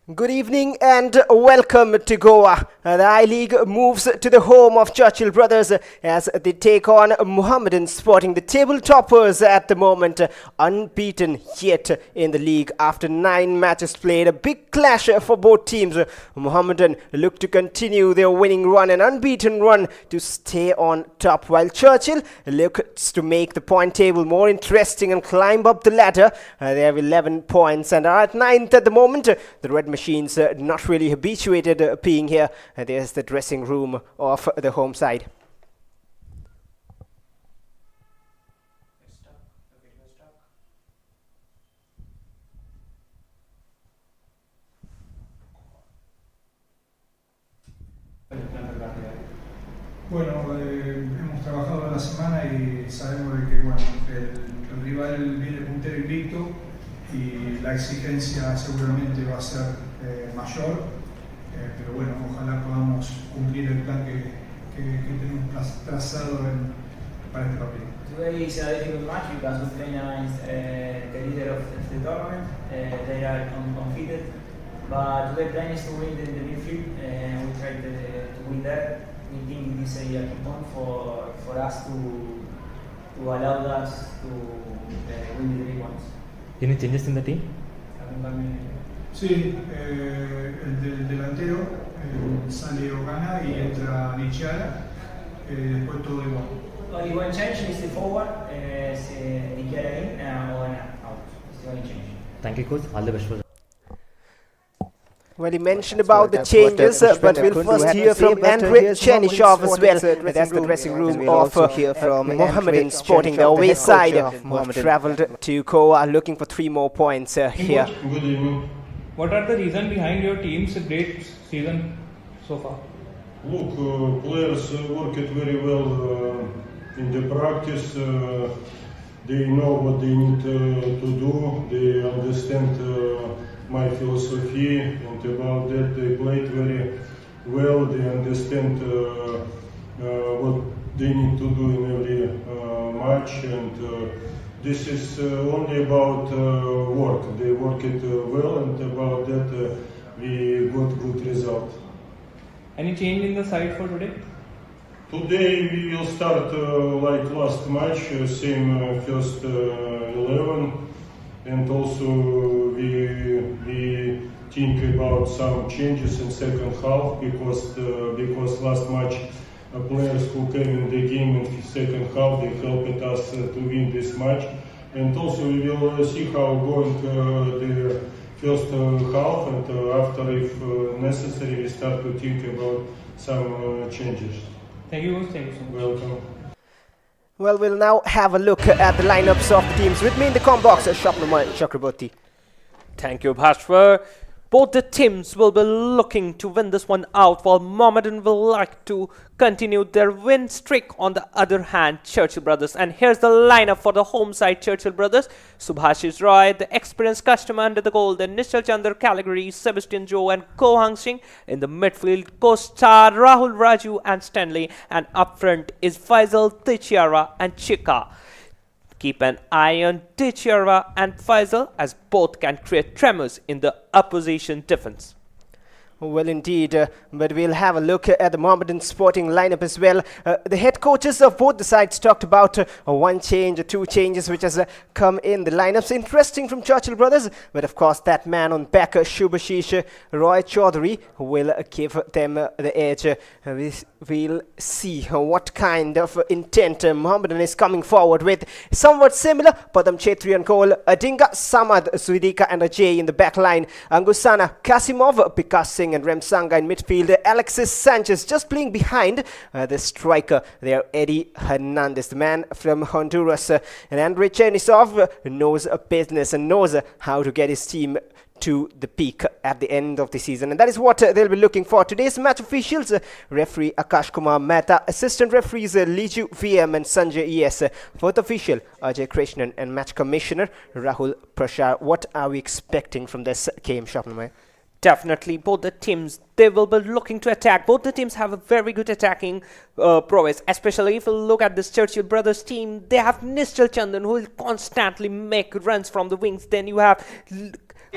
Good evening and welcome to Goa. The I-League moves to the home of Churchill brothers as they take on Mohammedan, sporting the table toppers at the moment, unbeaten yet in the league after 9 matches played. A big clash for both teams. Mohammedan look to continue their winning run, an unbeaten run to stay on top, while Churchill looks to make the point table more interesting and climb up the ladder. They have 11 points and are at 9th at the moment. The Red Machines not really habituated being here. There's the dressing room of the home side. Bueno, hemos trabajado la semana y sabemos de que bueno, el rival viene puntero invicto y la exigencia seguramente va a ser mayor, pero bueno, ojalá podamos cumplir el plan que tenemos trazado para este partido. Today is a difficult match because we play against the leader of the tournament. They are undefeated, but today plan is to win the midfield and we try to win that. We think this is a key point for us to allow us to win the big ones. Any changes in the team? Sí, el delantero sale Ogana y entra Nichiara, después todo igual. Only one change is the forward, Nikiara in and Ogana out. It's the only change. Thank you, coach. All the best for Well, he mentioned about the changes, but we'll first hear from Andrei Chernyshov as well. That's the dressing room of Mohammedan, sporting the away side, who have travelled to Goa looking for 3 more points here. Good evening. What are the reasons behind your team's great season so far? Look, players work it very well in the practice. They know what they need to do. They understand my philosophy, and about that they played very well. They understand what they need to do in every match, and this is only about work. They work it well, and about that we got good result. Any change in the side for today? Today we will start like last match, same first 11, and also we think about some changes in second half because last match players who came in the game in the second half, they helped us to win this match, and also we will see how going the first half, and after if necessary we start to think about some changes. Thank you, thank you so much. Welcome. Well, we'll now have a look at the lineups of the teams. With me in the com box, Shapnamay Chakraborty. Thank you, Bhashwar. Both the teams will be looking to win this one out, while Mohammedan will like to continue their win streak. On the other hand, Churchill brothers. And here's the lineup for the home side Churchill brothers. Subhashish Roy, the experienced customer under the goal. Then Nishal Chandra, Calgary, Sebastian Joe and Ko Hang Singh. In the midfield, co-star Rahul Raju and Stanley. And up front is Faisal, Tichiara and Chika. Keep an eye on Tichiara and Faisal, as both can create tremors in the opposition defense. Well, indeed, but we'll have a look at the Mohammedan sporting lineup as well. The head coaches of both the sides talked about one change or 2 changes which has come in the lineups. Interesting from Churchill brothers, but of course that man on back, Shubhashish Roy Chaudhary, will give them the edge. We'll see what kind of intent Mohammedan is coming forward with. Somewhat similar, Padam Chetri and goal, Adinga, Samad, Sudika and Ajay in the back line, Angusana, Kasimov, Vikas Singh and Remsanga in midfield. Alexis Sanchez just playing behind the striker there, Eddie Hernandez, the man from Honduras. And Andrei Chernyshov knows a business and knows how to get his team to the peak at the end of the season, and that is what they'll be looking for. Today's match officials, referee Akash Kumar Mehta, assistant referees Liju VM and Sanjay ES, fourth official Ajay Krishnan, and match commissioner Rahul Prashar. What are we expecting from this game, Shapnamay? Definitely, both the teams, they will be looking to attack. Both the teams have a very good attacking prowess, especially if you look at this Churchill brothers team. They have Nishal Chandan, who will constantly make runs from the wings. Then you have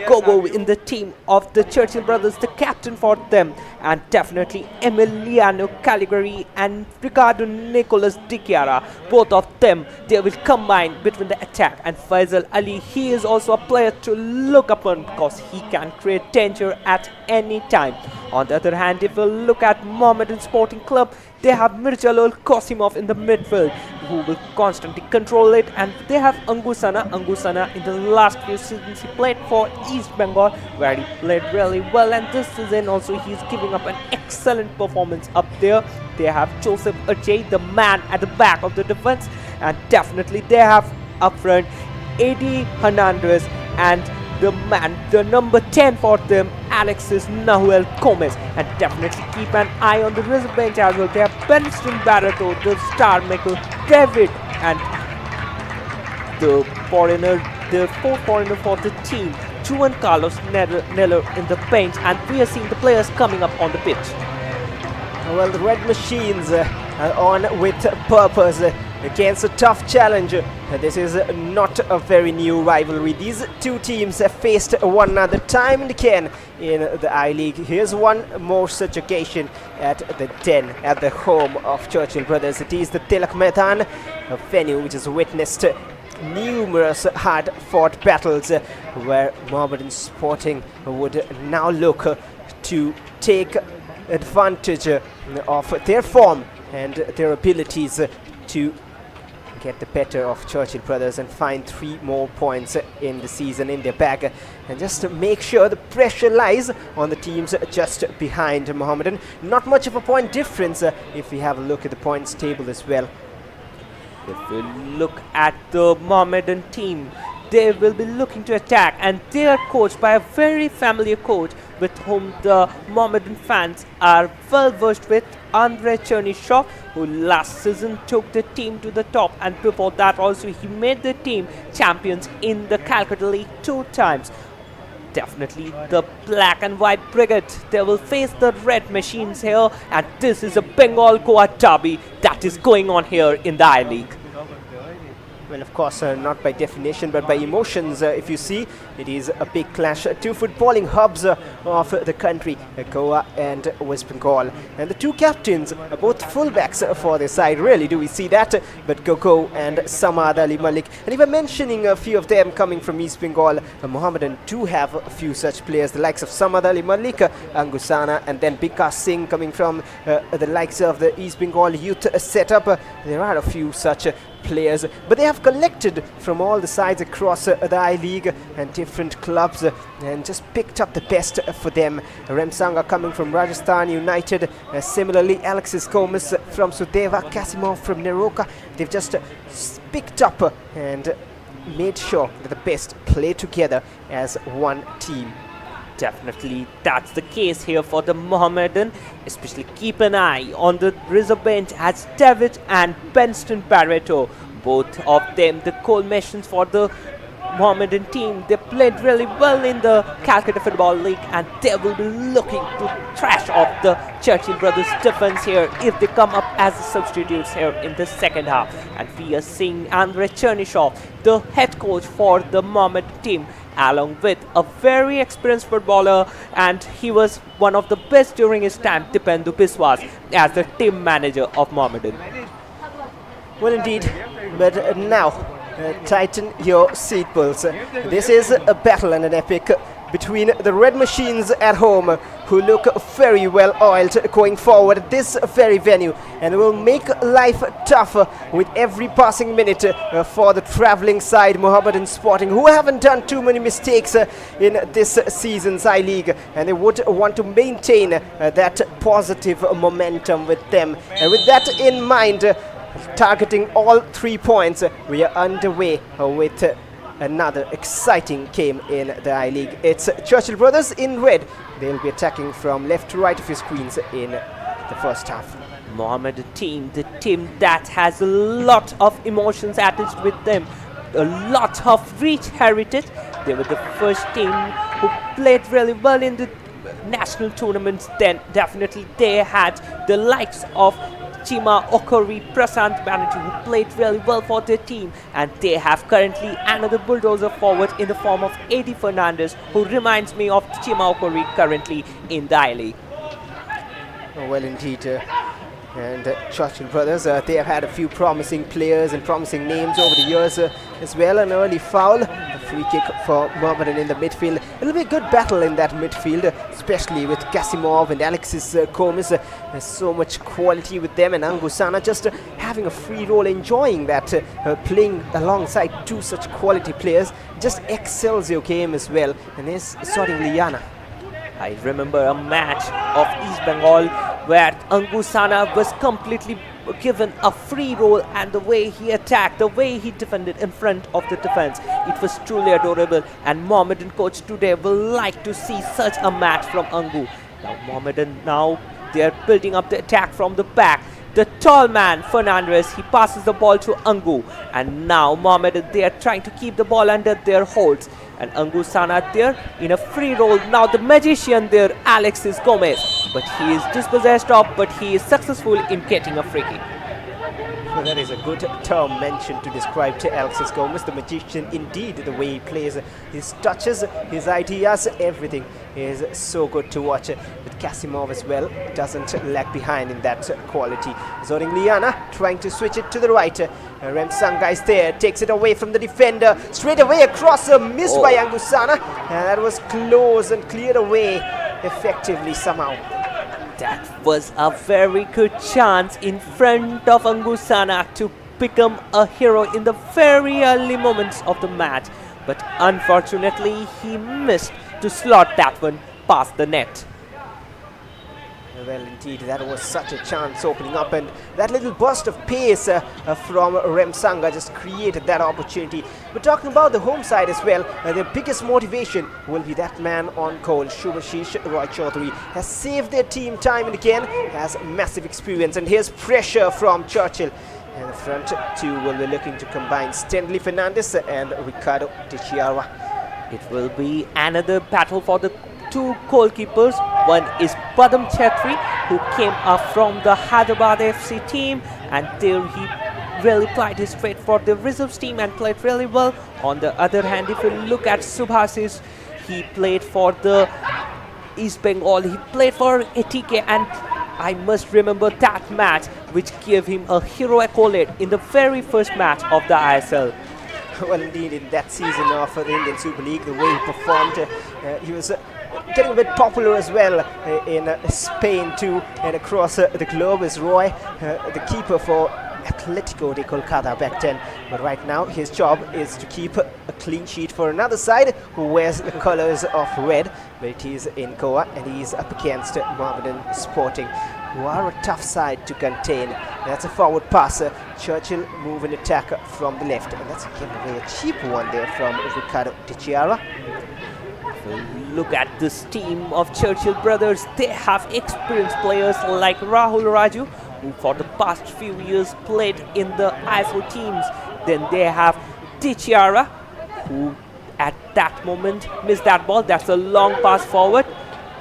Gogo in the team of the Churchill brothers, the captain for them, and definitely Emiliano Caligari and Ricardo Nicolas Di Chiara. Both of them, they will combine between the attack, and Faisal Ali, he is also a player to look upon because he can create danger at any time. On the other hand, if we look at Mohammedan Sporting Club, they have Mirjalol Qasimov in the midfield who will constantly control it, and they have Angusana in the last few seasons he played for East Bengal where he played really well, and this season also he's giving up an excellent performance up there. They have Joseph Ajay, the man at the back of the defense, and definitely they have up front Eddie Hernandez and the man, the number 10 for them, Alexis Nahuel Gomez. And definitely keep an eye on the reserve bench as well. They have Benston Barreto, the star maker, David, and the foreigner, the fourth foreigner for the team, Juan Carlos Neller in the bench. And we are seeing the players coming up on the pitch. Well, the Red Machines are on with purpose against a tough challenge. This is not a very new rivalry. These two teams have faced one another time and again in the I-League. Here's one more such occasion at the Den, at the home of Churchill brothers. It is the Tilak Maidan, a venue which has witnessed numerous hard-fought battles where Mohammedan Sporting would now look to take advantage of their form and their abilities to get the better of Churchill brothers and find 3 more points in the season in their bag, and just to make sure the pressure lies on the teams just behind Mohammedan. Not much of a point difference if we have a look at the points table as well. If we look at the Mohammedan team, they will be looking to attack, and they are coached by a very familiar coach with whom the Mohammedan fans are well versed with, Andre Chernishaw, who last season took the team to the top, and before that also he made the team champions in the Calcutta League 2 times. Definitely the black and white brigade, they will face the red machines here, and this is a Bengal Goa derby that is going on here in the I-League. Well, of course, not by definition, but by emotions. If you see, it is a big clash. 2 footballing hubs of the country, Goa and West Bengal. And the 2 captains are both fullbacks for their side. Rarely do we see that, but Gogo and Samad Ali Malik. And even mentioning a few of them coming from East Bengal, Mohammedan do have a few such players, the likes of Samad Ali Malik, Angusana, and then Bikas Singh coming from the likes of the East Bengal youth setup. There are a few such players, but they have collected from all the sides across the I-League and different clubs and just picked up the best for them. Remsanga coming from Rajasthan United, similarly Alexis Gomez from Sudeva, Qasimov from Neroka. They've just picked up and made sure that the best play together as one team. Definitely that's the case here for the Mohammedan. Especially keep an eye on the reserve bench as David and Benston Barreto, both of them the goal machines for the Mohammedan team. They played really well in the Calcutta Football League, and they will be looking to trash off the Churchill brothers defense here if they come up as substitutes here in the second half. And we are seeing Andre Chernishaw, the head coach for the Mohammedan team, along with a very experienced footballer, and he was one of the best during his time, Dipendu Biswas, as the team manager of Mohammedan. Well, indeed, but now tighten your seatbelts. This is a battle and an epic between the Red Machines at home, who look very well oiled going forward at this very venue, and will make life tougher with every passing minute for the travelling side Mohammedan Sporting, who haven't done too many mistakes in this season's I-League, and they would want to maintain that positive momentum with them. And with that in mind, targeting all 3 points, we are underway with another exciting game in the I-League. It's Churchill brothers in red. They'll be attacking from left to right of your screens in the first half. Mohammedan team, the team that has a lot of emotions attached with them, a lot of rich heritage. They were the first team who played really well in the national tournaments. Then definitely they had the likes of Chima Okori, Prasant Banerjee, who played really well for their team, and they have currently another bulldozer forward in the form of Eddie Fernandez, who reminds me of Chima Okori currently in the I-League. Oh, well, indeed. And Churchill brothers, they have had a few promising players and promising names over the years as well. An early foul, a free kick for Mohammedan in the midfield. It'll be a good battle in that midfield, especially with Kasimov and Alexis Gomez. There's so much quality with them, and Angusana just having a free role, enjoying that, playing alongside two such quality players just excels your game as well. And there's Soding Liana. I remember a match of East Bengal where Angusana was completely given a free role, and the way he attacked, the way he defended in front of the defense, it was truly adorable. And Mohammedan coach today will like to see such a match from Angu. Now Mohammedan, now they are building up the attack from the back. The tall man Fernandez, he passes the ball to Angu, and now Mohammedan, they are trying to keep the ball under their holds. And Angusana there in a free role. Now the magician there, Alexis Gomez, but he is dispossessed of, but he is successful in getting a free kick. Well, that is a good term mentioned to describe to Alexis Gomez, the magician indeed. The way he plays, his touches, his ideas, everything is so good to watch. With Kasimov as well, doesn't lag behind in that quality. Zoring Liana trying to switch it to the right. Remsanga is there, takes it away from the defender, straight away across, missed by Angusana, and that was close and cleared away effectively somehow. That was a very good chance in front of Angusana to become a hero in the very early moments of the match, but unfortunately he missed to slot that one past the net. Well, indeed, that was such a chance opening up, and that little burst of pace from Remsanga just created that opportunity. But talking about the home side as well, their biggest motivation will be that man on goal. Shubhashish Roy Chaudhary has saved their team time and again, has massive experience, and here's pressure from Churchill. And the front two will be looking to combine Stanley Fernandez and Ricardo Teixeira. It will be another battle for the two goalkeepers. One is Padam Chetri, who came up from the Hyderabad FC team, and there he really plied his trade for the reserves team and played really well. On the other hand, if you look at Subhasis, he played for the East Bengal, he played for ATK, and I must remember that match which gave him a hero accolade in the very first match of the ISL. Well, indeed, in that season of the Indian Super League, the way he performed, he was getting a bit popular as well in Spain too, and across the globe is Roy, the keeper for Atletico de Kolkata back then. But right now his job is to keep a clean sheet for another side who wears the colors of red, but it is in Goa, and he's up against Mohammedan Sporting, who are a tough side to contain. That's a forward passer. Churchill move in attack from the left, and that's again a very cheap one there from Ricardo Teixeira. Look at this team of Churchill brothers. They have experienced players like Rahul Raju, who for the past few years played in the ISO teams. Then they have Teixeira, who at that moment missed that ball. That's a long pass forward,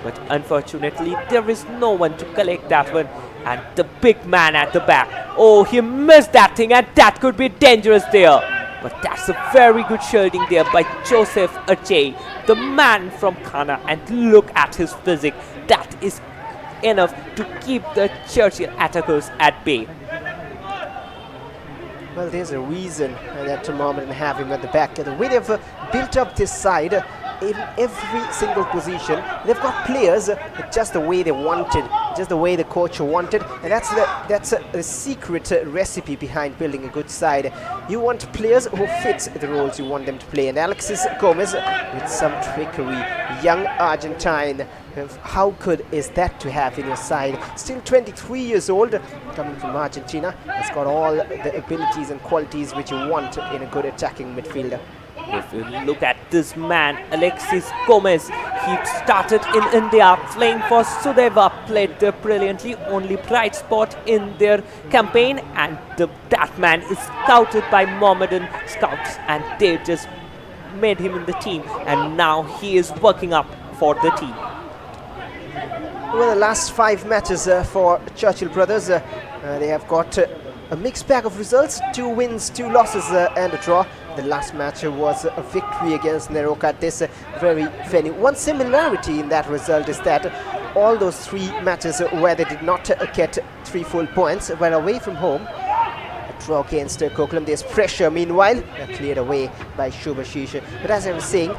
but unfortunately there is no one to collect that one. And the big man at the back, oh, he missed that thing, and that could be dangerous there. But that's a very good shielding there by Joseph Ajay, the man from Ghana, and look at his physique. That is enough to keep the Churchill attackers at bay. Well, there's a reason that Mohammedan have him at the back. The way they've built up this side in every single position, they've got players just the way they wanted, just the way the coach wanted, and that's the secret recipe behind building a good side. You want players who fit the roles you want them to play, and Alexis Gomez with some trickery, young Argentine. How good is that to have in your side? Still 23 years old, coming from Argentina, has got all the abilities and qualities which you want in a good attacking midfielder. If you look at this man, Alexis Gomez, he started in India playing for Sudeva, played there brilliantly, only bright spot in their campaign, and that man is scouted by Mohammedan scouts, and they just made him in the team, and now he is working up for the team. Well, the last 5 matches for Churchill brothers, They have got a mixed bag of results, 2 wins, 2 losses and a draw. The last match was a victory against Neroka at this very venue. One similarity in that result is that all those 3 matches where they did not get 3 full points were away from home. A draw against Kokelam. There's pressure meanwhile, cleared away by Shubhashish. But as I was saying,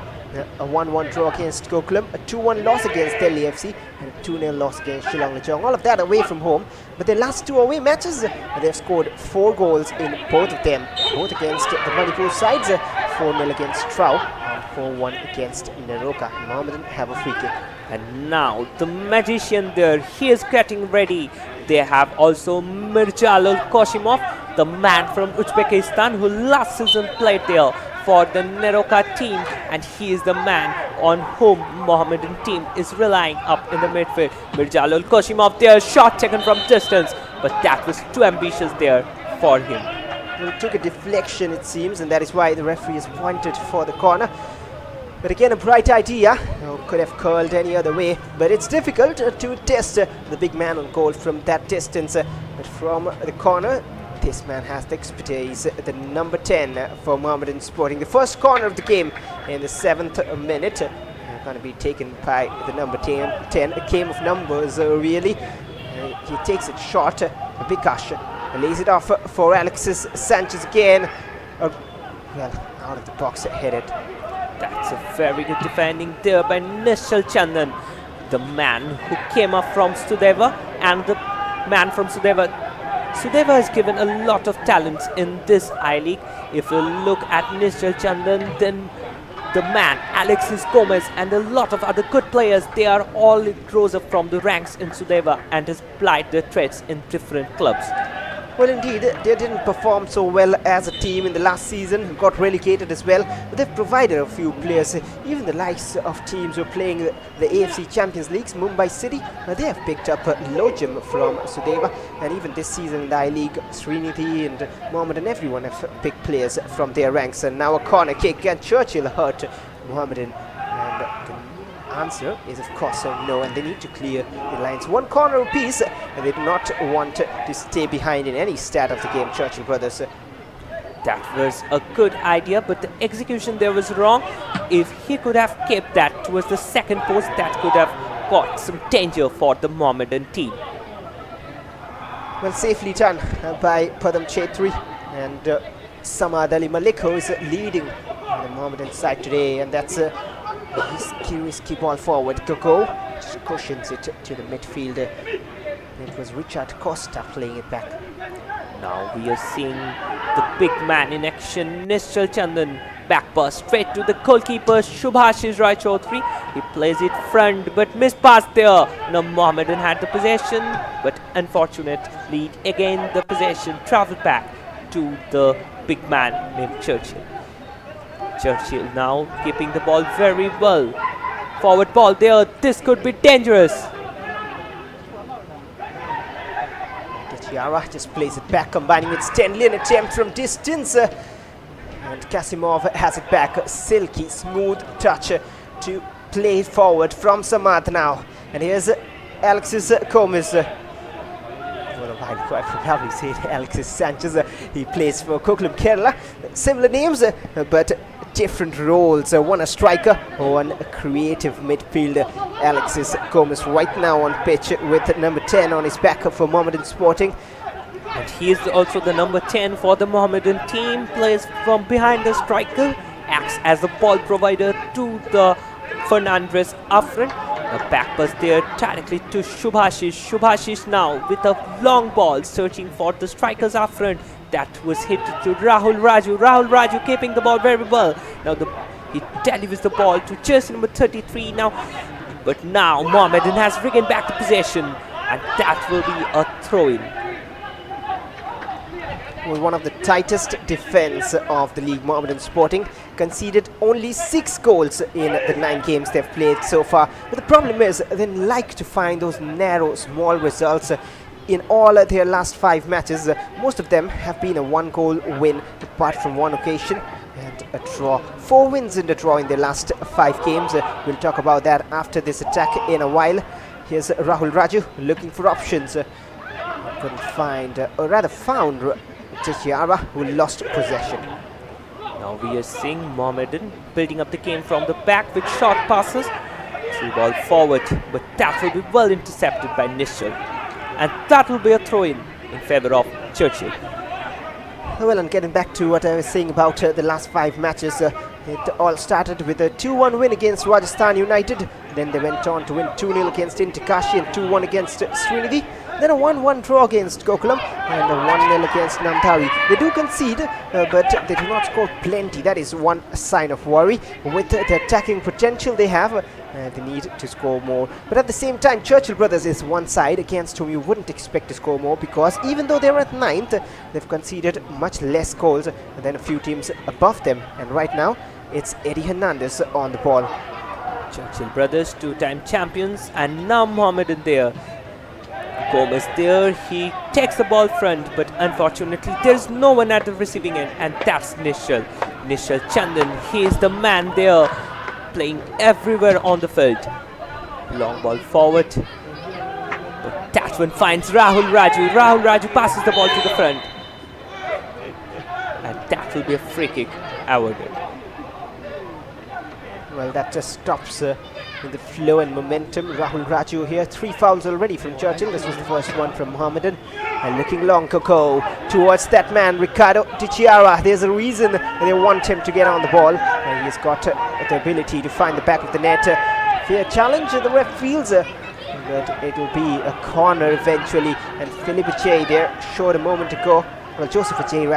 a 1-1 draw against Kokelam, a 2-1 loss against Delhi FC, and a 2-0 loss against Shillong Lechong. All of that away from home. But their last 2 away matches, they've scored 4 goals in both of them. Both against the Manipur sides, 4-0 against Trau and 4-1 against Neroka. Mohammedan have a free kick. And now the magician there, he is getting ready. They have also Mirjalul Koshimov, the man from Uzbekistan who last season played there for the Neroka team, and he is the man on whom Mohammedan team is relying up in the midfield. Mirjalul Koshimov there, shot taken from distance, but that was too ambitious there for him. Well, it took a deflection it seems, and that is why the referee has pointed for the corner. But again, a bright idea. Could have curled any other way, but it's difficult to test the big man on goal from that distance. But from the corner, this man has the expertise, the number 10 for Mohammedan Sporting. The first corner of the game in the 7th minute. Going to be taken by the number 10. A game of numbers, really. He takes it short. Bikash lays it off for Alexis Sanchez again. Well, out of the box headed. That's a very good defending there by Nishal Chandan, the man who came up from Sudeva, and the man from Sudeva. Sudeva has given a lot of talents in this I-League. If you look at Nishal Chandan, then the man, Alexis Gomez, and a lot of other good players, they are all rose up from the ranks in Sudeva and has plied their trades in different clubs. Well, indeed, they didn't perform so well as a team in the last season, got relegated as well, but they've provided a few players, even the likes of teams who are playing the AFC Champions Leagues. Mumbai City, they have picked up Lojim from Sudeva, and even this season in the I-League, Srinidhi and Mohammed and everyone have picked players from their ranks. And now a corner kick, and Churchill hurt Mohammedan, and the answer is of course no, and they need to clear the lines. 1 corner apiece, and they do not want to stay behind in any stat of the game, Churchill brothers. That was a good idea, but the execution there was wrong. If he could have kept that towards the second post, that could have got some danger for the Mohammedan team. Well, safely done by Padam Chetri, and Samad Ali Malik, who is leading the Mohammedan side today, and that's a risky ball forward. Gogo just cushions it to the midfield. It was Richard Costa playing it back. Now we are seeing the big man in action, Nishal Chandan. Back pass straight to the goalkeeper, Shubhashish Rai Chaudhary. He plays it front, but missed pass there. Now Mohammedan had the possession, but unfortunately again the possession travelled back to the big man named Churchill. Churchill now keeping the ball very well. Forward ball there, this could be dangerous. Tiara just plays it back, combining with Stanley, an attempt from distance. And Kasimov has it back, silky, smooth touch to play it forward from Samad now. And here's Alexis Gomez. Well, I could probably say Alexis Sanchez. He plays for Kokelam Kerala. Similar names, but different roles. One a striker, one a creative midfielder. Alexis Gomez right now on pitch with number 10 on his back for Mohammedan Sporting. And he is also the number 10 for the Mohammedan team. Plays from behind the striker, acts as the ball provider to the Fernandez Afran. A back pass there directly to Shubhashish. Shubhashish now with a long ball searching for the striker's Afran. That was hit to Rahul Raju. Rahul Raju keeping the ball very well. Now he delivers the ball to jersey number 33 now. But now Mohammedan has regained back the possession, and that will be a throw-in. Well, one of the tightest defense of the league, Mohammedan Sporting, conceded only 6 goals in the 9 games they've played so far. But the problem is they like to find those narrow, small results. In all their last 5 matches, most of them have been a 1-goal win, apart from one occasion, and a draw. 4 wins in the draw in their last 5 games. We'll talk about that after this attack in a while. Here's Rahul Raju looking for options. couldn't find, or rather found, Chichiara, who lost possession. Now we are seeing Mohammedan building up the game from the back with short passes. Through ball forward, but that will be well intercepted by Nishal. And that will be a throw-in favor of Churchill. Well, and getting back to what I was saying about the last 5 matches, it all started with a 2-1 win against Rajasthan United. Then they went on to win 2-0 against Intakashi and 2-1 against Srinidhi. Then a 1-1 draw against Gokulam and a 1-0 against Namdhari. They do concede, but they do not score plenty. That is one sign of worry. With the attacking potential they have, they need to score more. But at the same time, Churchill Brothers is one side against whom you wouldn't expect to score more, because even though they're at 9th, they've conceded much less goals than a few teams above them. And right now, it's Eddie Hernandez on the ball. Churchill Brothers, 2-time champions, and now Mohammedan there. Gomez there, he takes the ball front, but unfortunately there's no one at the receiving end, and that's Nishal. Nishal Chandan, he is the man there, playing everywhere on the field. Long ball forward, but that one finds Rahul Raju. Rahul Raju passes the ball to the front, and that will be a free kick awarded. Well, that just stops in the flow and momentum. Rahul Raju here, 3 fouls already from Churchill. This was the first one from Mohammedan. And looking long, Coco towards that man, Ricardo Tichiara. There's a reason they want him to get on the ball. And he's got the ability to find the back of the net. Fair challenge, the ref feels, but it will be a corner eventually. And Philippe J there showed a moment ago. Well, Joseph Ajay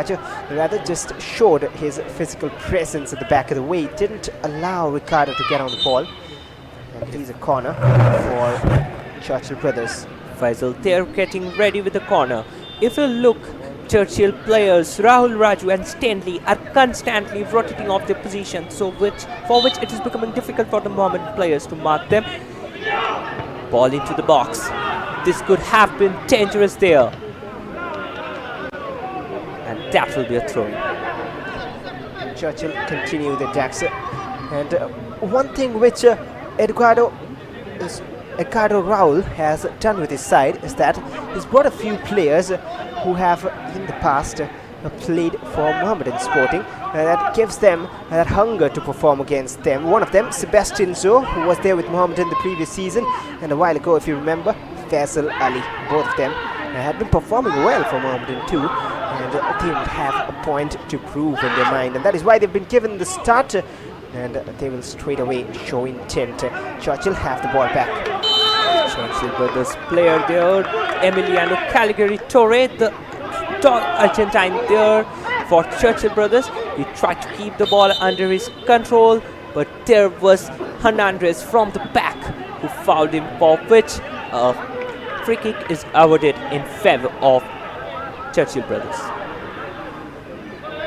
rather just showed his physical presence at the back of the way. Didn't allow Ricardo to get on the ball. And he's a corner for Churchill Brothers. Faisal there getting ready with the corner. If you look, Churchill players Rahul Raju and Stanley are constantly rotating off their position, so for which it is becoming difficult for the Mohammedan players to mark them. Ball into the box. This could have been dangerous there. And that will be a throw. Churchill continue the attacks. And one thing which Edgardo Raul has done with his side is that he's brought a few players who have in the past played for Mohammedan Sporting. That gives them that hunger to perform against them. One of them, Sebastian Zo, who was there with Mohammedan the previous season, and a while ago, if you remember, Faisal Ali. Both of them had been performing well for Mohammedan too, and they would have a point to prove in their mind, and that is why they've been given the start, and they will straight away show intent. Churchill have the ball back. Churchill Brothers player there, Emiliano Caligari Torre, the Argentine there for Churchill Brothers. He tried to keep the ball under his control, but there was Hernandez from the back who fouled him, for which a free kick is awarded in favor of Churchill Brothers.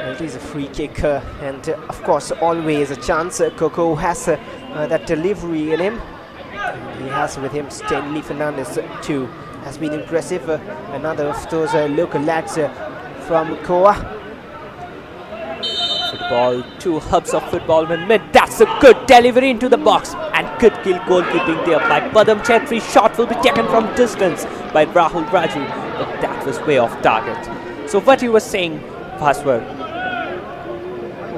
It is a free kick, and of course always a chance. Coco has that delivery in him. He has with him Stanley Fernandez too. Has been impressive. Another of those local lads from Goa. Football, 2 hubs of football in mid. That's a good delivery into the box, and good kill goalkeeping there by Padam Chetri. Shot will be taken from distance by Rahul Raju, but that was way off target. So what he was saying, Bhaswar?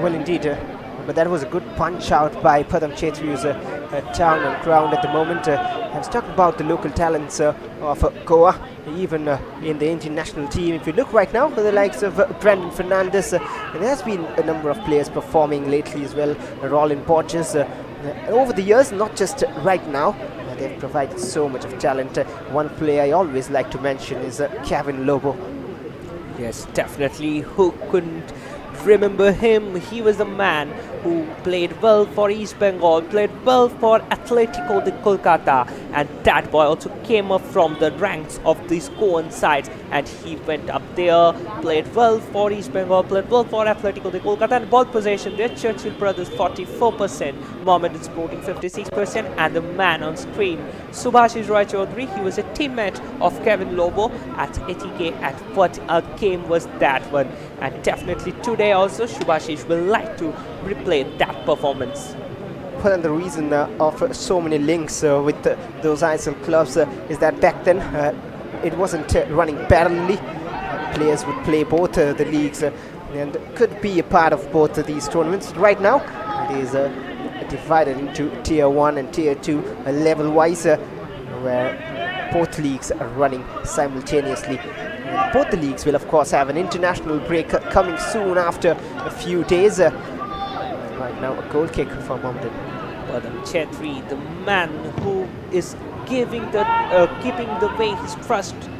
Well, indeed, but that was a good punch out by Padam Chetri, who's down on ground at the moment. I was talking about the local talents of Goa, even in the Indian national team. If you look right now, the likes of Brandon Fernandez, there has been a number of players performing lately as well. Rolin Borges, over the years, not just right now. They've provided so much of talent. One player I always like to mention is Kevin Lobo. Yes, definitely. Who couldn't remember him? He was a man who played well for East Bengal, played well for Atletico de Kolkata, and that boy also came up from the ranks of these Goan sides, and he went up there, played well for East Bengal, played well for Atletico de Kolkata, and ball possession there, Churchill Brothers 44%, Mohammedan Sporting 56%, and the man on screen, Subhashish Roy Chaudhary, he was a teammate of Kevin Lobo at ATK, and what a game was that one. And definitely today also Subhashish will like to replay that performance. Well, and the reason of so many links with those ISL clubs is that back then it wasn't running parallelly. Players would play both the leagues and could be a part of both of these tournaments. Right now, it is divided into Tier 1 and Tier 2 level-wise, where both leagues are running simultaneously. And both the leagues will, of course, have an international break coming soon after a few days. Right now, a goal kick for Mohammedan. Badam Chetri, the man who is keeping the way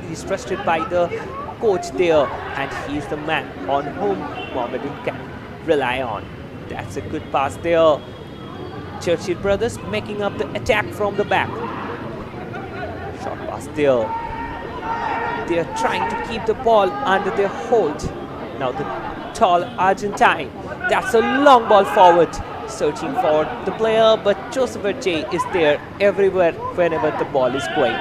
he's trusted by the coach there, and he's the man on whom Mohammedan can rely on. That's a good pass there. Churchill brothers making up the attack from the back. Short pass there. They're trying to keep the ball under their hold. Now the tall Argentine. That's a long ball forward. Searching for the player, but Joseph J is there everywhere whenever the ball is going.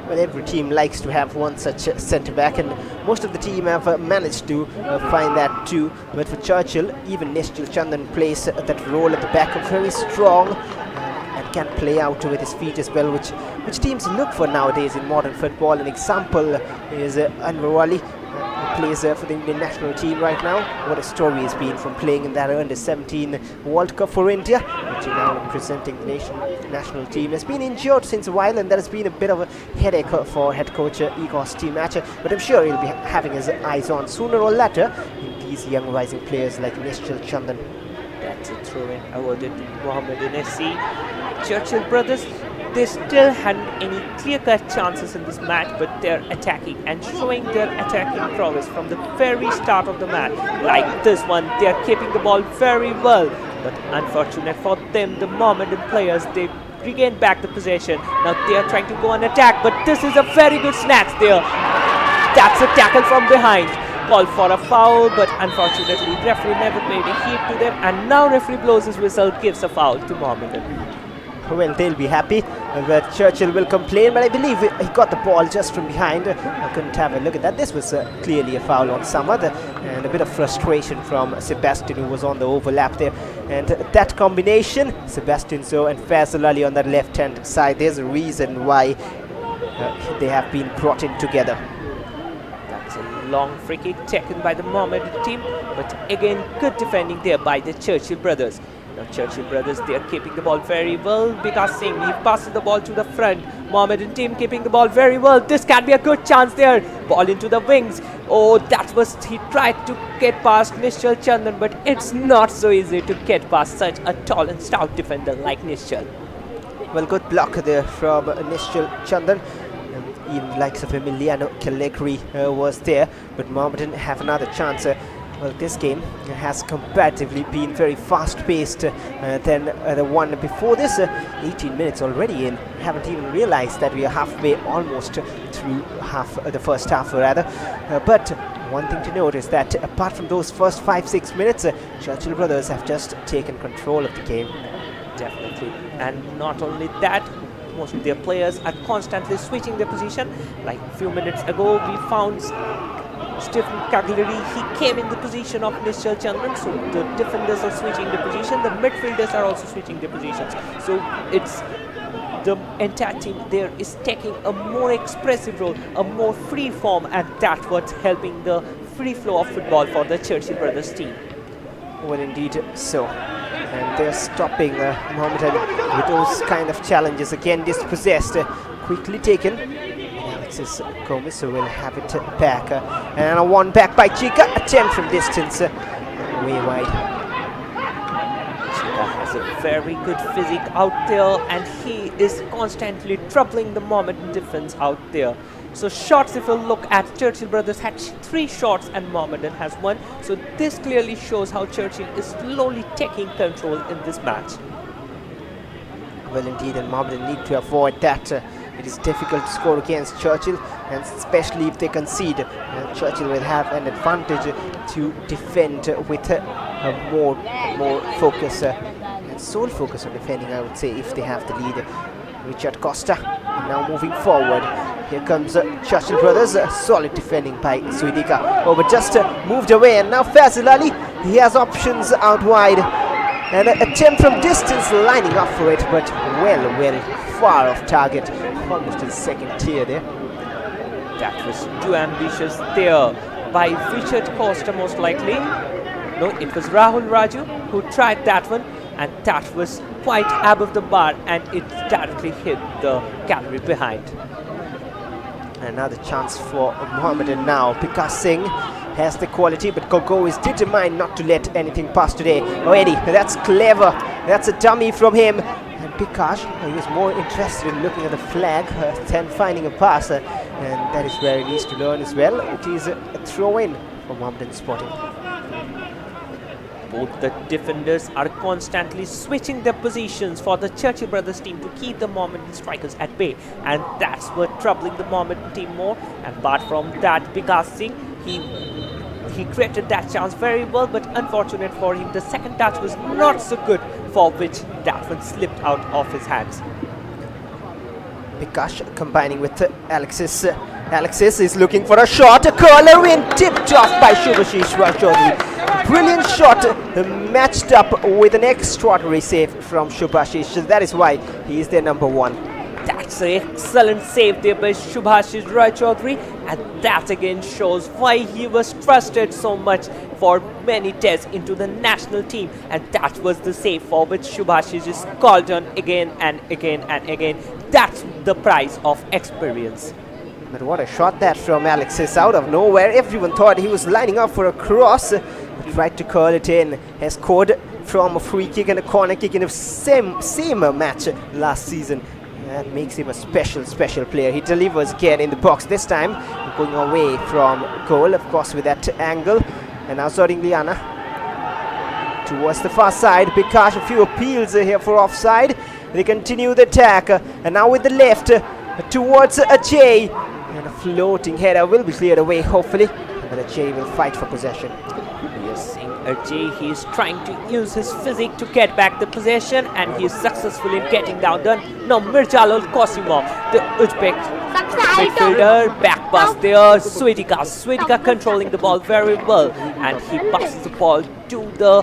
Well, every team likes to have one such centre-back, and most of the team have managed to find that too. But for Churchill, even Nishchal Chandan plays that role at the back, very strong and can play out with his feet as well, which teams look for nowadays in modern football. An example is Anwar Ali, who plays for the Indian national team right now. What a story he's been from playing in that under-17 World Cup for India, which is now representing the national team. Has been injured since a while, and that has been a bit of a headache for head coach Igor's team match. But I'm sure he'll be having his eyes on sooner or later in these young rising players like Nishchal Chandan. That's a throw-in awarded to Mohammedan SC. Churchill brothers, they still hadn't any clear-cut chances in this match, but they're attacking and showing their attacking prowess from the very start of the match. Like this one, they're keeping the ball very well, but unfortunate for them, the Mohammedan players, they regain back the possession. Now they're trying to go on attack, but this is a very good snatch there. That's a tackle from behind. Called for a foul, but unfortunately referee never paid a heed to them, and now referee blows his whistle, gives a foul to Mohammedan. Well, they'll be happy that Churchill will complain, but I believe he got the ball just from behind. I couldn't have a look at that. This was clearly a foul on Samad, and a bit of frustration from Sebastian, who was on the overlap there. And that combination, Sebastian Zo and Faisal Ali on the left-hand side, there's a reason why they have been brought in together. That's a long free kick taken by the Mohammedan team, but again good defending there by the Churchill brothers. Now Churchill brothers, they are keeping the ball very well. Vikas Singh, he passes the ball to the front. Mohammedan team keeping the ball very well. This can be a good chance there. Ball into the wings. Oh, that was, he tried to get past Nishchal Chandan, but it's not so easy to get past such a tall and stout defender like Nishchal. Well, good block there from Nishchal Chandan. Even likes of Emiliano Callegri was there, but Mohammedan have another chance. Well, this game has comparatively been very fast-paced than the one before this. 18 minutes already in. Haven't even realized that we are halfway, almost through the first half rather. But one thing to note is that apart from those first 5-6 minutes, Churchill brothers have just taken control of the game. Definitely. And not only that, most of their players are constantly switching their position. Like a few minutes ago, we found Stephen Cagliari, he came in the position of Nishchal Chandan, so the defenders are switching the position, the midfielders are also switching their positions. So it's the entire team there is taking a more expressive role, a more free form, and that's what's helping the free flow of football for the Churchill brothers team. Well, indeed so. And they're stopping Mohammedan with those kind of challenges. Again, dispossessed, quickly taken. Alexis Gomez will have it back. And a one back by Chica. Attempt from distance. Way wide. Chica has a very good physique out there, and he is constantly troubling the Mohammedan defense out there. So shots, if you look at Churchill brothers had 3 shots and Mohammedan has 1. So this clearly shows how Churchill is slowly taking control in this match. Well, indeed, and Mohammedan need to avoid that. It is difficult to score against Churchill, and especially if they concede. Churchill will have an advantage to defend with more focus and sole focus on defending, I would say, if they have the lead. Richard Costa now moving forward. Here comes Churchill brothers. Solid defending by Suidika. Oh, but just moved away, and now Faisal Ali, he has options out wide. An attempt from distance, lining up for it, but well far off target. Almost to the second tier there. That was too ambitious there by Richard Costa, most likely. No, it was Rahul Raju who tried that one, and that was quite above the bar, and it directly hit the gallery behind. Another chance for Mohammedan now. Vikas Singh has the quality, but Gogo is determined not to let anything pass today. Oh, Eddie, that's clever. That's a dummy from him. And Vikas, he was more interested in looking at the flag than finding a pass. And that is where he needs to learn as well. It is a throw-in for Mohammedan Sporting. Both the defenders are constantly switching their positions for the Churchill brothers team to keep the Mohammedan strikers at bay, and that's what troubling the Mohammedan team more. And apart from that, Vikas Singh, he created that chance very well, but unfortunate for him, the second touch was not so good, for which that one slipped out of his hands. Vikas combining with Alexis. Alexis is looking for a shot, a curler in, tipped off by Shubhashish Chaudhary. Brilliant shot, matched up with an extraordinary save from Shubhashish. That is why he is their number one. That's an excellent save there by Shubhashish Chaudhary, and that again shows why he was trusted so much for many tests into the national team, and that was the save for which Shubhashish is called on again and again and again. That's the price of experience. But what a shot that from Alexis out of nowhere. Everyone thought he was lining up for a cross. He tried to curl it in. Has scored from a free kick and a corner kick in the same match last season. That makes him a special player. He delivers again in the box, this time going away from goal, of course, with that angle. And now Zoding Liana towards the far side. Vikas, a few appeals here for offside. They continue the attack, and now with the left towards Ajay. And a floating header will be cleared away, hopefully. But Ajay will fight for possession. We are seeing Ajay, he is trying to use his physique to get back the possession, and he is successful in getting down done. Now Mirjalul Qasimov, the Uzbek midfielder, back pass there. Sweetika controlling the ball very well, and he passes the ball to the...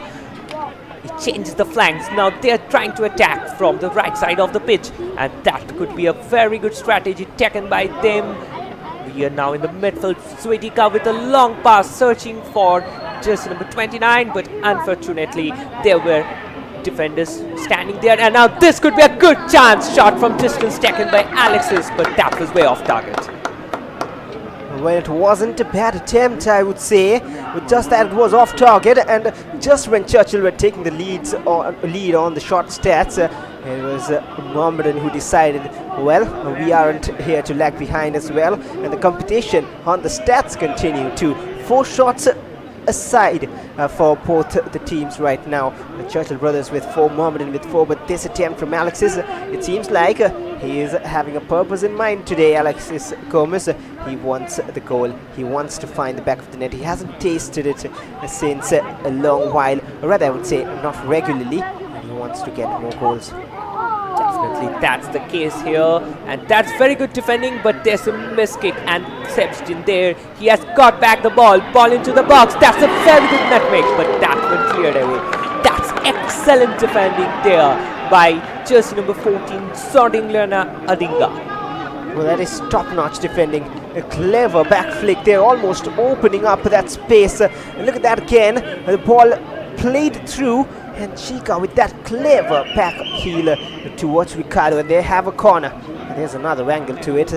He changes the flanks. Now they are trying to attack from the right side of the pitch, and that could be a very good strategy taken by them. We are now in the midfield. Sweetika with a long pass, searching for jersey number 29, but unfortunately there were defenders standing there, and now this could be a good chance. Shot from distance taken by Alexis, but that was way off target. Well, it wasn't a bad attempt, I would say, but just that it was off target, and just when Churchill were taking the lead on the short stats, it was Mohammedan who decided, well, we aren't here to lag behind as well, and the competition on the stats continue to 4 shots aside for both the teams right now. The Churchill brothers with 4, Mohammedan with 4, but this attempt from Alexis, it seems like he is having a purpose in mind today. Alexis Gomez, he wants the goal, he wants to find the back of the net. He hasn't tasted it since a long while, or rather I would say not regularly, and he wants to get more goals. Definitely that's the case here, and that's very good defending, but there's a miss kick, and Sebstin there, he has got back the ball into the box. That's a very good nutmeg, but that one cleared away. That's excellent defending there by jersey number 14, Sordinglana Adinga. Well, that is top-notch defending. A clever back flick there, almost opening up that space. And look at that again, the ball played through, and Chica with that clever back heel towards Ricardo, and they have a corner. And there's another angle to it.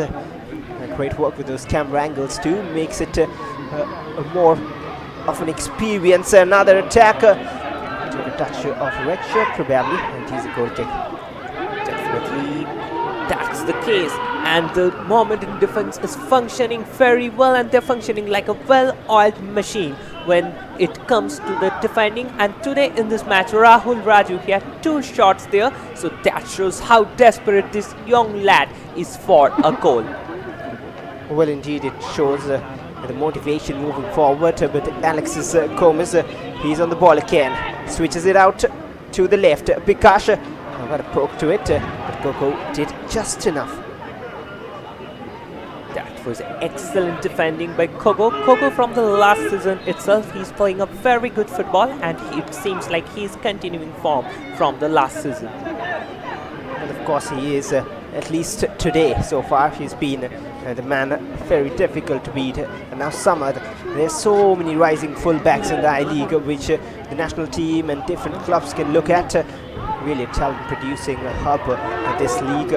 Great work with those camera angles too, makes it more of an experience. Another attack, took a touch of red shirt probably, and he's a goal kick. Definitely that's the case, and the Mohammedan defense is functioning very well, and they're functioning like a well-oiled machine when it comes to the defending. And today in this match, Rahul Raju, he had 2 shots there, so that shows how desperate this young lad is for a goal. Well, indeed, it shows the motivation moving forward, but Alexis Gomez, he's on the ball again, switches it out to the left. Vikas got a poke to it, but Coco did just enough. That It was excellent defending by Kogo. Kogo from the last season itself, he's playing a very good football, and it seems like he's continuing form from the last season. And of course he is, at least today so far, he's been the man very difficult to beat. And now Samad, there's so many rising fullbacks in the I-League which the national team and different clubs can look at. Really a talent producing hub in this league.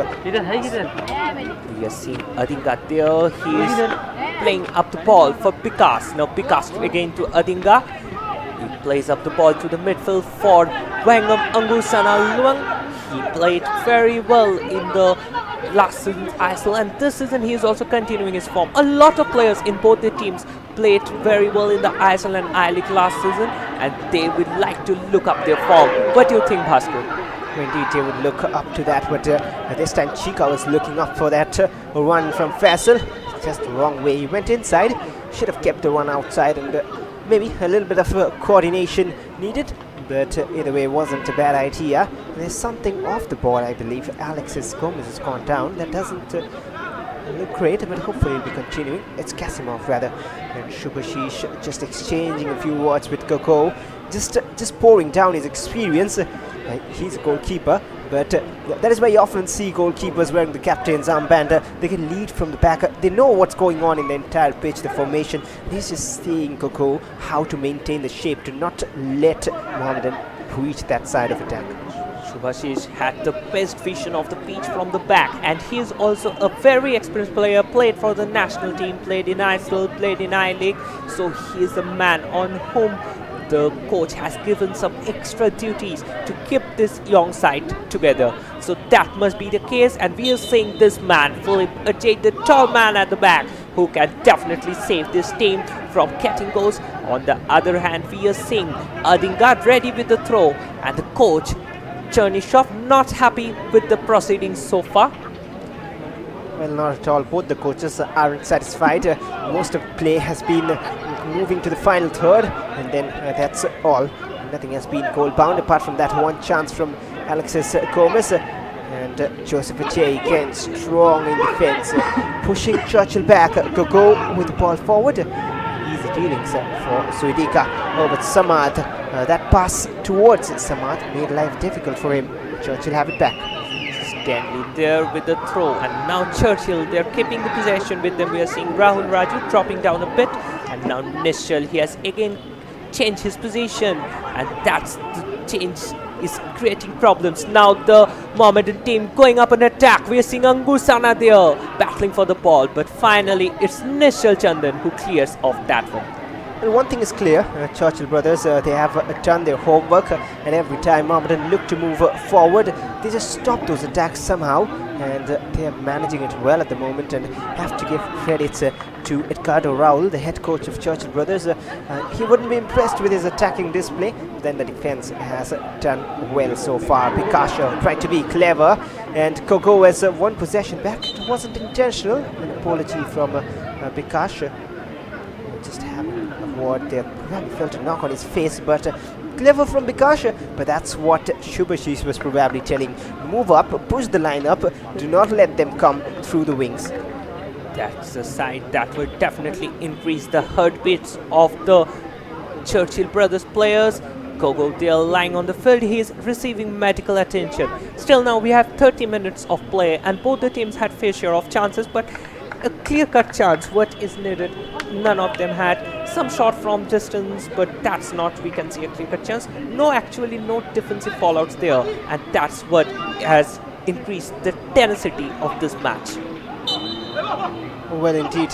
We are seeing Adinga there. He is playing up the ball for Bikas. Now Bikas again to Adinga. He plays up the ball to the midfield for Wangam Angusana Luang. He played very well in the last season's ISL, and this season he is also continuing his form. A lot of players in both the teams played very well in the ISL and I-League last season, and they would like to look up their form. What do you think, Bhaskar? Indeed, they would look up to that, but this time Chika was looking up for that run from Faisal. Just the wrong way. He went inside, should have kept the run outside, and maybe a little bit of coordination needed. But either way, it wasn't a bad idea. There's something off the ball, I believe. Alexis Gomez has gone down. That doesn't look great, but hopefully he'll be continuing. It's Kasimov rather. And Shubhashish just exchanging a few words with Koko. Just pouring down his experience. He's a goalkeeper, but that is why you often see goalkeepers wearing the captain's armband. They can lead from the back. They know what's going on in the entire pitch, the formation. He's just seeing Koko how to maintain the shape, to not let Mohammedan reach that side of attack. Shubhashish had the best vision of the pitch from the back, and he is also a very experienced player, played for the national team, played in ISL, played in I-League, so he is a man on whom the coach has given some extra duties to keep this young side together. So that must be the case, and we are seeing this man, Philip Ajay, the tall man at the back, who can definitely save this team from getting goals. On the other hand, we are seeing Adinga ready with the throw, and the coach Chernyshov not happy with the proceedings so far. Well, not at all. Both the coaches aren't satisfied. Most of the play has been moving to the final third, and then that's all. Nothing has been goal-bound apart from that one chance from Alexis Gomez. And Joseph Ajay again strong in defense, pushing Churchill back. Gogo with the ball forward. Easy dealings for Suidika over Samad. That pass towards Samad made life difficult for him. Churchill have it back. Stanley there with the throw, and now Churchill, they're keeping the possession with them. We are seeing Rahul Raju dropping down a bit, and now Nishal, he has again changed his position, and that's the change is creating problems. Now the Mohammedan team going up an attack. We are seeing Angusana there battling for the ball, but finally it's Nishal Chandan who clears off that one. And one thing is clear, Churchill brothers, they have done their homework, and every time Mohammedan look to move forward, they just stop those attacks somehow, and they are managing it well at the moment, and have to give credits to Edgardo Raul, the head coach of Churchill brothers. He wouldn't be impressed with his attacking display, then the defense has done well so far. Pikasha tried to be clever, and Kogo has one possession back. It wasn't intentional, an apology from Pikasha. Just having a word there, probably felt a knock on his face, but clever from Bikash. But that's what Shubhashish was probably telling. Move up, push the line up, do not let them come through the wings. That's a side that will definitely increase the heartbeats of the Churchill brothers players. Kogo there lying on the field, he is receiving medical attention. Still now we have 30 minutes of play, and both the teams had fair share of chances, but a clear-cut chance, what is needed, none of them had. Some shot from distance, but that's not, we can see a clear-cut chance. No defensive fallouts there, and that's what has increased the tenacity of this match. Well, indeed.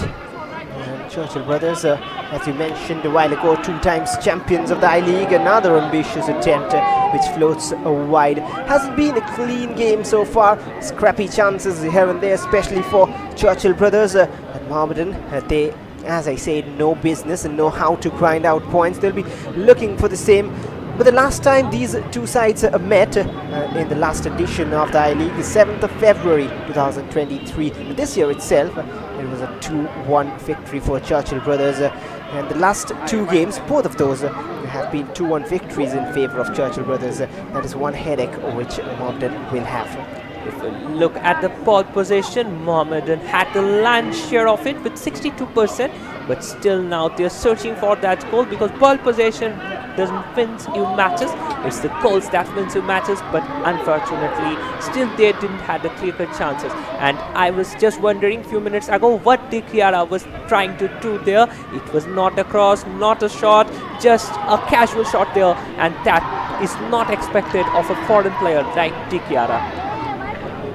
Churchill brothers, as you mentioned a while ago, 2 times champions of the I-League, another ambitious attempt which floats wide. Hasn't been a clean game so far, scrappy chances here and there, especially for Churchill brothers. And Mohammedan, they, as I said, know business and know how to grind out points. They'll be looking for the same. But the last time these two sides met in the last edition of the I-League, the 7th of February 2023. This year itself, it was a 2-1 victory for Churchill brothers. And the last 2 games, both of those have been 2-1 victories in favor of Churchill brothers. That is one headache which Mohammedan will have. If we look at the ball possession, Mohammedan had the lion's share of it with 62%, but still now they're searching for that goal, because ball possession doesn't win you matches, it's the goals that wins you matches. But unfortunately still they didn't have the clear-cut chances. And I was just wondering a few minutes ago what De Chiara was trying to do there. It was not a cross, not a shot, just a casual shot there, and that is not expected of a foreign player like De Chiara.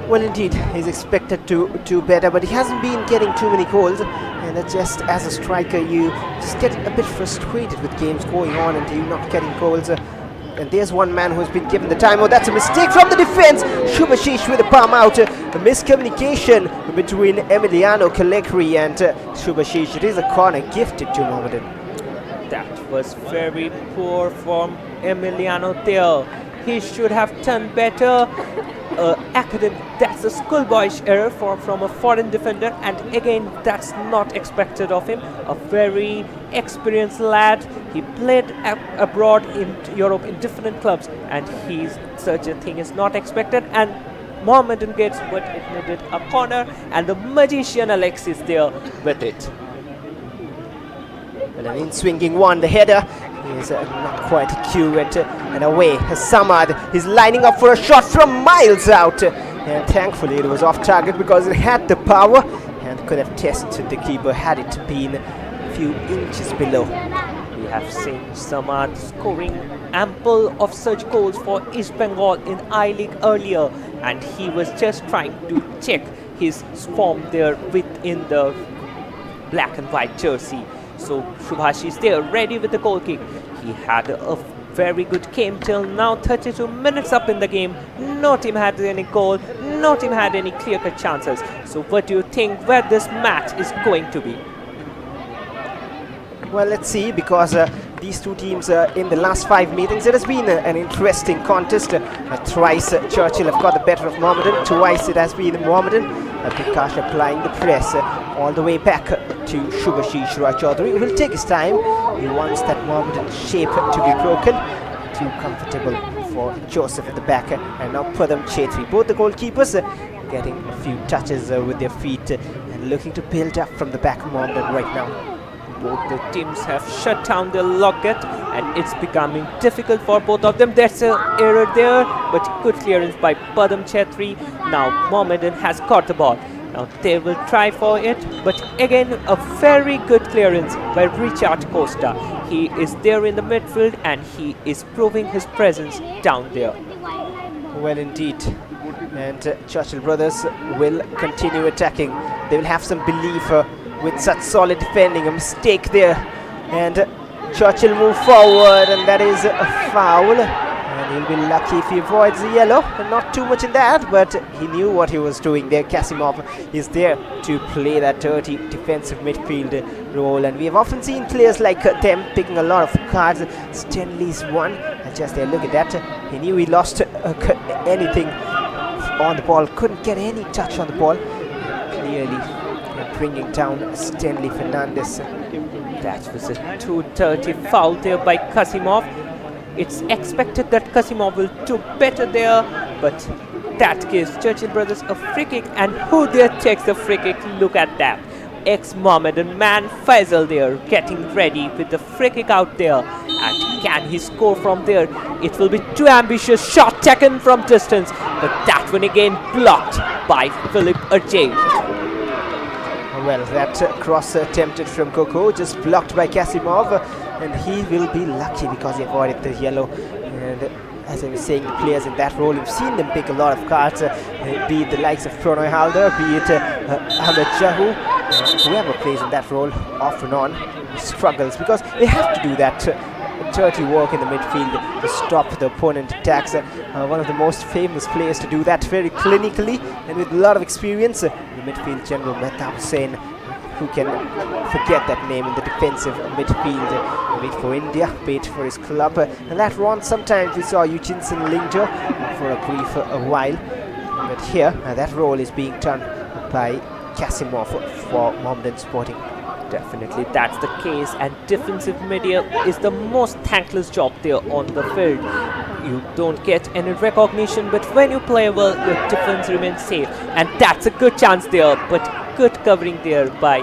Well, indeed, he's expected to do better, but he hasn't been getting too many goals. And just as a striker, you just get a bit frustrated with games going on and you not getting goals. And there's one man who's been given the time. Oh, that's a mistake from the defense. Subhashish with a palm out. A miscommunication between Emiliano Callegri and Subhashish. It is a corner gifted to Mohammedan. That was very poor from Emiliano there. He should have done better. That's a schoolboyish error from a foreign defender, and again that's not expected of him. A very experienced lad. He played abroad in Europe in different clubs, and such a thing is not expected. And Mohammedan gets what it needed, a corner, and the magician Alex is there with it. Well, an in-swinging one, the header is not quite accurate, and away Samad is lining up for a shot from miles out, and thankfully it was off target because it had the power and could have tested the keeper had it been a few inches below. We have seen Samad scoring ample of such goals for East Bengal in I-League earlier, and he was just trying to check his form there within the black and white jersey. So Subhash is there, ready with the goal kick. He had a very good game till now, 32 minutes up in the game. No team had any goal, no team had any clear-cut chances. So what do you think where this match is going to be? Well, let's see, because these two teams in the last 5 meetings, it has been an interesting contest. Thrice Churchill have got the better of Mohammedan, twice it has been Mohammedan. Prakash applying the press all the way back to Subhashish Chaudhary. It will take his time. He wants that Mohammedan shape to be broken. Too comfortable for Joseph at the back, and now Padam Chetri. Both the goalkeepers getting a few touches with their feet and looking to build up from the back of Mohammedan right now. Both the teams have shut down their locket, and it's becoming difficult for both of them. There's an error there, but good clearance by Padam Chetri. Now Mohammedan has got the ball. Now they will try for it, but again a very good clearance by Richard Costa. He is there in the midfield and he is proving his presence down there. Well, indeed. And Churchill brothers will continue attacking. They will have some belief with such solid defending. A mistake there, and Churchill move forward, and that is a foul, and he'll be lucky if he avoids the yellow. Not too much in that, but he knew what he was doing there. Kasimov is there to play that dirty defensive midfield role, and we have often seen players like them picking a lot of cards. Stanley's one, and just there, look at that. He knew he lost anything on the ball, couldn't get any touch on the ball. Clearly bringing down Stanley Fernandez. That was a too dirty foul there by Kasimov. It's expected that Kasimov will do better there, but that gives Churchill brothers a free kick, and who there takes the free kick? Look at that. Ex-Mohammedan man Faisal there getting ready with the free kick out there, and can he score from there? It will be too ambitious, shot taken from distance, but that one again blocked by Philip Ajay. Well, that cross attempted from Coco, just blocked by Kasimov, and he will be lucky because he avoided the yellow. And as I was saying, the players in that role, you've seen them pick a lot of cards, be it the likes of Pronoy Halder, be it Ahmed Jahu, whoever plays in that role off and on struggles, because they have to do that dirty work in the midfield to stop the opponent attacks. One of the most famous players to do that very clinically and with a lot of experience, the midfield general Mehta Hussain, who can forget that name in the defensive midfield, be it for India, be it for his club. And that run, sometimes we saw Eugene linger for a brief while, but here that role is being done by Kasimov for Mohammedan Sporting. Definitely, that's the case, and defensive media is the most thankless job there on the field. You don't get any recognition, but when you play well, your defense remains safe, and that's a good chance there, but good covering there by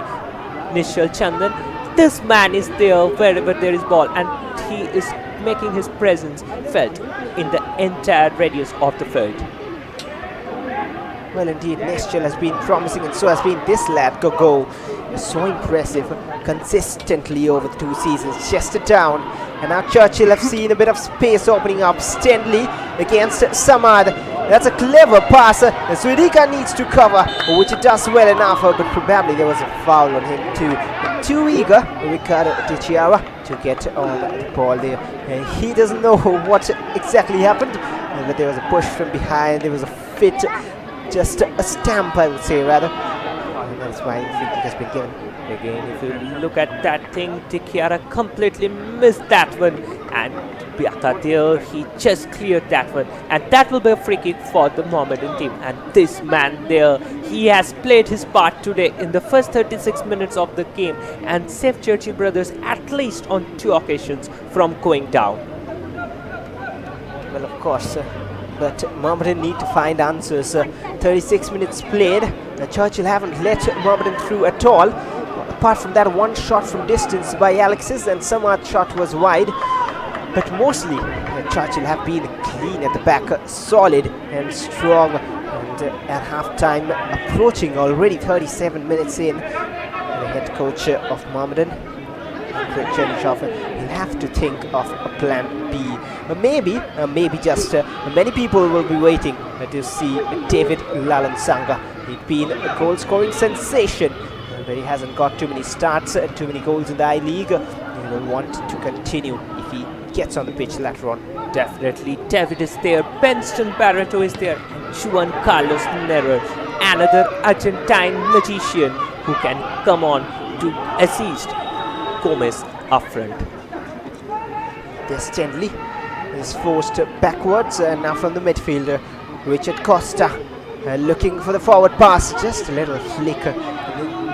Nishal Chandan. This man is there wherever there is ball, and he is making his presence felt in the entire radius of the field. Well, indeed, Nishal has been promising, and so has been this lad, Gogo. So impressive, consistently over the 2 seasons, chested down. And now Churchill have seen a bit of space opening up. Stenley against Samad. That's a clever pass. Swedika needs to cover, which it does well enough, but probably there was a foul on him too. Too eager, Ricardo De Chiara, to get on the ball there. He doesn't know what exactly happened, but there was a push from behind, there was a fit, just a stamp, I would say, rather. And that's why I think it has been given. Again, if you look at that thing, De Chiara completely missed that one, and Biaka there, he just cleared that one, and that will be a free kick for the Mohammedan team. And this man there, he has played his part today in the first 36 minutes of the game and saved Churchill brothers at least on 2 occasions from going down. Well, of course, but Mohammedan need to find answers. 36 minutes played. Churchill haven't let Mohammedan through at all. Apart from that one shot from distance by Alexis, and some other shot was wide. But mostly, Churchill have been clean at the back, solid and strong. And at half-time, approaching already 37 minutes in, the head coach of Mohammedan, Churchill, will have to think of a plan B. Maybe just many people will be waiting to see David Lalansanga. He's been a goal-scoring sensation, but he hasn't got too many starts, too many goals in the I-League. He will want to continue if he gets on the pitch later on. Definitely, David is there, Benston Barreto is there, and Juan Carlos Nerro, another Argentine magician who can come on to assist Gomez up front. There's Stenley is forced backwards, and now from the midfielder, Richard Costa looking for the forward pass. Just a little flicker,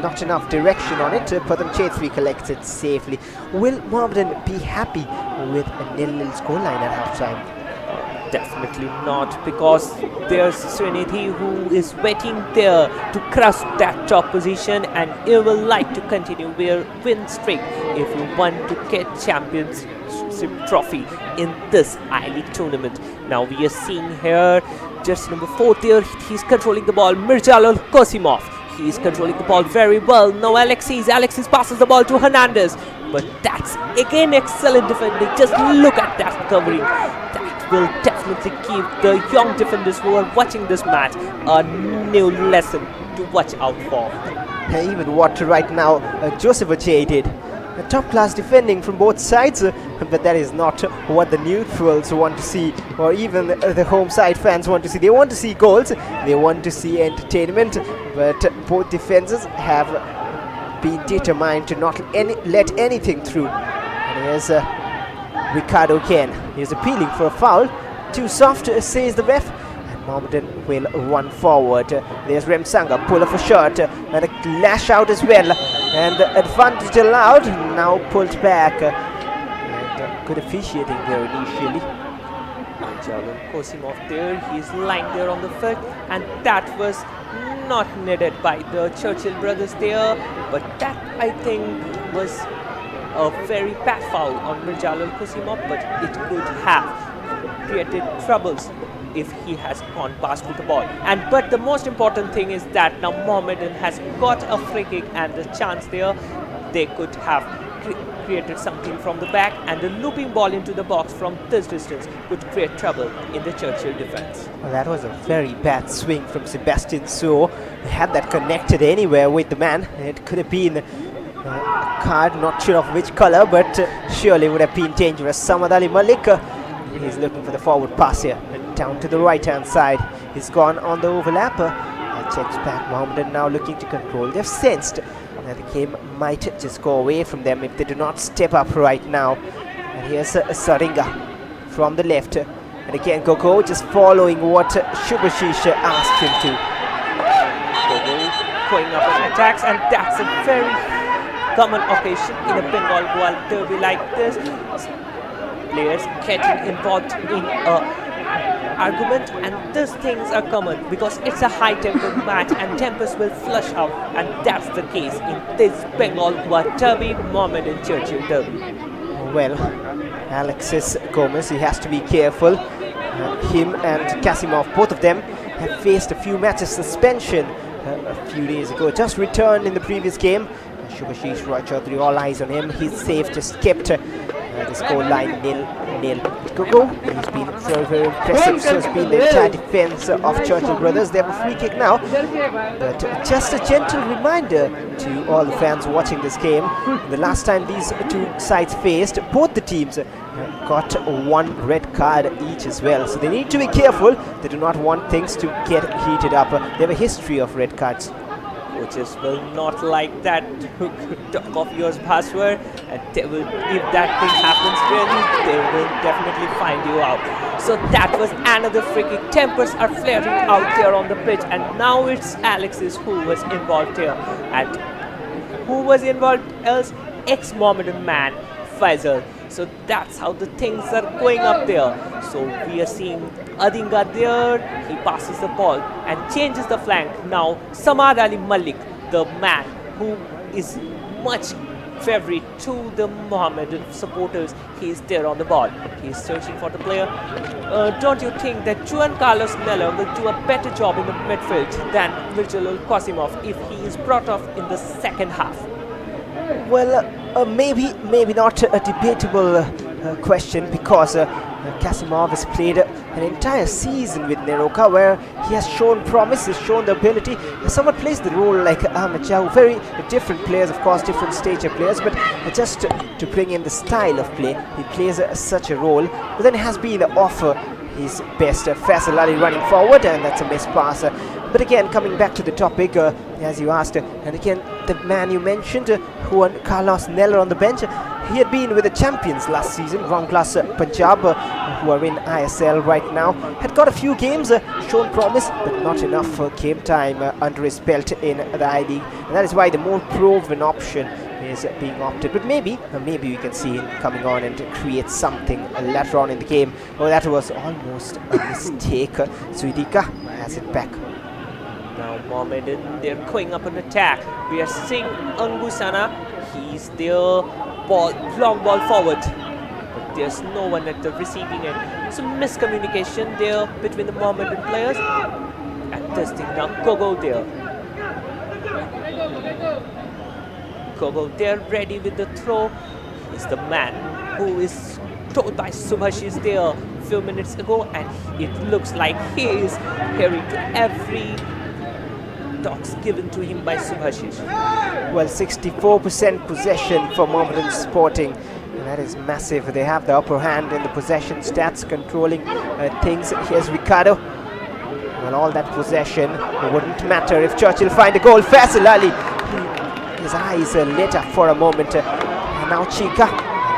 not enough direction on it. Padam Chetri collects it safely. Will Mohammedan be happy with a 0-0 scoreline at half-time? Definitely not, because there's Srinidhi who is waiting there to crush that top position, and he will like to continue their win streak if you want to get championship trophy in this I-League tournament. Now we are seeing here just number 4 there, he's controlling the ball, Mirjalal Kosimov. He is controlling the ball very well. Now Alexis passes the ball to Hernandez, but that's again excellent defending. Just look at that covering. That will definitely give the young defenders who are watching this match a new lesson to watch out for. Even what right now Joseph Ajay did. Top-class defending from both sides, but that is not what the neutrals want to see, or even the home side fans want to see. They want to see goals, they want to see entertainment, but both defenses have been determined to not let anything through. And here's Ricardo again. He's appealing for a foul. Too soft, says the ref. Mohammedan will run forward. There's Remsanga, pull off a shot and a lash out as well, and the advantage allowed, now pulled back, and good officiating there initially. Jalan Kosimov there, he's lying there on the field, and that was not needed by the Churchill brothers there, but that I think was a very bad foul on Mirjalal Kosimov, but it could have created troubles if he has gone past with the ball. But the most important thing is that now Mohammedan has got a free kick, and the chance there, they could have created something from the back, and the looping ball into the box from this distance could create trouble in the Churchill defense. Well, that was a very bad swing from Sebastian So. Had that connected anywhere with the man, it could have been a card, not sure of which color, but surely would have been dangerous. Samad Ali Malik, he's looking for the forward pass here, and down to the right hand side. He's gone on the overlap. Checks back. Mohammedan now looking to control. They've sensed that the game might just go away from them if they do not step up right now. And here's Saringa from the left, and again Gogo just following what Shubhashish asked him to. Gogo going up on attacks, and that's a very common occasion in a Bengal Goa derby like this. Players getting involved in a argument, and these things are common because it's a high tempo match and tempers will flush out, and that's the case in this Bengal Goa derby, Mohammedan Churchill derby. Well, Alexis Gomez, he has to be careful. Him and Kasimov, both of them have faced a few matches suspension a few days ago. Just returned in the previous game. Shubhashish Roy Chaudhary, all eyes on him. He's safe, just kept the score line nil. Gogo, he's been very, very impressive. So has been the entire defense of Churchill brothers. They have a free kick now. But just a gentle reminder to all the fans watching this game. The last time these two sides faced, both the teams got one red card each as well. So they need to be careful. They do not want things to get heated up. They have a history of red cards. Coaches will not like that talk of yours, Bhaswar, and they will, if that thing happens really, they will definitely find you out. So that was another free kick. Tempers are flaring out there on the pitch, and now it's Alexis who was involved here. And who was involved else? Ex-Mohammedan man, Faisal. So that's how the things are going up there. So we are seeing Adinga there. He passes the ball and changes the flank. Now Samad Ali Malik, the man who is much favorite to the Mohammedan supporters, he is there on the ball. He is searching for the player. Don't you think that Juan Carlos Neller will do a better job in the midfield than Virgil Qasimov if he is brought off in the second half? Well, maybe not a debatable question, because Kasimov has played an entire season with Neroka where he has shown promise, has shown the ability. Someone plays the role like Ahmed Jahu, very different players, of course, different stature players, but just to bring in the style of play, he plays such a role. But then has been off his best. Faisal Ali running forward, and that's a missed pass. But again, coming back to the topic, as you asked, and again, the man you mentioned, Juan Carlos Neller on the bench, he had been with the champions last season, Ranglas Punjab, who are in ISL right now. Had got a few games, shown promise, but not enough game time under his belt in the I-League. And that is why the more proven option is being opted. But maybe we can see him coming on and create something later on in the game. Oh, that was almost a mistake. Suidika has it back. Now Mohammedan, they're going up an attack. We are seeing Angusana. He's there, long ball forward. But there's no one at the receiving end. Some miscommunication there between the Mohammedan players. And this thing now, Gogo there. Gogo there, ready with the throw. He's the man who is told by Subhashish there a few minutes ago, and it looks like he is hearing to every talks given to him by Subhashish. Well, 64% possession for Mohammedan Sporting. And that is massive. They have the upper hand in the possession stats, controlling things. Here's Ricardo. Well, all that possession wouldn't matter if Churchill find a goal. Faisal Ali, his eyes lit up for a moment. And now Chika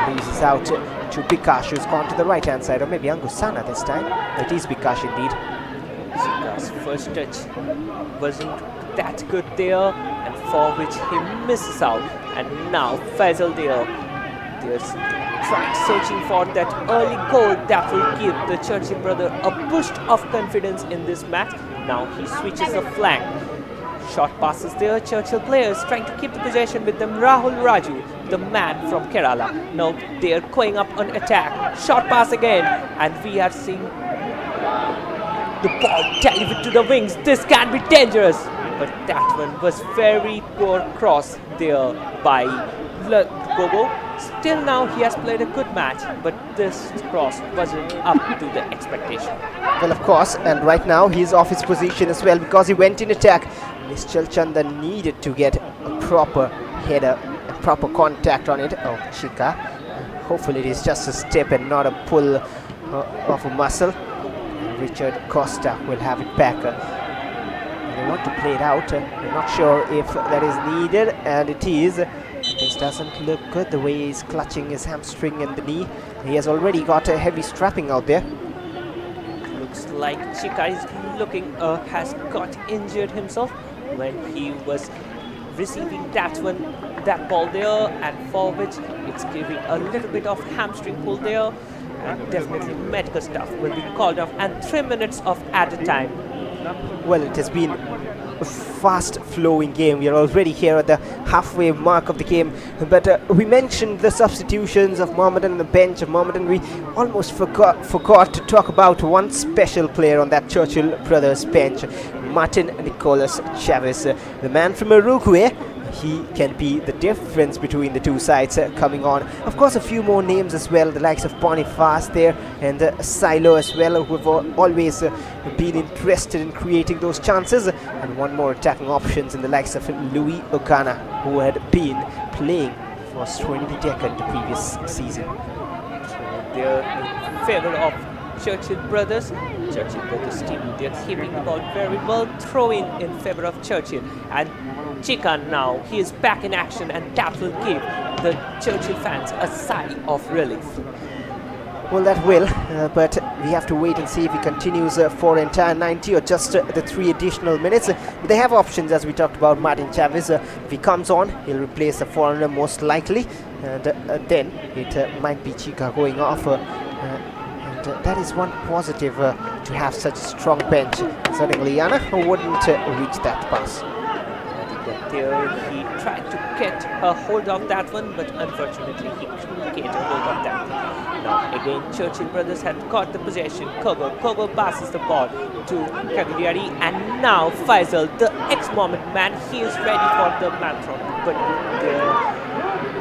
loses out to Bikash, who's gone to the right hand side, or maybe Angusana this time. It is Bikash indeed. Chika's first touch wasn't that good there, and for which he misses out. And now Faisal there. They're trying, searching for that early goal that will give the Churchill brother a boost of confidence in this match. Now he switches the flank. Short passes there. Churchill players trying to keep the possession with them. Rahul Raju, the man from Kerala. Now they're going up on attack. Short pass again, and we are seeing the ball delivered to the wings. This can be dangerous, but that one was very poor cross there by Gogo. Still now he has played a good match, but this cross wasn't up to the expectation. Well, of course, and right now he's off his position as well because he went in attack. Nischal Chanda needed to get a proper header, a proper contact on it. Oh, Chika. Hopefully it is just a step and not a pull of a muscle. And Richard Costa will have it back. They want to play it out. I'm not sure if that is needed, and it is. This doesn't look good, the way he's clutching his hamstring and the knee. He has already got a heavy strapping out there. Looks like Chika is looking has got injured himself when he was receiving that ball there, and for which it's giving a little bit of hamstring pull there, and definitely medical stuff will be called off, and 3 minutes of added time. Well, it has been a fast-flowing game. We are already here at the halfway mark of the game, but we mentioned the substitutions of Mohammedan on the bench of Mohammedan. We almost forgot to talk about one special player on that Churchill brothers bench, Martin Nicolas Chavez, the man from Uruguay. He can be the difference between the two sides coming on. Of course, a few more names as well, the likes of Boniface there and Silo as well, who have always been interested in creating those chances. And one more attacking options in the likes of Louis Ogana, who had been playing for Trinity Deccan the previous season. So they're in favor of Churchill brothers. Churchill brothers team, they're keeping the ball very well, throwing in favor of Churchill. And Chikan now, he is back in action, and that will give the Churchill fans a sigh of relief. Well, that will, but we have to wait and see if he continues for entire 90 or just the 3 additional minutes. They have options, as we talked about. Martin Chavez, if he comes on, he'll replace a foreigner most likely, and then it might be Chika going off. And that is one positive to have such a strong bench. Certainly, Yana wouldn't reach that pass. There he tried to get a hold of that one, but unfortunately he couldn't get a hold of that. Now again Churchill brothers had got the possession. Kogo passes the ball to Kagliari, and now Faisal, the ex-Mohammed man, he is ready for the man throw. But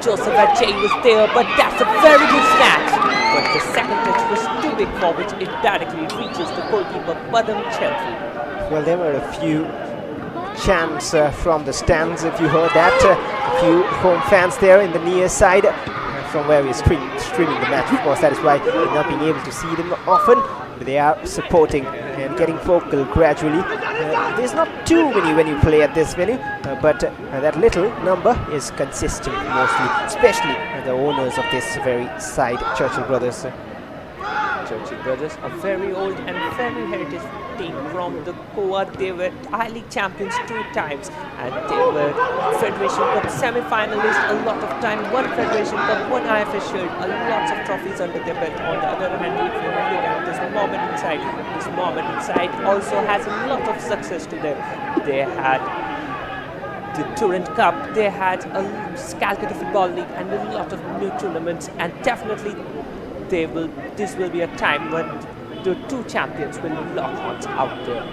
Joseph Ajay was there, but that's a very good snatch. But the second touch was too big, for which it directly reaches the goalkeeper Padam Chelfi. Well, there were a few chants from the stands, if you heard that. A few home fans there in the near side from where we're streaming the match. Of course, that is why we're not being able to see them often, but they are supporting and getting vocal gradually. There's not too many when you play at this venue, but that little number is consistent mostly, especially the owners of this very side, Churchill brothers. Churchill brothers, a very old and very heritage team from the Goa. They were I-League champions 2 times, and they were Federation Cup semi-finalists a lot of time, one Federation Cup, one IFS Shield, lots of trophies under their belt. On the other hand, if you look at this Mohammedan side also has a lot of success to them. They had the Torrent Cup, they had a Calcutta Football League and a lot of new tournaments, and definitely this will be a time when the 2 champions will lock horns out there.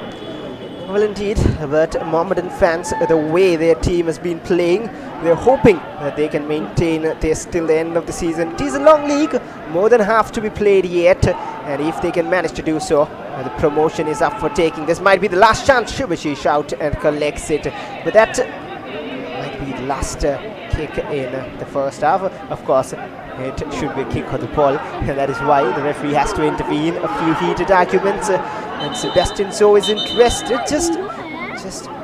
Well, indeed, but Mohammedan fans, the way their team has been playing, they're hoping that they can maintain this till the end of the season. It is a long league, more than half to be played yet, and if they can manage to do so, the promotion is up for taking. This might be the last chance. Shubhashi out and collects it, but that might be the last kick in the first half. Of course, it should be a kick of the ball, and that is why the referee has to intervene. A few heated arguments, and Sebastian So is interested, just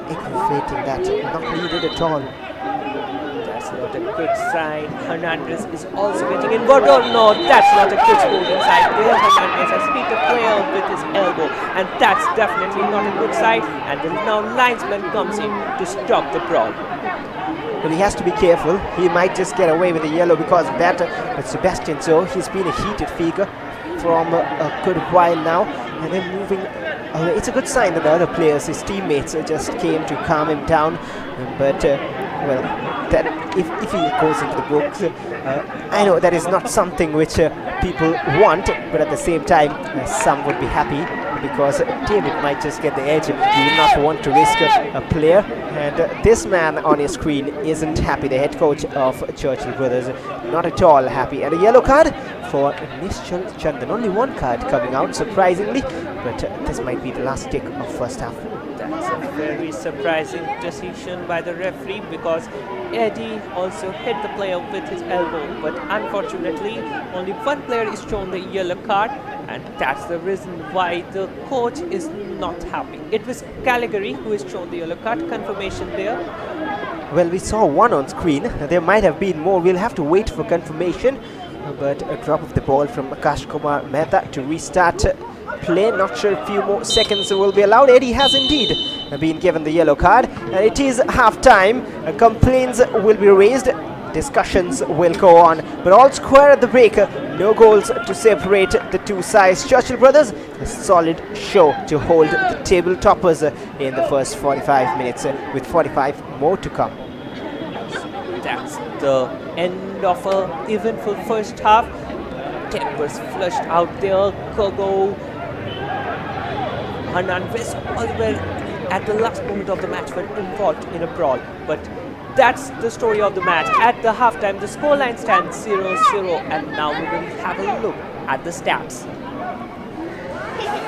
aggravating that, not needed at all. That's not a good sign. Hernandez is also getting involved. Oh no, that's not a good score inside there. Hernandez has hit the player with his elbow, and that's definitely not a good sign. And then now linesman comes in to stop the brawl. Well, he has to be careful. He might just get away with a yellow because of that. But Sebastian So, he's been a heated figure from a good while now, and then moving away. It's a good sign that the other players, his teammates, just came to calm him down. But well, that if he goes into the books, I know that is not something which people want, but at the same time, some would be happy because David might just get the edge. He would not want to risk a player, and this man on his screen isn't happy. The head coach of Churchill Brothers, not at all happy. And a yellow card for Nishchal Chandan. Only 1 card coming out, surprisingly, but this might be the last kick of first half. That's a very surprising decision by the referee, because Eddie also hit the player with his elbow, but unfortunately only 1 player is shown the yellow card, and that's the reason why the coach is not happy. It was Caligari who is shown the yellow card. Confirmation there. Well, we saw 1 on screen. There might have been more. We'll have to wait for confirmation, but a drop of the ball from Akash Kumar Mehta to restart play. Not sure a few more seconds will be allowed. Eddie has indeed been given the yellow card. And it is half-time. Complaints will be raised. Discussions will go on. But all square at the break. No goals to separate the two sides. Churchill brothers, a solid show to hold the table toppers in the first 45 minutes, with 45 more to come. That's the end of a eventful first half. Tempers flushed out there. Kogo, Hernandez, all the way at the last moment of the match were involved in a brawl. But that's the story of the match. At the halftime, the scoreline stands 0-0, and now we will have a look at the stats.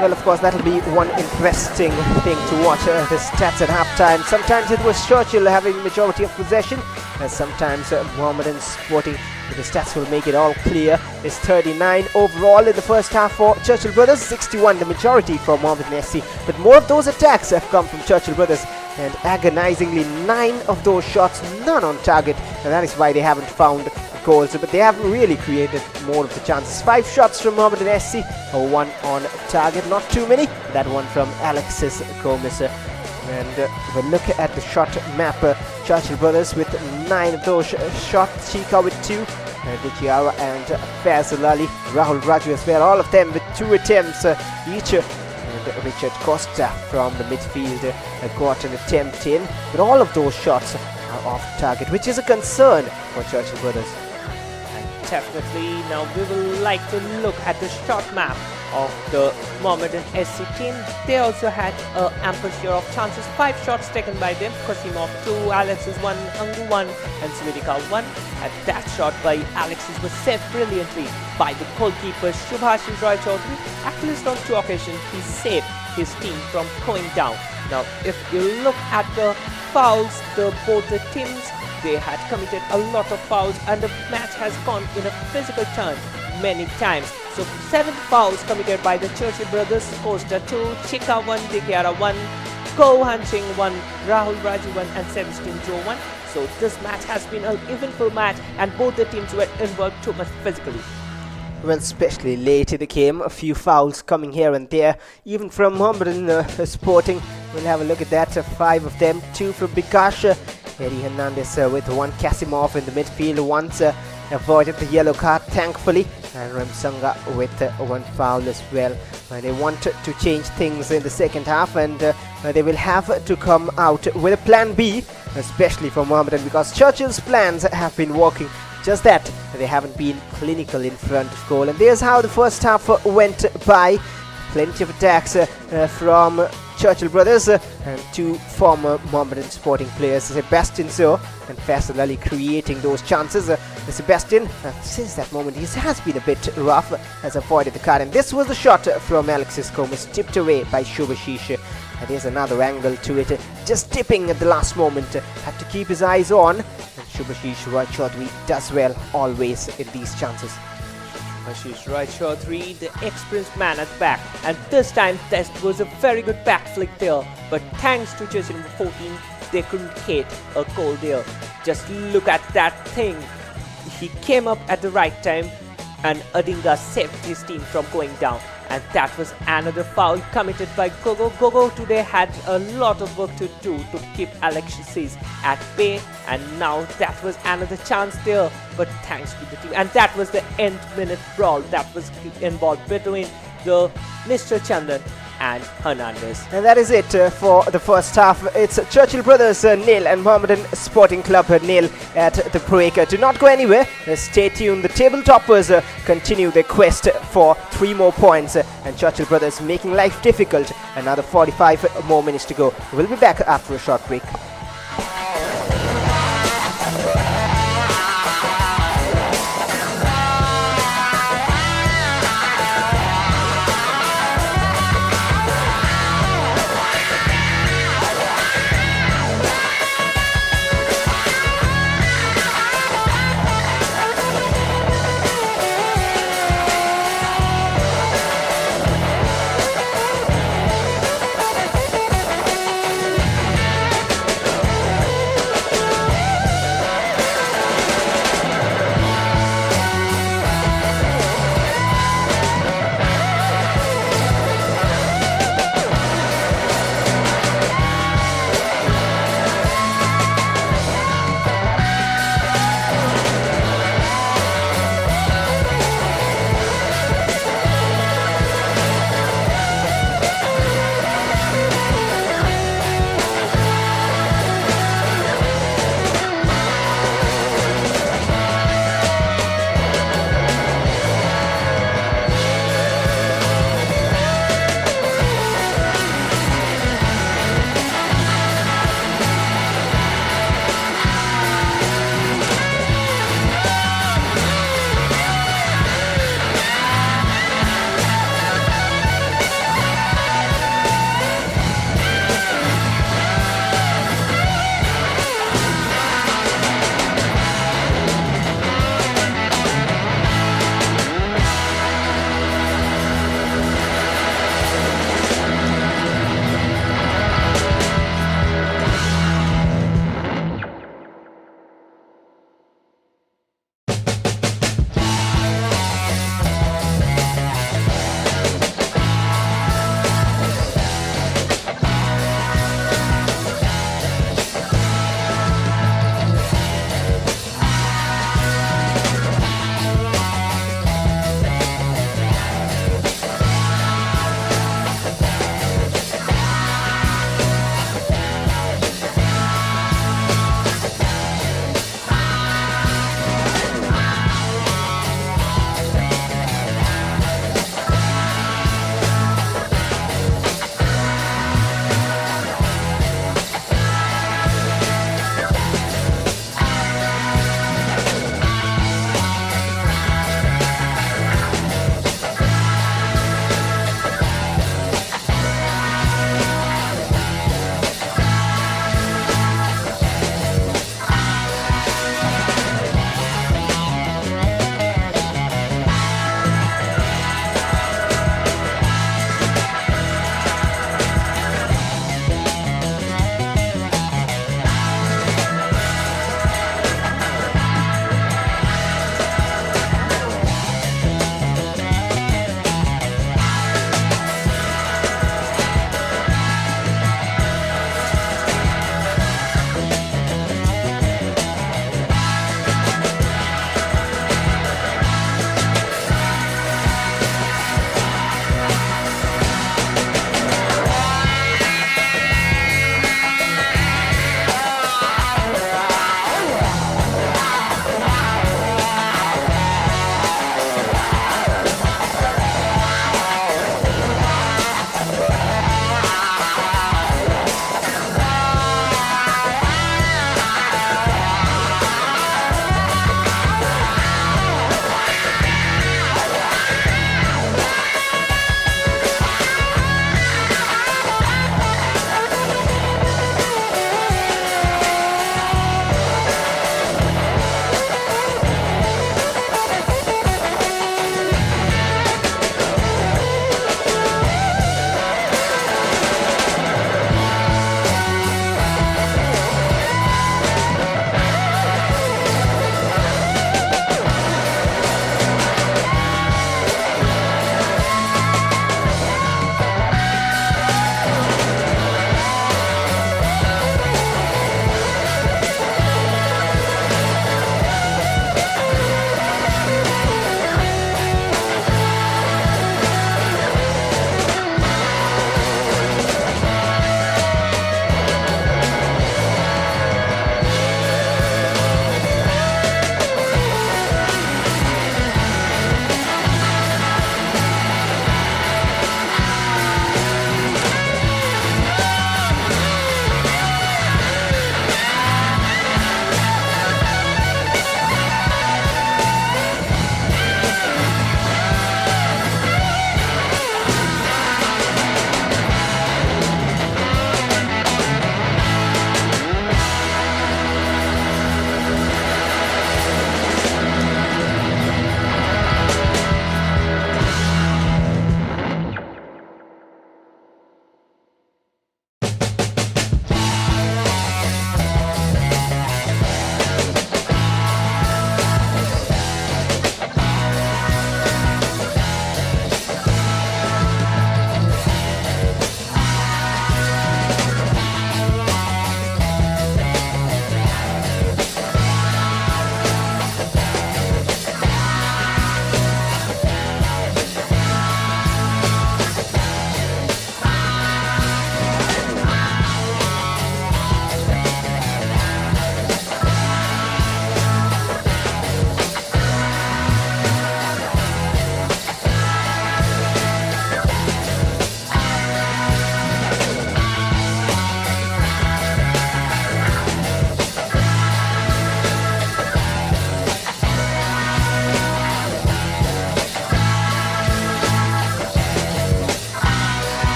Well, of course, that'll be one interesting thing to watch, the stats at halftime. Sometimes it was Churchill having majority of possession, and sometimes Mohammedan Sporting. The stats will make it all clear. It's 39 overall in the first half for Churchill Brothers, 61 the majority for Mohammedan SC. But more of those attacks have come from Churchill Brothers, and agonizingly 9 of those shots none on target, and that is why they haven't found goals. But they haven't really created more of the chances. 5 shots from Mohammedan SC, 1 on target, not too many. That one from Alexis Gomez. And we'll look at the shot map. Churchill Brothers with 9 of those shots, Chika with 2, Dichiara and Faisal Ali, Rahul Raju as well, all of them with 2 attempts each. And Richard Costa from the midfield got an attempt in, but all of those shots are off target, which is a concern for Churchill Brothers. And definitely now we will like to look at the shot map of the Mohammedan SC team. They also had an ample share of chances. 5 shots taken by them. Qasimov 2, Alexis 1, Angu 1 and Svidika 1. And that shot by Alexis was saved brilliantly by the goalkeeper Shubhashish Roy Chaudhary. At least on 2 occasions he saved his team from going down. Now if you look at the fouls, both the teams, they had committed a lot of fouls, and the match has gone in a physical turn many times. So 7 fouls committed by the Churchill brothers, Costa 2, Chika 1, Dikiara 1, Ko Hanching 1, Rahul Raju 1 and Sebastian Joe 1. So this match has been an eventful match, and both the teams were involved too much physically. Well, especially late in the game, a few fouls coming here and there, even from Mohammedan Sporting. We'll have a look at that. 5 of them, 2 from Bikash, Eddie Hernandez with 1, Kasimov in the midfield once avoided the yellow card thankfully, and Ramsanga with 1 foul as well. They want to change things in the second half, and they will have to come out with a plan B, especially for Mohammedan, because Churchill's plans have been working. Just that, they haven't been clinical in front of goal. And there's how the first half went by. Plenty of attacks from Churchill brothers and 2 former Mohammedan Sporting players, Sebastian Zo and Faisal Ali, creating those chances. Sebastian, since that moment, he has been a bit rough, has avoided the card. And this was the shot from Alexis Gomez, tipped away by Shubhashish. And there's another angle to it, just tipping at the last moment. Had to keep his eyes on. And Shubhashish Roy Chaudhary does well always in these chances. Ashish Roy Chaudhary, the experienced man at the back, and this time that was a very good back flick there, but thanks to Churchill number 14, they couldn't hit a goal there. Just look at that thing. He came up at the right time, and Adinga saved his team from going down. And that was another foul committed by Gogo. Gogo today had a lot of work to do to keep Alexis at bay, and now that was another chance there, but thanks to the team. And that was the end minute brawl that was involved between the Mr. Chandan and Hernandez. And that is it for the first half. It's Churchill Brothers nil and Mohammedan Sporting Club nil at the break. Do not go anywhere. Stay tuned. The table toppers continue their quest for 3 more points, and Churchill Brothers making life difficult. Another 45 more minutes to go. We'll be back after a short break.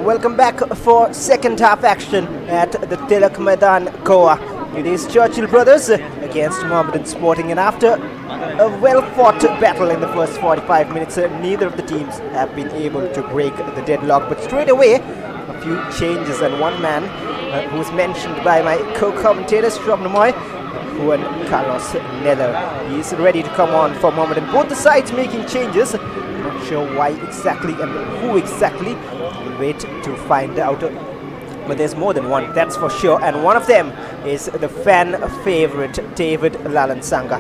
Welcome back for second half action at the Tilak Maidan, Goa. It is Churchill brothers against Mohammedan Sporting, and after a well-fought battle in the first 45 minutes, neither of the teams have been able to break the deadlock. But straight away, a few changes, and one man who was mentioned by my co-commentators, Shrob Namoy, Juan Carlos Neller. He is ready to come on for Mohammedan. Both the sides making changes. Not sure why exactly and who exactly. We'll wait to find out. But there's more than one, that's for sure. And one of them is the fan favorite, David Lalansanga.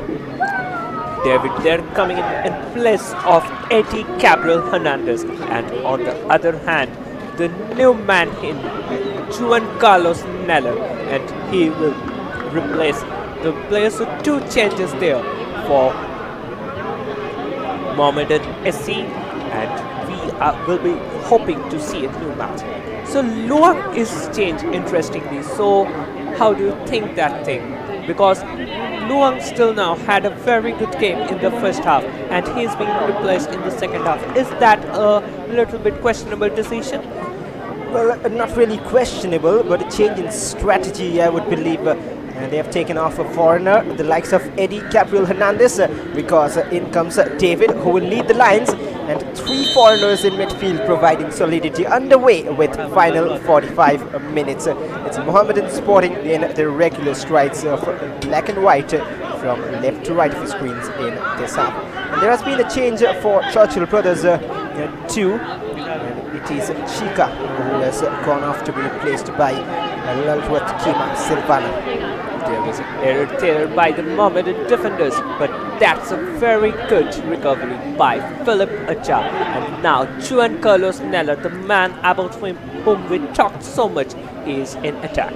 David there coming in place of Eddie Gabriel Hernandez. And on the other hand, the new man in Juan Carlos Neller. And he will replace the players. So two changes there for Mohammedan SC, and we will be hoping to see a new match. So Luang is changed, interestingly. So how do you think that thing? Because Luang still now had a very good game in the first half, and he's being replaced in the second half. Is that a little bit questionable decision? Well, not really questionable, but a change in strategy, I would believe. And they have taken off a foreigner, the likes of Eddie Gabriel Hernandez, because in comes David, who will lead the lines, and three foreigners in midfield providing solidity underway with final 45 minutes. It's Mohammedan Sporting in the regular strides of black and white from left to right of the screens in this half. And there has been a change for Churchill brothers too. And it is Chika who has gone off to be replaced by Lalwat Kima Silvana. There was an error there by the Mohammedan defenders, but that's a very good recovery by Philip Acha. And now Juan Carlos Neller, the man about whom we talked so much, is in attack.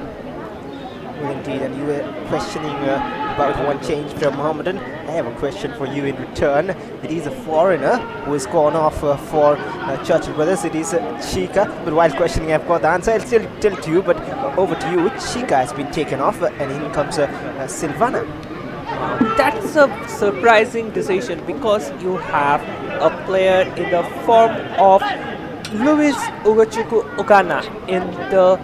Well, indeed, and you were questioning about one change from Mohammedan. I have a question for you in return. It is a foreigner who has gone off for Churchill brothers. It is Chika, but while questioning, I've got the answer. I'll still tell it to you, but over to you. Chika has been taken off, and in comes Silvana. That's a surprising decision, because you have a player in the form of Luis Ugochukwu Ogana in the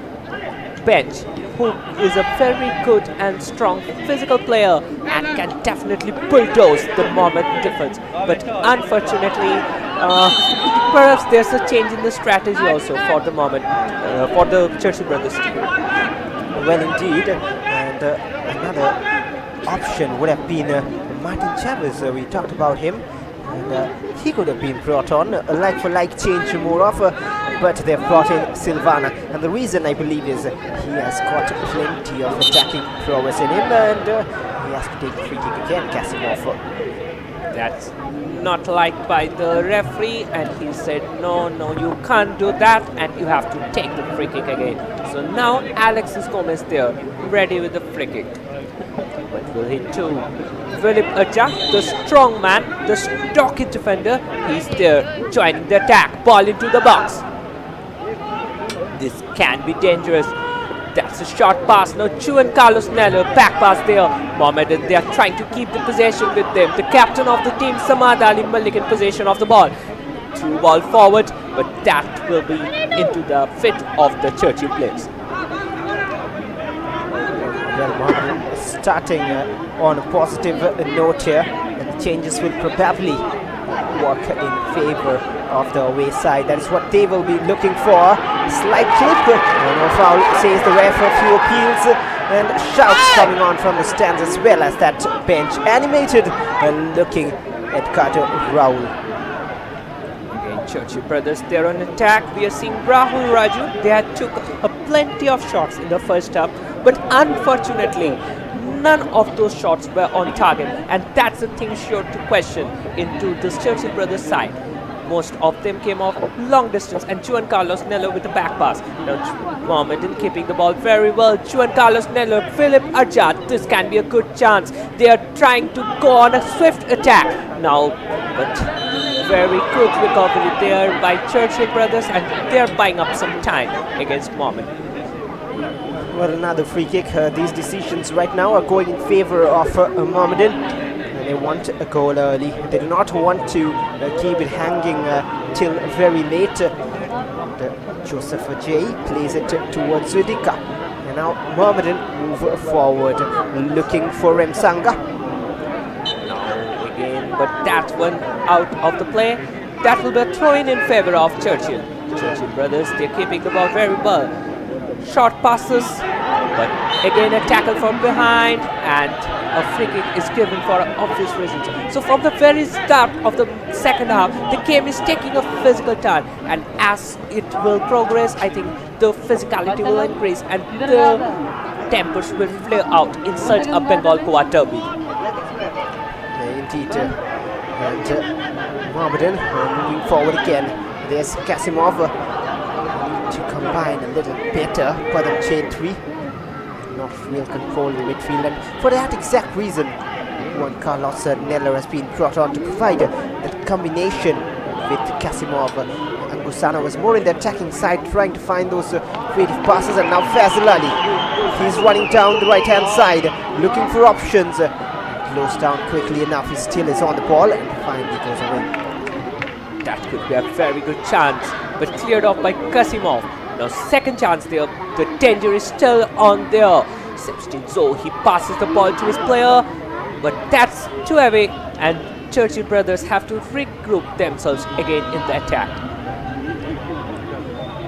bench, who is a very good and strong physical player and can definitely bulldoze the Mohammedan defense. But unfortunately, perhaps there's a change in the strategy also for the for the Churchill brothers team. Well, indeed, and another option would have been Martin Chavez. We talked about him, and he could have been brought on, a like-for-like change more of, but they've brought in Silvana. And the reason, I believe, is he has got plenty of attacking prowess in him, and he has to take the free kick again, Casimov. That's not liked by the referee, and he said, no, you can't do that, and you have to take the free kick again. So now Alexis Gomez there, ready with the free kick. But will he too? Philip Aja, the strong man, the stocky defender, he's there, joining the attack, ball into the box. This can be dangerous. That's a short pass. Now Juan Carlos Neller, back pass there. Mohammedan, they are trying to keep the possession with them. The captain of the team, Samad Ali Malik, in possession of the ball. Through ball forward, but that will be into the fit of the Churchill players. Well, Mohammedan starting on a positive note here, and the changes will probably work in favour of the away side. That is what they will be looking for. Slight clip, no foul, says the ref. A few appeals and shouts coming on from the stands, as well as that bench animated and looking at Carter Raul. Again, Churchill brothers, they're on attack. We are seeing Rahul Raju. They had took plenty of shots in the first half, but unfortunately none of those shots were on target, and that's the thing sure to question into this Churchill brothers side. Most of them came off long distance, and Juan Carlos Neller with the back pass. Now Mohammedan keeping the ball very well. Juan Carlos Neller, Philip Ajad, this can be a good chance. They are trying to go on a swift attack now, but very good recovery there by Churchill brothers, and they are buying up some time against Mohammedan. Well, another free kick. These decisions right now are going in favour of Mohammedan. And They want a goal early. They do not want to keep it hanging till very late. Joseph J plays it towards Zudika. And now Mohammedan move forward, looking for Remsanga. Now again, but that one out of the play. That will be a throw-in in favor of Churchill. Churchill brothers, they're keeping the ball very well. Short passes, but again a tackle from behind, and a free kick is given for obvious reasons. So from the very start of the second half, the game is taking a physical turn, and as it will progress, I think the physicality will increase and the tempers will flare out in such a Bengal Goa derby. Indeed. And Mohammedan moving forward again. There's Kasimov to combine a little better for the Chetri. Not real control in midfield, and for that exact reason, Juan Carlos Neller has been brought on to provide that combination with Kasimov. Angusana was more in the attacking side, trying to find those creative passes, and now Fazil Ali. He's running down the right-hand side, looking for options. Close down quickly enough. He still is on the ball and finally goes away. That could be a very good chance, but cleared off by Kasimov. Now second chance there, the danger is still on there. Sebastian Zoe, he passes the ball to his player, but that's too away, and Churchill brothers have to regroup themselves again in the attack.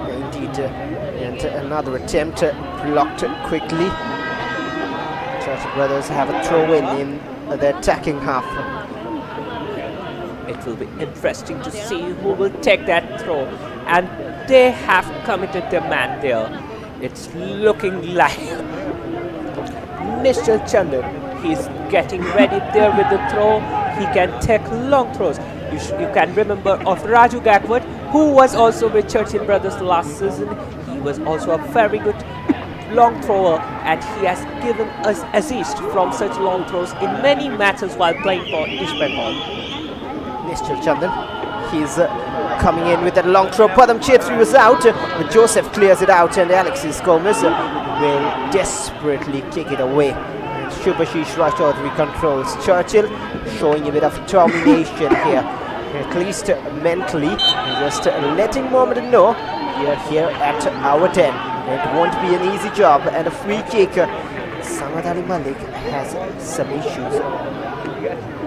Indeed, and another attempt blocked quickly. Churchill brothers have a throw-in in the attacking half. It will be interesting to see who will take that throw, and they have committed their man there. It's looking like Mr. Chandan. He's getting ready there with the throw. He can take long throws. You can remember of Raju Gakwad, who was also with Churchill brothers last season. He was also a very good long thrower, and he has given us assist from such long throws in many matches while playing for East Bengal. Mr. Chandan, he's coming in with that long throw. Padam Chetri was out, but Joseph clears it out, and Alexis Gomez will desperately kick it away. And Shubhashish Rajchaudhary controls. Churchill showing a bit of domination here, at least mentally, just letting Mohammedan know we are here at our den. It won't be an easy job, and a free kick. Samad Ali Malik has some issues.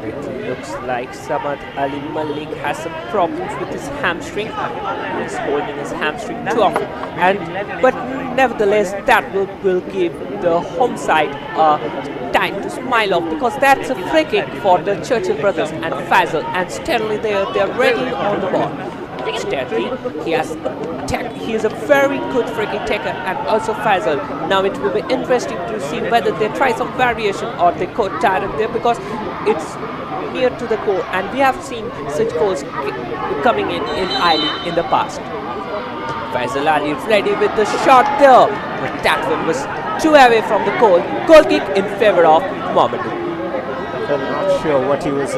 It looks like Samad Ali Malik has some problems with his hamstring. He's holding his hamstring too often, but nevertheless that will give the home side time to smile off, because that's a free kick for the Churchill brothers and Faisal, and Stanley they're ready on the ball. Stanley, he is a very good free kick taker, and also Faisal. Now it will be interesting to see whether they try some variation or they go direct there, because it's near to the goal, and we have seen such goals coming in I-League in the past. Faisal Ali ready with the shot there, but that one was too away from the goal. Goal kick in favor of Mohammedan. I'm not sure what he was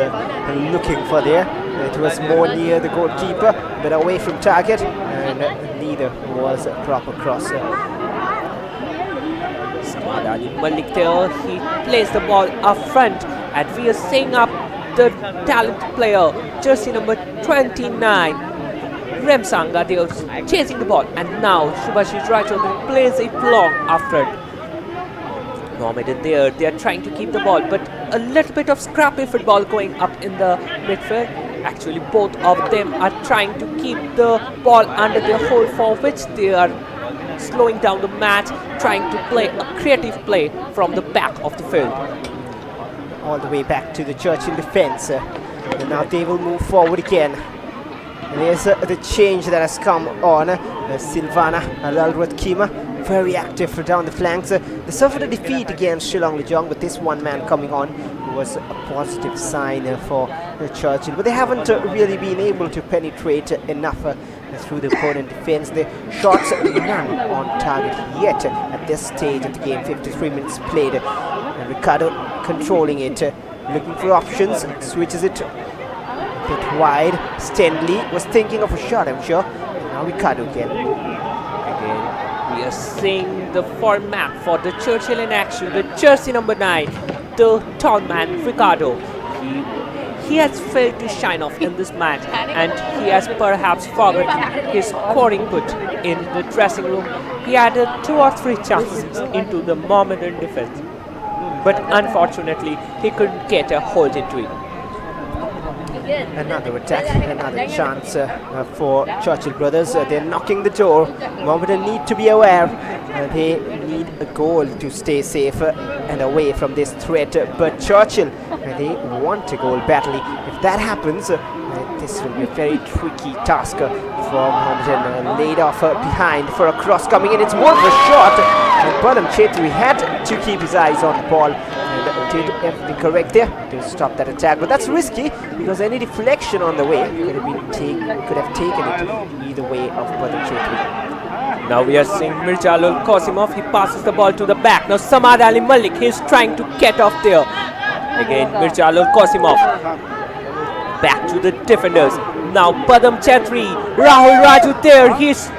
looking for there. It was more near the goalkeeper, but away from target, and neither was a proper cross. Samad Ali Malik there, he plays the ball up front, and we are seeing up the talented player, jersey number 29, Remsanga. They are chasing the ball, and now Shubhashish Rajchaudhary plays it long after it. Mohammedan there, they are trying to keep the ball, but a little bit of scrappy football going up in the midfield. Actually, both of them are trying to keep the ball under their hold, for which they are slowing down the match, trying to play a creative play from the back of the field. All the way back to the Churchill defense, and now they will move forward again. And there's the change that has come on. Silvana Lalruat Kima, very active down the flanks. They suffered a defeat against Shillong Lejong, but this one man coming on was a positive sign for Churchill. But they haven't really been able to penetrate enough through the opponent defense. The shots none on target yet at this stage of the game. 53 minutes played, and Ricardo controlling it, looking for options, switches it a bit wide. Stanley was thinking of a shot, I'm sure. And now Ricardo again. We are seeing the format for the Churchill in action with jersey number 9, the tall man Ricardo. He he has failed to shine off in this match, and he has perhaps forgotten his scoring put in the dressing room. He had 2 or 3 chances into the Mohammedan defense, but unfortunately he couldn't get a hold into it. Another attack, another chance for Churchill brothers. They're knocking the door. Mohammedan need to be aware. They need a goal to stay safe and away from this threat. But Churchill, they want a goal badly. If that happens, this will be a very tricky task for Mohammedan. Laid off behind for a cross coming in. It's more of a shot. And Padam Chetri had to keep his eyes on the ball and did everything correct there to stop that attack. But that's risky because any deflection on the way could have taken it either way of Padam Chetri. Now we are seeing Mirjalul Qasimov. He passes the ball to the back. Now Samad Ali Malik, he's trying to get off there. Again Mirjalul Qasimov. Back to the defenders. Now Padam Chetri, Rahul Raju there. He's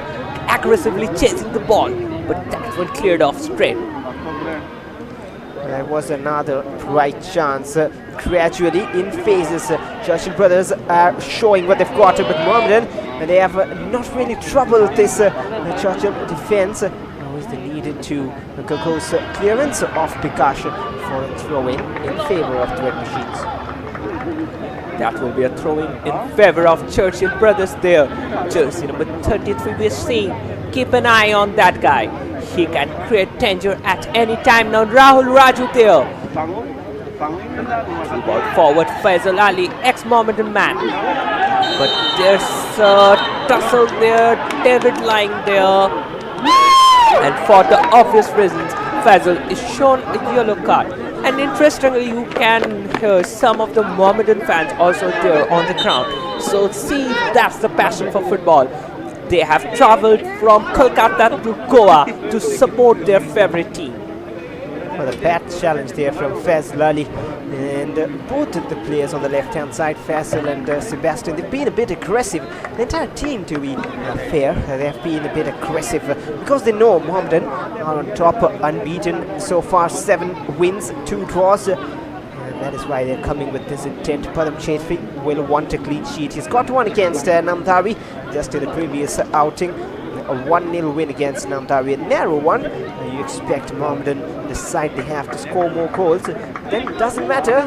aggressively chasing the ball, but that one cleared off straight. There was another bright chance. Gradually in phases, Churchill brothers are showing what they've got, but Mohammedan, they have not really troubled this Churchill defense. Now is the need to goes clearance of Pikash for a throw-in favor of the Red Machines. That will be a throw-in in favor of Churchill brothers there. Jersey number 33 we're seeing. Keep an eye on that guy. He can create danger at any time. Now Rahul Raju there. Ball forward, Faisal Ali, ex-Mohammedan man. But there's a tussle there, David lying there. And for the obvious reasons, Faisal is shown a yellow card. And interestingly, you can hear some of the Mohammedan fans also there on the ground. So see, that's the passion for football. They have travelled from Kolkata to Goa to support their favorite team. Well, a bad challenge there from Faisal Ali, and both of the players on the left-hand side, Faisal and Sebastian, they've been a bit aggressive. The entire team, to be fair, they have been a bit aggressive because they know Mohammedan are on top, unbeaten so far, 7 wins, 2 draws. And that is why they're coming with this intent. Padam Chetri will want a clean sheet. He's got one against Namdhari just in the previous outing. A 1-0 win against Namdhari, a narrow one. You expect Mohammedan, the side they have to score more goals. Then it doesn't matter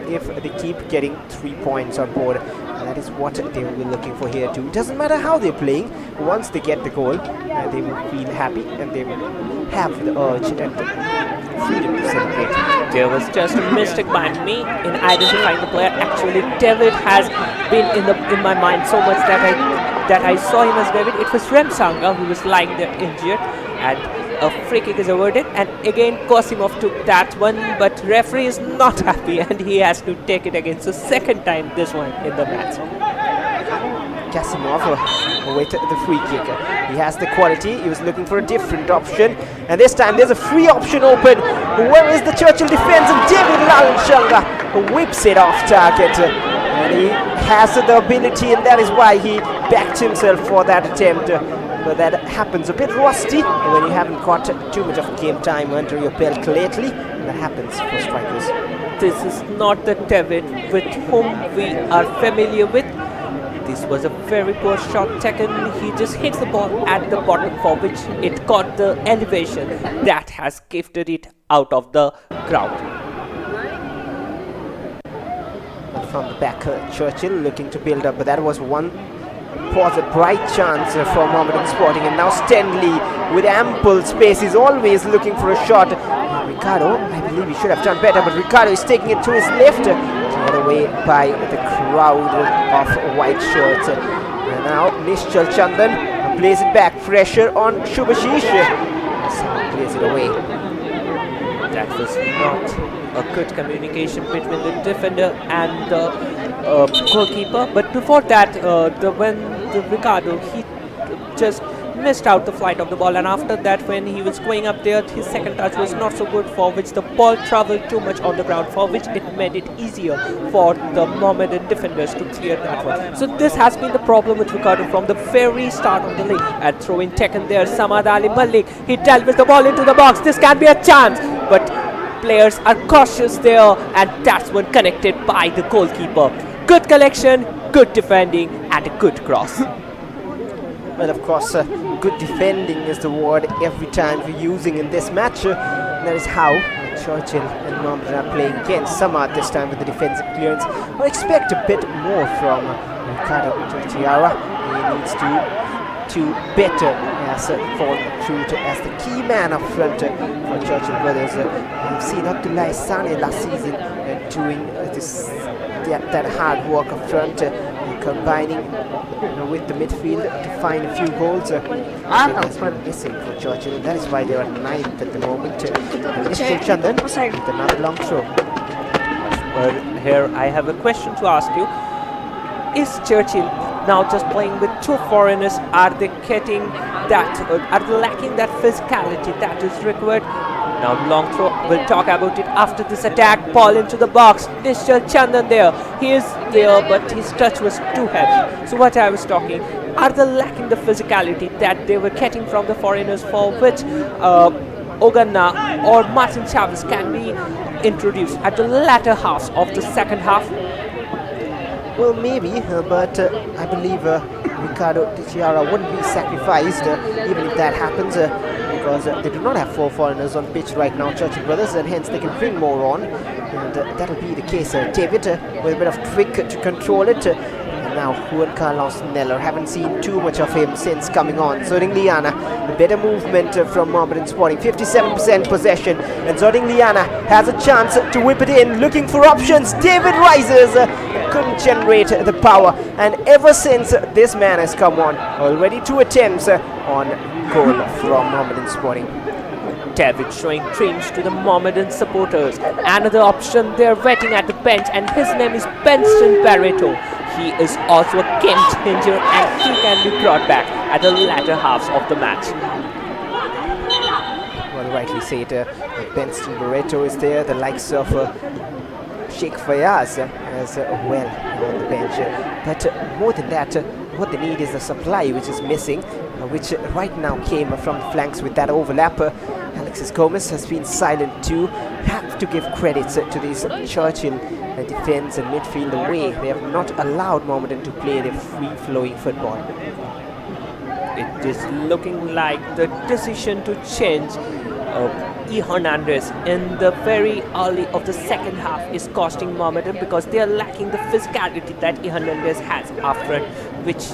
if they keep getting 3 points on board. That is what they will be looking for here too. It doesn't matter how they're playing. Once they get the goal, they will feel happy and they will have the urge and freedom to celebrate. There was just a mistake by me in identifying the player. Actually, David has been in my mind so much that I saw him as David. It was Remsanga who was lying there injured, and a free kick is awarded. And again, Qasimov took that one, but referee is not happy, and he has to take it again. So second time this one in the match. Qasimov with the free kick. He has the quality. He was looking for a different option, and this time there's a free option open. Where is the Churchill defense? And David Lalanchanga whips it off target. And he has the ability, and that is why he backed himself for that attempt. But that happens a bit rusty when you haven't got too much of game time under your belt lately. That happens for strikers. This is not the David with whom we are familiar with. This was a very poor shot taken. He just hits the ball at the bottom, for which it got the elevation that has gifted it out of the crowd. From the back, Churchill looking to build up, but that was one bright chance for Mohammedan Sporting. And now Stanley with ample space is always looking for a shot. Ricardo, I believe he should have done better, but Ricardo is taking it to his left, cleared away by the crowd of white shirts. And now Nishchal Chandan plays it back, pressure on Shubhashish. Someone plays it away. That was not a good communication between the defender and the goalkeeper. But before that, when Ricardo, he just missed out the flight of the ball, and after that, when he was going up there, his second touch was not so good, for which the ball traveled too much on the ground, for which it made it easier for the Mohammedan defenders to clear that one. So this has been the problem with Ricardo from the very start of the league. And throw-in taken there, Samad Ali Malik, he dealt with the ball into the box. This can be a chance, but players are cautious there, and that's one connected by the goalkeeper. Good collection, good defending, and a good cross. Well, of course, good defending is the word every time we're using in this match. That is how Churchill and Mohammedan are playing against Samad this time with the defensive clearance. I expect a bit more from Ricardo Churchill. He needs to better as fall through as the key man up front for Churchill brothers. We've seen Abdullah Sane last season doing that hard work up front, combining with the midfield to find a few goals. That's been missing for Churchill. That is why they are ninth at the moment. Mr. Chandan with another long throw. Well, here I have a question to ask you. Is Churchill now just playing with two foreigners? Are they getting that? Are they lacking that physicality that is required? Now long throw. We'll talk about it after this attack. Ball into the box. Mr. Chandan there. He is there, but his touch was too heavy. So what I was talking, are they lacking the physicality that they were getting from the foreigners, for which Ogana or Martin Chavez can be introduced at the latter half of the second half? Well, maybe, but I believe Ricardo Tichiara wouldn't be sacrificed even if that happens, because they do not have four foreigners on pitch right now, Churchill brothers, and hence they can bring more on, and that'll be the case. David with a bit of trick to control it, and now Juan Carlos Neller. Haven't seen too much of him since coming on. Zoding Liana, a better movement from Mohammedan Sporting, 57% possession, and Zoding Liana has a chance to whip it in, looking for options. David rises, couldn't generate the power, and ever since this man has come on, already 2 attempts on goal from Mohammedan Sporting. David showing dreams to the Mohammedan supporters. Another option, they're waiting at the bench, and his name is Benston Barreto. He is also a game changer, and he can be brought back at the latter halves of the match. Well, rightly said, Benston Barreto is there, the likes of Sheikh Fayaz as well on the bench. But more than that, what they need is a supply which is missing, which right now came from the flanks with that overlap. Alexis Gomez has been silent too. Have to give credits to these Churchill defense and midfield away. They have not allowed Mohammedan to play their free-flowing football. It is looking like the decision to change E. Hernandez in the very early of the second half is costing Mohammedan, because they are lacking the physicality that E. Hernandez has after, which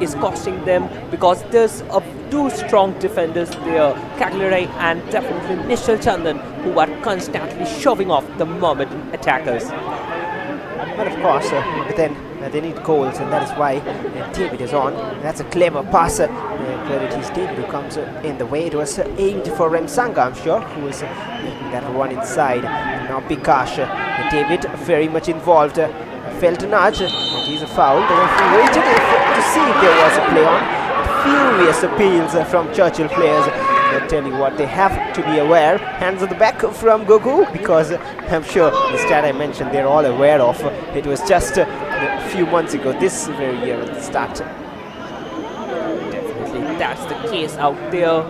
is costing them, because there's two strong defenders there, Cagliari and definitely Nishal Chandan, who are constantly shoving off the Mohammedan attackers. But of course, but then they need goals, and that is why David is on. That's a clever pass. Credit is David who comes in the way. It was aimed for Remsanga, I'm sure, who was making that run inside. Now Bikash, David very much involved. Felt a nudge, but he's a foul. The referee waited to see if there was a play on. Furious appeals from Churchill players. I'll tell you what, they have to be aware. Hands on the back from Gogu, because I'm sure the stat I mentioned they're all aware of. It was just a few months ago, this very year at the start. Definitely that's the case out there.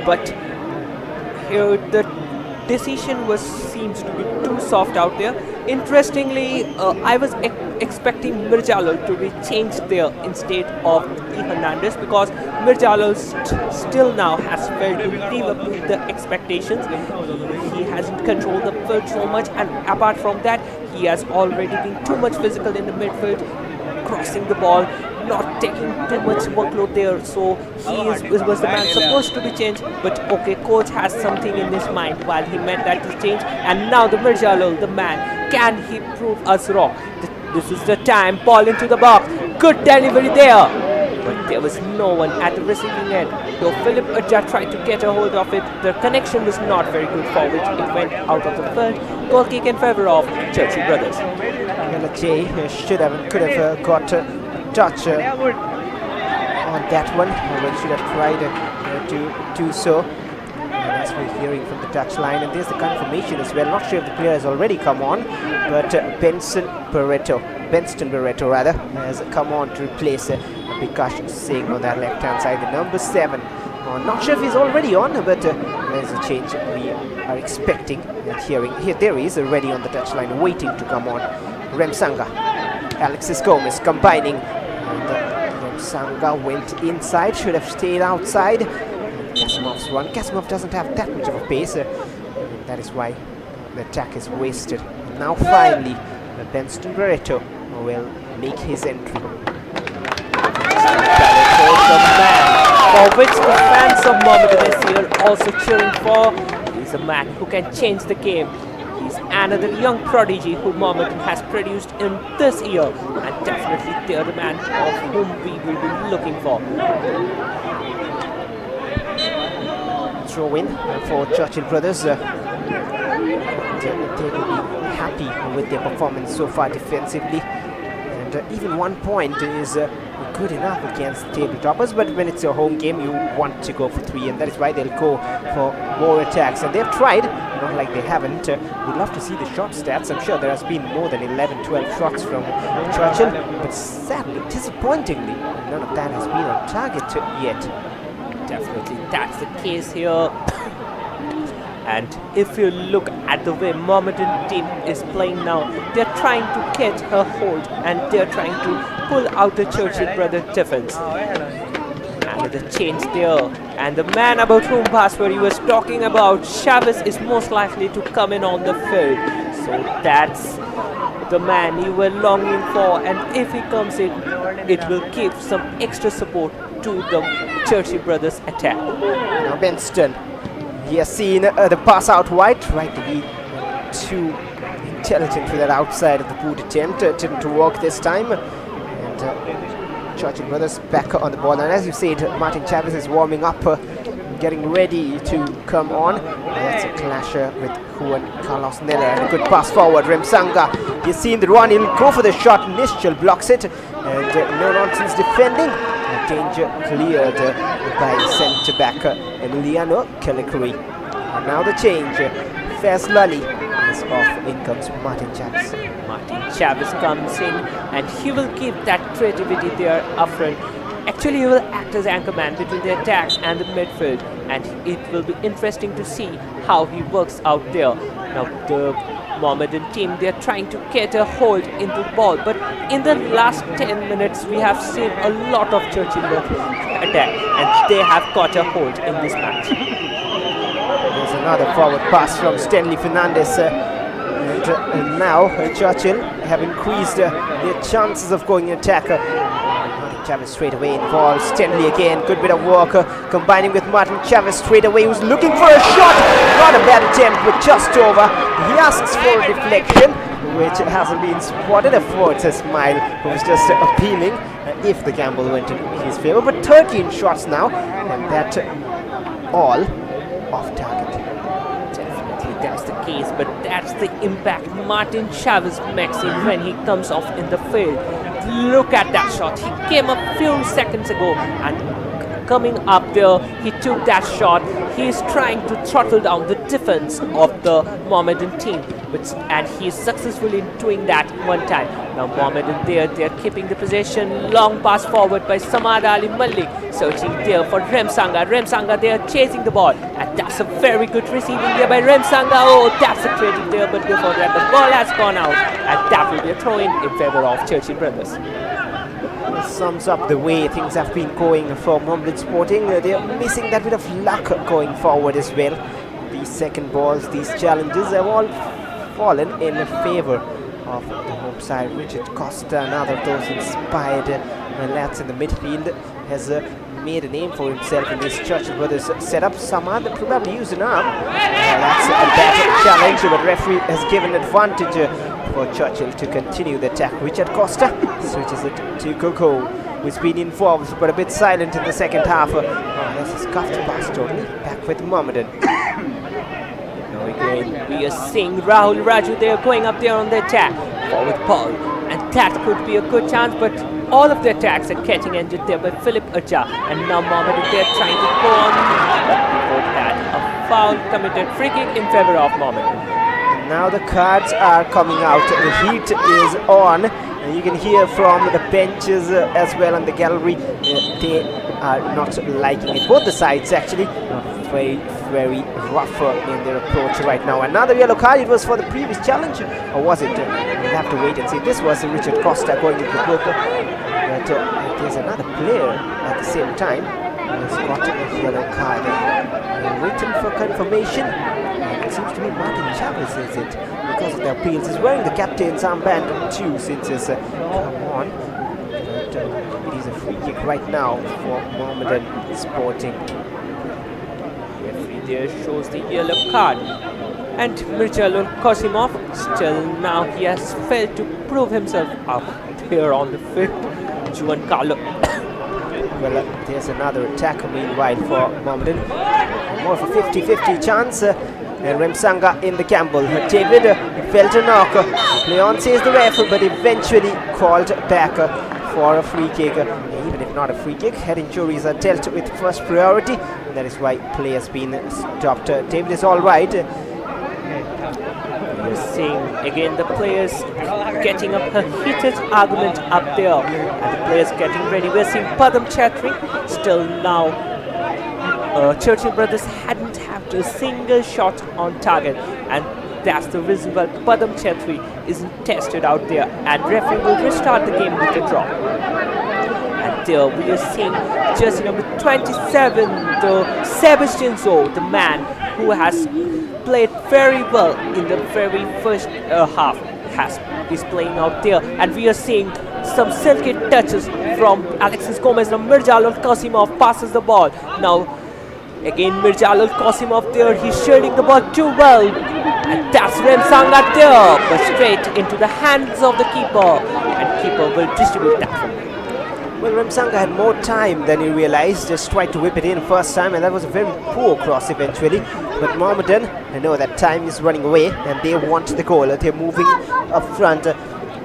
But here the decision seems to be too soft out there. Interestingly, I was expecting Mirjalal to be changed there instead of E. Hernandez, because Mirjalal still now has failed to live up to the expectations. He hasn't controlled the field so much, and apart from that, he has already been too much physical in the midfield, crossing the ball, not taking too much workload there. So he was the man supposed to be changed, but okay, coach has something in his mind while he meant that to change, and now the Mirjalal, the man, can he prove us wrong? This is the time, ball into the box, good delivery there, but there was no one at the receiving end. Though Philip Adja tried to get a hold of it, the connection was not very good, for which it went out of the field. Goal kick in favor of Churchill brothers. Jay could have got a touch on that one, but should have tried to do so. And as we're hearing from the touchline, and there's the confirmation as well. Not sure if the player has already come on, but Benston Barreto has come on to replace Bikash Singh on that left-hand side, the number 7. Not sure if he's already on, but there's a change we are expecting and hearing. Here, there he is, already on the touchline, waiting to come on. Remsanga. Alexis Gomez combining. And Remsanga went inside, should have stayed outside. Kasimov's run. Kasimov doesn't have that much of a pace. That is why the attack is wasted. And now finally, Benston Barreto will make his entry. The man for which the fans of Mohammedan is here also cheering for. He's a man who can change the game. He's another young prodigy who Mohammedan has produced in this year, and definitely they're the man of whom we will be looking for. Throw in for Churchill brothers. They will be happy with their performance so far defensively, and even 1 point is good enough against table toppers, but when it's a home game you want to go for 3, and that is why they'll go for more attacks, and they've tried, not like they haven't. We'd love to see the shot stats. I'm sure there has been more than 11-12 shots from Churchill, but sadly, disappointingly, none of that has been on target yet. Definitely that's the case here. And if you look at the way Mohammedan team is playing now, they're trying to get a hold and they're trying to pull out the Churchill brother defense. Another change there, and the man about whom Bhaswari was talking about, Chavez, is most likely to come in on the field. So that's the man you were longing for, and if he comes in, it will give some extra support to the Churchill brothers attack. Now Benston. He has seen the pass out wide, tried to be too intelligent for that outside of the boot attempt. Didn't work this time. And Churchill brothers back on the ball. And as you said, Martin Chavez is warming up, getting ready to come on. That's a clasher with Juan Carlos Nella. And a good pass forward. Remsanga, he's seen the run. He'll go for the shot. Nischel blocks it. And no nonsense defending. Danger cleared by centre-back Emiliano Calicari. And now the change. Fairs Lully is off. In comes Martin Chavez. Martin Chavez comes in and he will give that creativity there up front. Actually, he will act as anchorman between the attack and the midfield, and it will be interesting to see how he works out there. Now the Mohammedan team, they are trying to get a hold into the ball, but in the last 10 minutes we have seen a lot of Churchill attack, and they have got a hold in this match. There's another forward pass from Stanley Fernandez, and now Churchill have increased their chances of going in attack. Chavez straight away involved. Stanley again, good bit of work, combining with Martin Chavez straight away, who's looking for a shot. Not a bad attempt, but just over. He asks for a deflection, which hasn't been spotted. Affords a smile, who was just appealing if the gamble went in his favor. But 13 shots now, and that all off target. Definitely that's the case, but that's the impact Martin Chavez makes it when he comes off in the field. Look at that shot. He came a few seconds ago, and coming up there, he took that shot. He is trying to throttle down the defense of the Mohammedan team, and he is successfully doing that one time. Now Mohammedan they are keeping the possession. Long pass forward by Samad Ali Malik, searching there for Remsanga. Remsanga, they are chasing the ball, and that's a very good receiving there by Remsanga. Oh, that's a trading there, but before that the ball has gone out, and that will be a throw-in in favor of Churchill brothers. This sums up the way things have been going for Mohammedan Sporting. They are missing that bit of luck going forward as well. These second balls, these challenges have all fallen in favor of the home side. Richard Costa, another of those inspired lads in the midfield, has made a name for himself in this Churchill brothers setup. Samad probably used an arm. That's a bad challenge, but referee has given advantage for Churchill to continue the attack. Richard Costa switches it to Coco, who's been involved but a bit silent in the second half. This is cuffed past totally. Back with Mohammedan. Now again, we are seeing Rahul Raju there going up there on the attack. Forward Paul, and that could be a good chance, but all of the attacks are getting ended there by Philip Aja, and now Mohammedan they're trying to go on. But before that, a foul committed, free kick in favor of Mohammedan. Now the cards are coming out. The heat is on. You can hear from the benches as well in the gallery. The are not liking it. Both the sides actually very, very rough in their approach right now. Another yellow card. It was for the previous challenge, or was it? We'll have to wait and see. This was Richard Costa going into the broker. But there's another player at the same time who has got a yellow card. We're waiting for confirmation. It seems to be Martin Chavez, is it? Because of the appeals. He's wearing the captain's armband too since his come on. But it is a free kick right now for Mohammedan Sporting. Referee there shows the yellow card. And Mirjalul Qasimov, still now he has failed to prove himself out here on the field. Juan Carlo. Well, there's another attack meanwhile for Mohammedan. More of a 50-50 chance. And Remsanga in the Campbell. David felt a knock. Play on, says the ref, but eventually called back for a free kick. Even if not a free kick, head injuries are dealt with first priority. That is why play has been stopped. David is all right. We're seeing again the players getting up a heated argument up there, and the players getting ready. We're seeing Padam Chatri still now. Churchill brothers hadn't had a single shot on target, and that's the reason why Padam Chatri isn't tested out there, and referee will restart the game with a draw. And there we are seeing jersey number 27, the Sebastian Zo, the man who has played very well in the very first half, is playing out there, and we are seeing some silky touches from Alexis Gomez. Now Mirjalul Qasimov passes the ball. Now again Mirjalul Qasimov there, he's shielding the ball too well, and that's Remsanga there, but straight into the hands of the keeper, and keeper will distribute that from him. Well, Remsanga had more time than he realized, just tried to whip it in first time, and that was a very poor cross eventually. But Mohammedan, I know that time is running away and they want the goal. They're moving up front.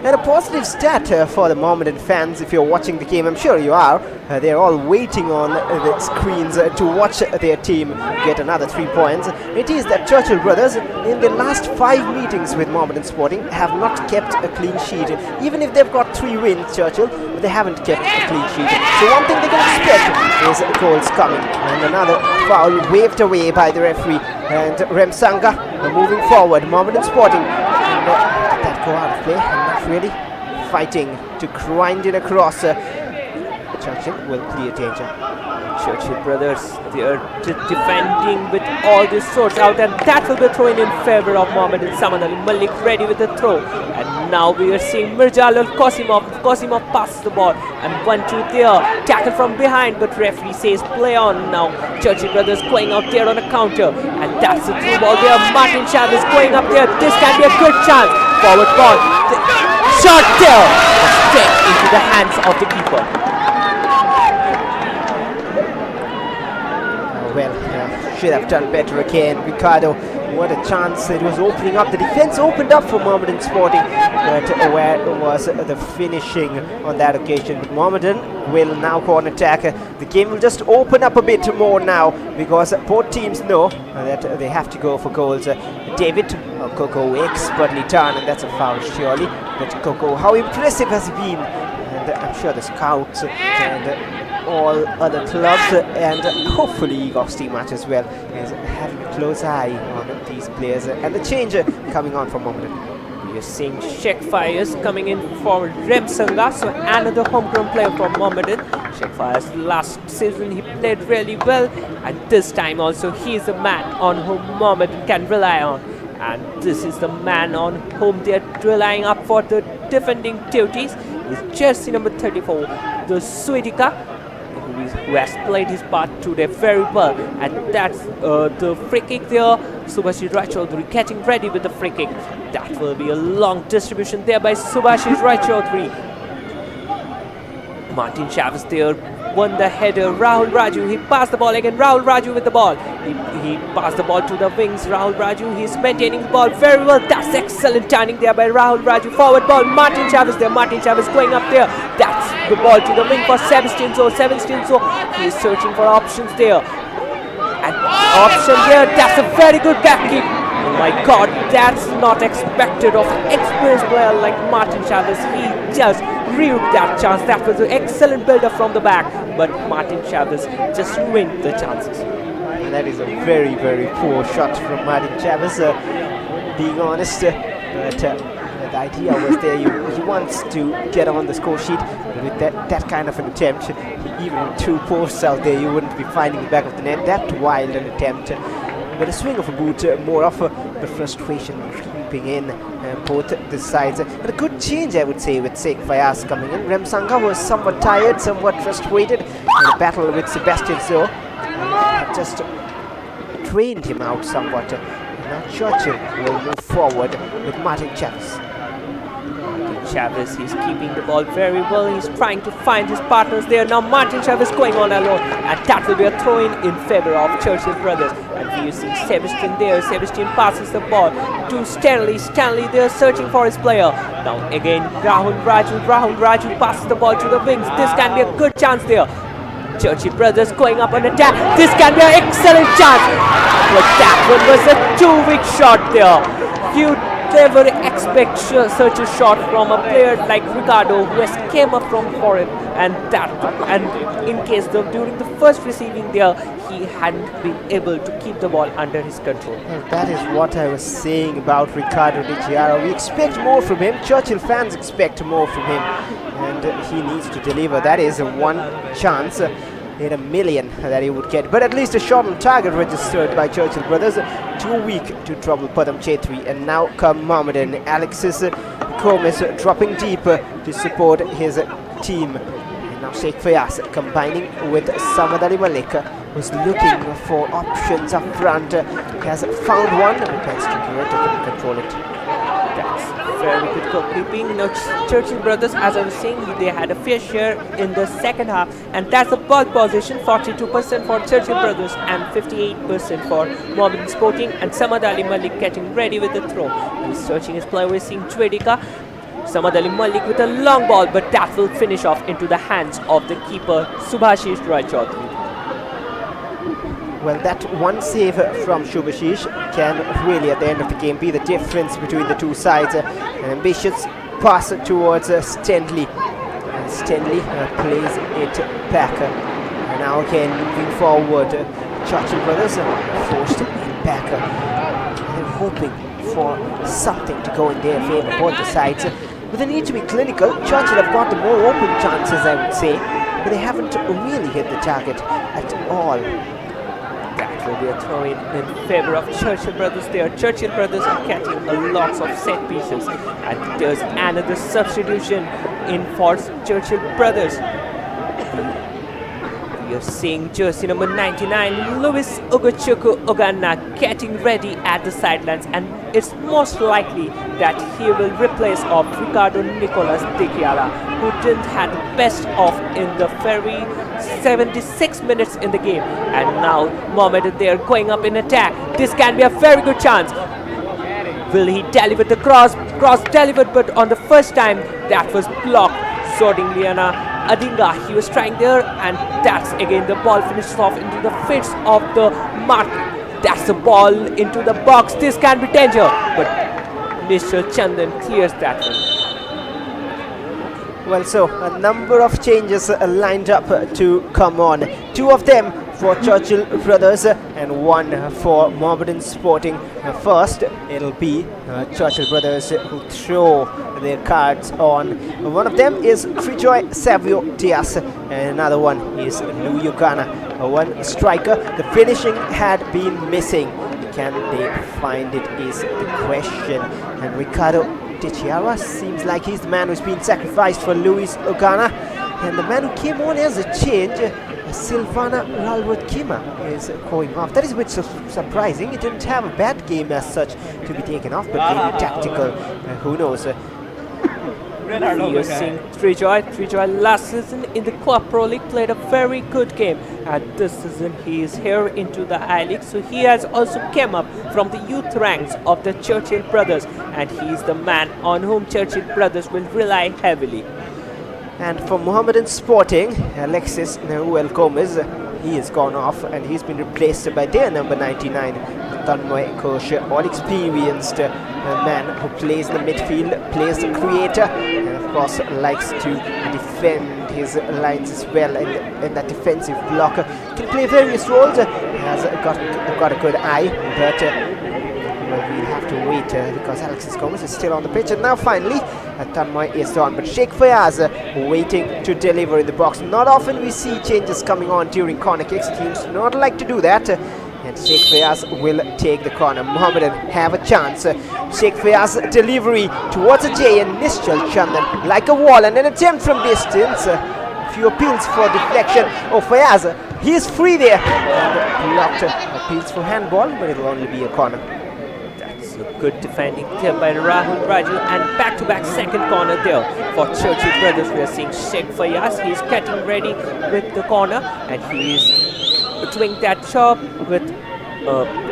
And a positive stat for the Mohammedan fans, if you're watching the game, I'm sure you are. They're all waiting on the screens to watch their team get another 3 points. It is that Churchill brothers, in their last 5 meetings with Mohammedan Sporting, have not kept a clean sheet. Even if they've got 3 wins, Churchill, they haven't kept a clean sheet. So one thing they can expect is goals coming. And another foul waved away by the referee. And Remsanga moving forward. Mohammedan Sporting. And, did that go out of play? I'm not really fighting to grind it across. Churchill will clear danger. Churchill brothers, they are defending with all the swords out, and that will be thrown in favor of Mohammed and Saman Ali Malik, ready with the throw. And now we are seeing Mirjalul Qasimov. Qasimov passes the ball, and 1-2 there, tackle from behind, but referee says play on. Now Churchill brothers going out there on a counter, and that's the through ball there. Martin Chavez going up there. This can be a good chance. Forward ball, shot there, straight into the hands of the keeper. Well, should have done better again. Ricardo, what a chance. It was opening up. The defense opened up for Mohammedan Sporting, but where was the finishing on that occasion? But Mohammedan will now go on attack. The game will just open up a bit more now, because both teams know that they have to go for goals. David Coco expertly done, and that's a foul surely. But Coco, how impressive has he been? And I'm sure the scouts and all other clubs and hopefully Eagles team match as well is having a close eye on these players, and the change coming on from Mohammedan. We are seeing Sheikh Fires coming in for Remsanga, so another homegrown player from Mohammedan. Sheikh Fires last season he played really well, and this time also he is a man on whom Mohammedan can rely on, and this is the man on whom they are relying up for the defending duties. Is jersey number 34, the Swedika, who has played his part today very well, and that's the free kick there. Subhashis Raichaudhuri getting ready with the free kick. That will be a long distribution there by Subhashis Raichaudhuri. Martin Chavez there won the header. Rahul Raju, he passed the ball again. Rahul Raju with the ball. He passed the ball to the wings. Rahul Raju, he's maintaining the ball very well. That's excellent turning there by Rahul Raju. Forward ball, Martin Chavez there. Martin Chavez going up there. That's the ball to the wing for Sebastian Zo. Sebastian Zo, he is searching for options there. And option there, that's a very good back kick. Oh my God, that's not expected of an experienced player like Martin Chavez. He just reaped that chance. That was an excellent build-up from the back. but Martin Chavez just ruined the chances. And that is a very, very poor shot from Martin Chavez, being honest. But the idea was there. He wants to get on the score sheet. But with that kind of an attempt, even 2 posts out there, you wouldn't be finding the back of the net. That wild an attempt. But a swing of a boot, more of the frustration creeping in both the sides. And a good change, I would say, with Sheikh Fayaz coming in. Remsanga was somewhat tired, somewhat frustrated. And the battle with Sebastian So had just drained him out somewhat. Now Churchill will move forward with Martin Chavez. Chavez, he's keeping the ball very well. He's trying to find his partners there. Now Martin Chavez going on alone, and that will be a throw-in in favor of Churchill brothers. And you see Sebastian there. Sebastian passes the ball to Stanley. Stanley there searching for his player. Now again Rahul Raju. Rahul Raju passes the ball to the wings. This can be a good chance there. Churchill brothers going up on attack. This can be an excellent chance. But that one was a too-weak shot there. You never expect such a shot from a player like Ricardo, who has came up from foreign, and in case of during the first receiving there, he hadn't been able to keep the ball under his control. Well, that is what I was saying about Ricardo Di Chiara. We expect more from him. Churchill fans expect more from him, and he needs to deliver. That is a one chance in a million that he would get, but at least a shot on target registered by Churchill brothers. Too weak to trouble Padam Chetri, and now come Mohammedan. Alexis Gomez dropping deep to support his team. And now Sheikh Fayaz combining with Samad Ali Malik, who's looking for options up front. He has found one, but tends to control it. That's very good goalkeeping. Now Churchill brothers, as I was saying, they had a fair share in the second half, and that's the ball position: 42% for Churchill brothers and 58% for Mohammedan Sporting. And Samad Ali Malik getting ready with the throw. He's searching his play. We're seeing Chwedika. Samad Ali Malik with a long ball, but that will finish off into the hands of the keeper Subhashish Roy Chaudhary. Well, that one save from Shubhashish can really, at the end of the game, be the difference between the two sides. An ambitious pass towards Stanley. And Stanley plays it back. And now again, moving forward, Churchill brothers forced it back. They're hoping for something to go in their favour, both the sides. But they need to be clinical. Churchill have got the more open chances, I would say, but they haven't really hit the target at all. That will be a throw-in in favor of Churchill brothers there. Churchill brothers are catching a lot of set pieces, and there's another substitution in for Churchill brothers. You're seeing jersey number 99, Luis Ugochukwu Ogana, getting ready at the sidelines, and it's most likely that he will replace of Ricardo Nicolas De Chiara, who didn't have the best of in the very 76 minutes in the game. And now Mohammedan, they are going up in attack. This can be a very good chance. Will he deliver the cross? Cross delivered, but on the first time that was blocked. Zording Liana Adinga, he was trying there, and that's again the ball finishes off into the fists of the mark. That's the ball into the box. This can be danger, but Mr. Chandan clears that one. Well, so a number of changes lined up to come on. 2 of them for Churchill brothers and 1 for Mohammedan Sporting. First, it'll be Churchill brothers who throw their cards on. One of them is Trijoy Savio Diaz, and another one is Lou Ugana. One striker. The finishing had been missing. Can they find it is the question. And Ricardo Di Chiara seems like he's the man who's been sacrificed for Luis Ogana, and the man who came on as a change, Silvana Ralwood Kima, is going off. That is a bit surprising. He didn't have a bad game as such to be taken off, but maybe tactical. Who knows? You're seeing Trijoy last season in the Copa Pro League played a very good game, and this season he is here into the I-League, so he has also come up from the youth ranks of the Churchill brothers, and he is the man on whom Churchill brothers will rely heavily. And for Mohammedan Sporting, Alexis Neuel Gomez, he has gone off, and he's been replaced by their number 99, Tanmoy Kosh, all experienced man who plays in the midfield, plays the creator, and of course, likes to defend his lines as well in that defensive block. Can play various roles. Has got a good eye, but well, we'll have to wait because Alexis Gomez is still on the pitch. And now finally, Tanmoy is on, but Sheikh Fayaz waiting to deliver in the box. Not often we see changes coming on during corner kicks. Teams do not like to do that. And Sheikh Fayaz will take the corner. Mohammedan have a chance. Sheikh Fayaz delivery towards Ajay and Nishchal Chandan like a wall and an attempt from distance. A few appeals for deflection. Oh, Fayaz, he is free there. And blocked. Appeals for handball, but it will only be a corner. That's a good defending there by Rahul Raju, and back-to-back second corner there for Churchill Brothers. We are seeing Sheikh Fayaz. He's getting ready with the corner, and he is doing that job with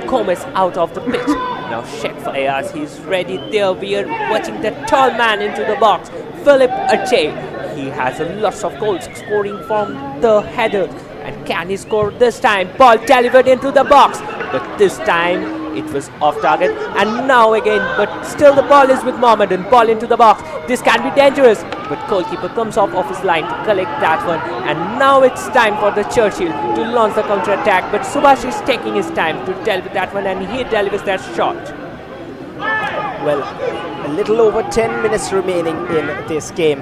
Gomez out of the pitch. Now Sheikh Fayaz, he's ready there. We are watching that tall man into the box, Philip Ajay. He has a lot of goals scoring from the header. And can he score this time? Ball delivered into the box, but this time it was off target. And now again, but still the ball is with Mohammedan. Ball into the box. This can be dangerous, but goalkeeper comes off his line to collect that one. And now it's time for the Churchill to launch the counter-attack, but Subhash is taking his time to deal with that one, and he delivers that shot. Well, a little over 10 minutes remaining in this game,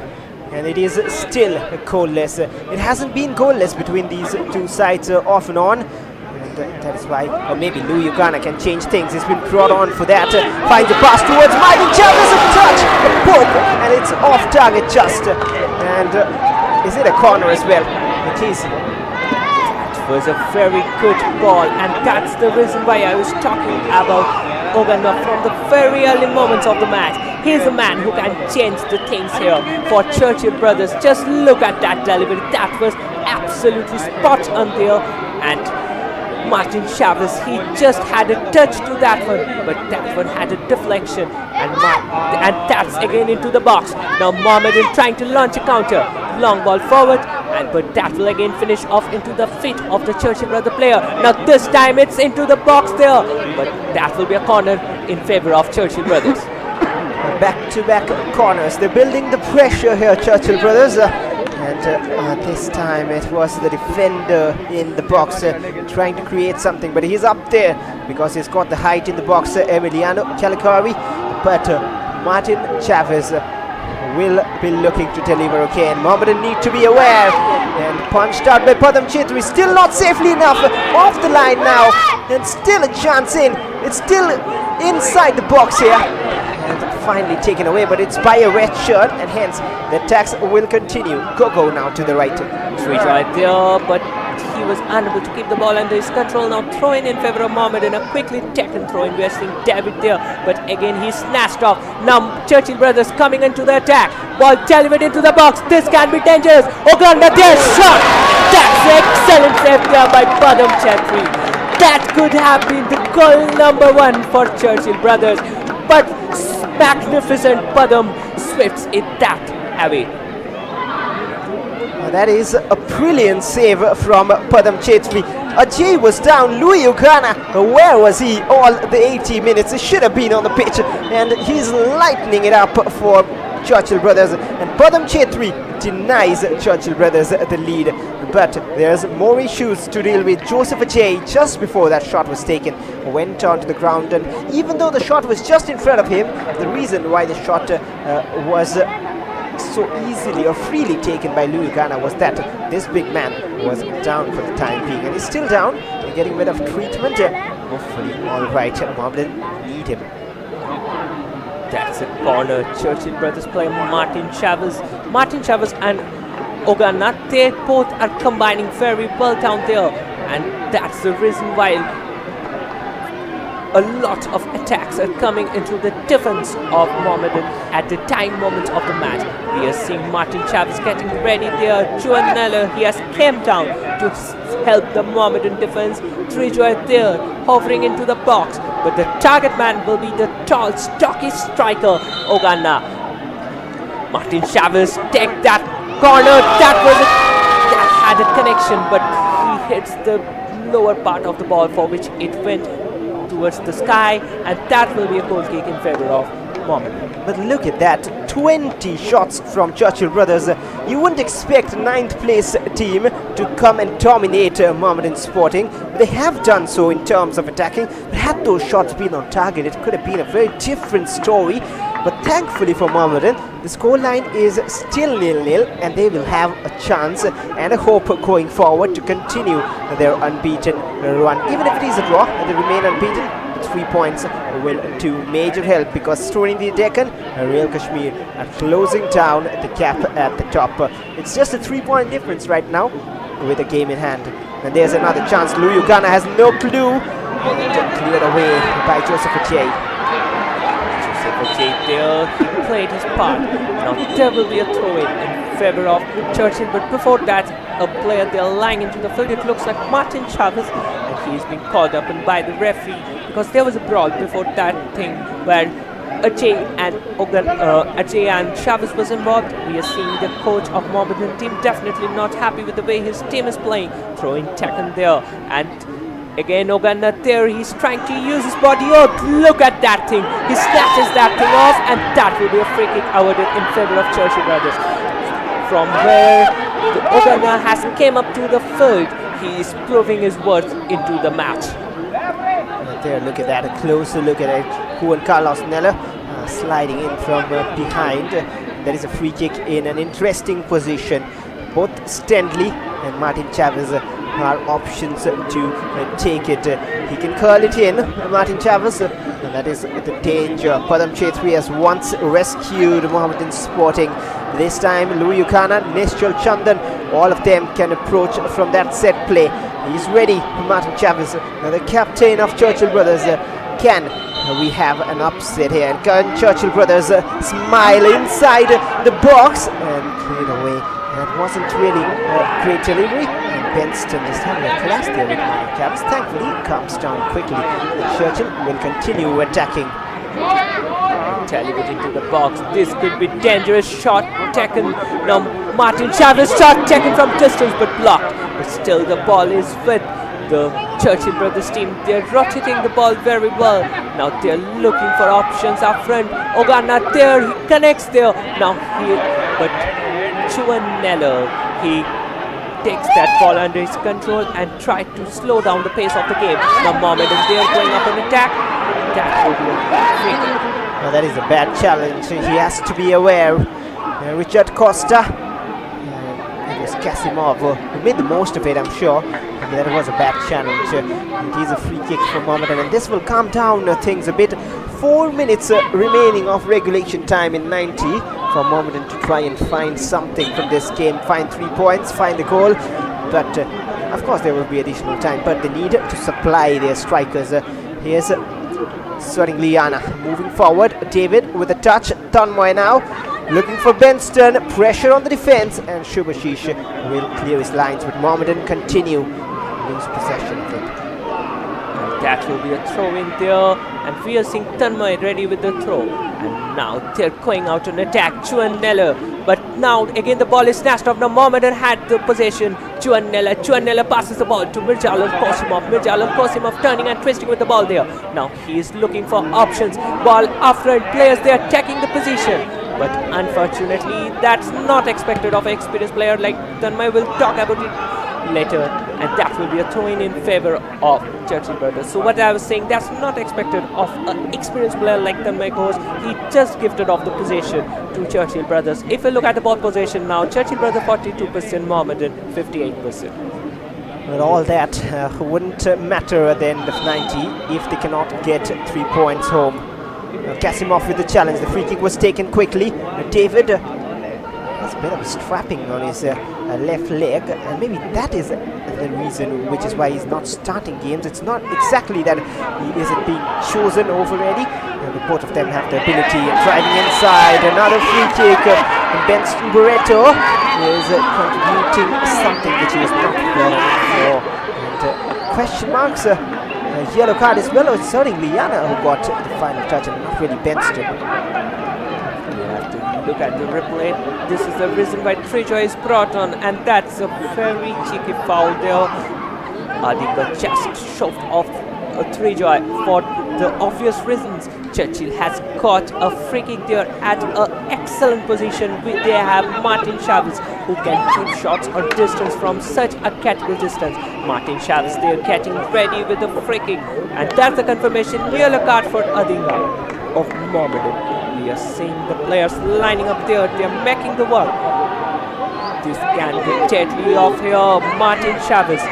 and it is still goalless. It hasn't been goalless between these two sides off and on, and that is why, or maybe Lou Ugana can change things. He's been brought on for that. Finds a pass towards Martin Chavez, a touch, a poke, and it's off target just. And is it a corner as well? It is. That was a very good ball, and that's the reason why I was talking about Oganda from the very early moments of the match. He's a man who can change the things here for Churchill Brothers. Just look at that delivery. That was absolutely spot on there. And Martin Chavez, he just had a touch to that one, but that one had a deflection. And that's again into the box. Now Mohammedan trying to launch a counter. Long ball forward, but that will again finish off into the feet of the Churchill Brother player. Now this time it's into the box there, but that will be a corner in favor of Churchill Brothers. Back-to-back corners. They're building the pressure here, Churchill Brothers. And this time it was the defender in the box trying to create something, but he's up there because he's got the height in the box, Emiliano Calicari. But Martin Chavez will be looking to deliver again. Mohammedan need to be aware, and punched out by Padam Chetri. Still not safely enough, off the line now, and still a chance in. It's still inside the box here, and finally taken away, but it's by a red shirt, and hence the attacks will continue. Gogo now to the right. Three right there, but he was unable to keep the ball under his control. Now throw in favor of Mohammedan, a quickly taken throw in. We are seeing David there, but again he's snatched off. Now Churchill Brothers coming into the attack. Ball delivered into the box. This can be dangerous. Oganda there, shot. That's excellent save there by Padam Chetri. That could have been the goal number 1 for Churchill Brothers, but magnificent Padam swifts it that away. That is a brilliant save from Padam Chetri. Ajay was down. Louis Ugana, where was he all the 80 minutes? He should have been on the pitch, and he's lightening it up for Churchill Brothers. And Padam Chetri denies Churchill Brothers the lead. But there's more issues to deal with. Joseph Ajay, just before that shot was taken, went onto the ground, and even though the shot was just in front of him, the reason why the shot was so easily or freely taken by Louis Ghana was that this big man was down for the time being, and he's still down and getting a bit of treatment. Hopefully all right. Mohammedan need him. That's a corner. Churchill Brothers player Martin Chavez and Ogana, they both are combining very well down there, and that's the reason why a lot of attacks are coming into the defense of Mohammedan at the time moment of the match. We are seeing Martin Chavez getting ready there. Juan Neller, he has came down to help the Mohammedan defense. Trijoy there, hovering into the box, but the target man will be the tall, stocky striker, Ogana. Martin Chavez take that corner. That had a connection, but he hits the lower part of the ball, for which it went towards the sky, and that will be a goal kick in favor of Mohammedan. But look at that, 20 shots from Churchill brothers. You wouldn't expect a 9th place team to come and dominate Mohammedan Sporting. They have done so in terms of attacking, but had those shots been on target, it could have been a very different story. But thankfully for Mohammedan, the scoreline is still 0-0 and they will have a chance and a hope going forward to continue their unbeaten run. Even if it is a draw and they remain unbeaten, 3 points will do major help, because storing the Deccan, Real Kashmir are closing down the gap at the top. It's just a 3-point difference right now with a game in hand. And there's another chance. Luyukana has no clue. And cleared away by Joseph Ajay. Joseph Ajay there, he played his part. Now there will be a throw-in in favor of Churchill, but before that, a player there lying into the field. It looks like Martin Chavez, and he's been called up by the referee because there was a brawl before that thing where Ajay and Chavez was involved. We are seeing the coach of Mohammedan team definitely not happy with the way his team is playing. Throwing taken there, and again Ogana there, he's trying to use his body. Oh, look at that thing, he snatches that thing off, and that will be a free kick awarded in favor of Churchill brothers. From where the Ogana has came up to the field, he is proving his worth into the match. Right there, look at that, a closer look at it. Juan Carlos Nella sliding in from behind. There is a free kick in an interesting position. Both Stanley and Martin Chavez are options to take it. He can curl it in, Martin Chavez, and that is the danger. Padam Chetri has once rescued Mohammedan Sporting. This time Luyukana, Nishchal Chandan, all of them can approach from that set play. He's ready, Martin Chavez, the captain of Churchill brothers. Can we have an upset here? And can Churchill brothers smile inside the box and clear away? That wasn't really a great delivery. Benston is having a clash there with Martin Chavez. Thankfully, it comes down quickly. Churchill will continue attacking. Television into the box. This could be dangerous shot taken. Now Martin Chavez shot taken from distance but blocked. But still the ball is with the Churchill brothers team. They're rotating the ball very well. Now they're looking for options up front. Ogana there, he connects there. Now but Chuanello, he takes that ball under his control and tried to slow down the pace of the game. Now Mohammedan there going up an attack. That will be a free kick. Now that is a bad challenge. He has to be aware. Richard Costa. It was Kasimov who made the most of it, I'm sure. But that was a bad challenge. It is a free kick for Mohammedan, and this will calm down things a bit. 4 minutes remaining of regulation time in 90 for Mohammedan to try and find something from this game. Find 3 points, find the goal. But of course there will be additional time, but they need to supply their strikers. Here's Swaring Liana moving forward. David with a touch. Tanmoy now looking for Benston. Pressure on the defense, and Shubhashish will clear his lines, but Mohammedan continue lose possession of it. That will be a throw in there, and we are seeing Tanmoy ready with the throw. And now they're going out on attack. Chuanella, but now again the ball is snatched off. Now Mohammedan had the possession. Chuanella passes the ball to Mirjalov Kosimov turning and twisting with the ball there. Now he is looking for options. Ball up front, players they are attacking the position. But unfortunately, that's not expected of an experienced player like Tanmoy. Will talk about it later, and that will be a throw in favor of Churchill brothers. So what I was saying, that's not expected of an experienced player like Tanmoy Ghosh. He just gifted off the position to Churchill brothers. If we look at the ball possession now, Churchill brothers 42%, Mohammedan 58%. Well, all that wouldn't matter at the end of 90 if they cannot get 3 points home. Kasimov with the challenge. The free kick was taken quickly. David has a bit of a strapping on his left leg, and maybe that is the reason, which is why he's not starting games. It's not exactly that he isn't being chosen already. Both of them have the ability of driving inside. Another free kick, and Benston Barreto is contributing something which he was not well for. And question marks. Yellow card as well. It's certainly Liana who got the final touch, and not really Benston. You have to look at the replay. This is the reason why Trejoy is brought on, and that's a very cheeky foul there. Adika just shoved off Trejoy for the obvious reasons. Churchill has got a free kick there at an excellent position. They have Martin Chavez who can keep shots or distance from such a critical distance. Martin Chavez there getting ready with the free kick, and that's the confirmation. Yellow card for Adinga of Mohammedan. We are seeing the players lining up there. They are making the work. This can be deadly off here, Martin Chavez.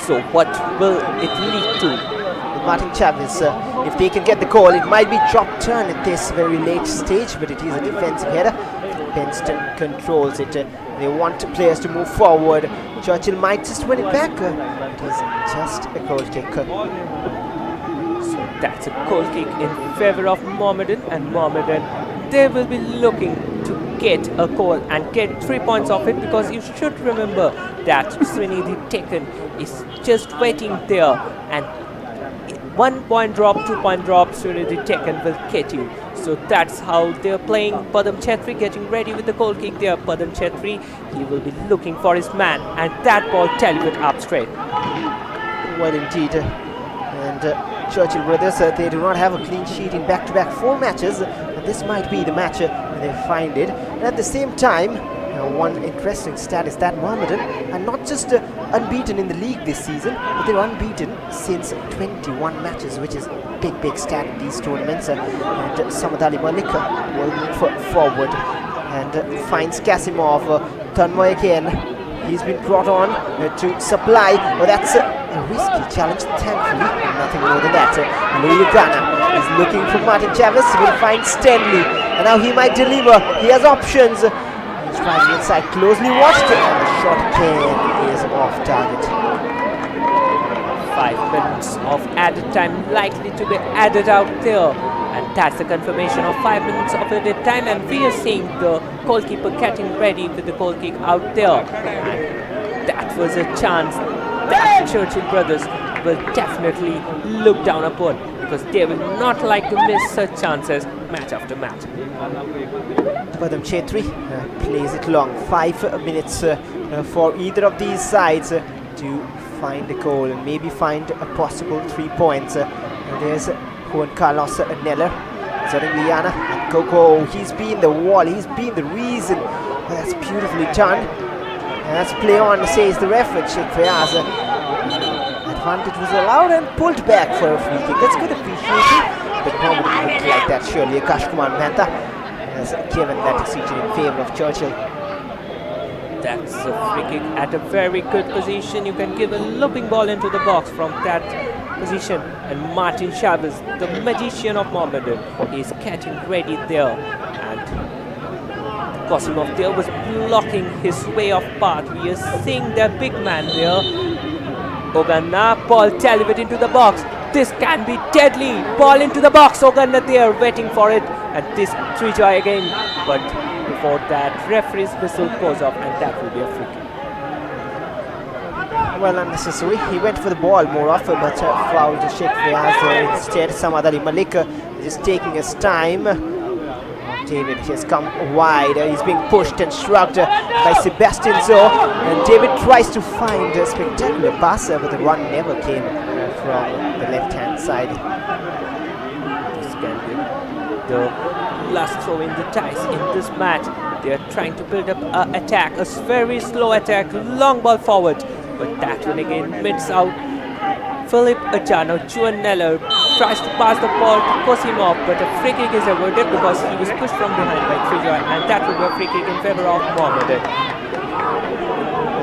So what will it lead to? Martin Chavez, if they can get the goal, it might be drop turn at this very late stage, but it is a defensive header. Benston controls it. They want players to move forward. Churchill might just win it back. It is just a goal kick. So that's a goal kick in favor of Mohammedan, and Mohammedan, they will be looking to get a goal and get 3 points off it, because you should remember that Srinidhi Tekken is just waiting there, and 1 point drop, 2 point drop, Srinidhi Tekken will get you. So that's how they're playing. Padam Chetri getting ready with the goal kick there. Padam Chetri, he will be looking for his man, and that ball delivered up straight. Well, indeed. And Churchill brothers, they do not have a clean sheet in back-to-back 4 matches. And this might be the match they find it. And at the same time, one interesting stat is that Mohammedan are not just unbeaten in the league this season, but they're unbeaten since 21 matches, which is a big stat in these tournaments. And Samad Ali Malik will move forward and finds Kasimov. Tanmoy again. He's been brought on to supply. Well, that's a risky challenge, thankfully. Nothing more than that. Luyugana is looking for Martin Chavez. Will find Stanley. And now he might deliver. He has options. He's trying inside, closely watched, and the shot again is off target. 5 minutes of added time likely to be added out there, and that's the confirmation of 5 minutes of added time, and we are seeing the goalkeeper getting ready with the goal kick out there. And that was a chance that Churchill brothers will definitely look down upon, because they will not like to miss such chances match after match. Padam Chetri plays it long. 5 minutes for either of these sides to find a goal and maybe find a possible 3 points. There's Juan Carlos Neller, Zoringliana, and Coco. He's been the wall, he's been the reason. That's beautifully done. And that's play on, says the referee. Sheikh Fayaz. Advantage was allowed and pulled back for a free kick. That's good appreciation. But Mohammedan looked like that surely. Akash Kumar Mehta has given that decision in favor of Churchill. That's a free kick at a very good position. You can give a looping ball into the box from that position. And Martin Chavez, the magician of Mohammedan, is getting ready there. And Kosimov there was blocking his way of path. We are seeing their big man there. Ogana, ball delivered into the box. This can be deadly. Ball into the box. Ogana there waiting for it. And this Trijoy again. But before that, referee's whistle goes off, and that will be a free kick. Well, unnecessary. He went for the ball more often, but fouled to Sheikh Fayaz. Instead, Samad Ali Malik just taking his time. David has come wide. He's being pushed and shrugged by Sebastian Zo. And David tries to find a spectacular pass, but the run never came from the left-hand side. This can be the last throw in the dice in this match. They are trying to build up an attack, a very slow attack, long ball forward. But that one again mits out. Philip Ajano, Juan Neller tries to pass the ball to Kosimov, but a free kick is awarded because he was pushed from behind by Trijoy, and that will be a free kick in favor of Mohammedan.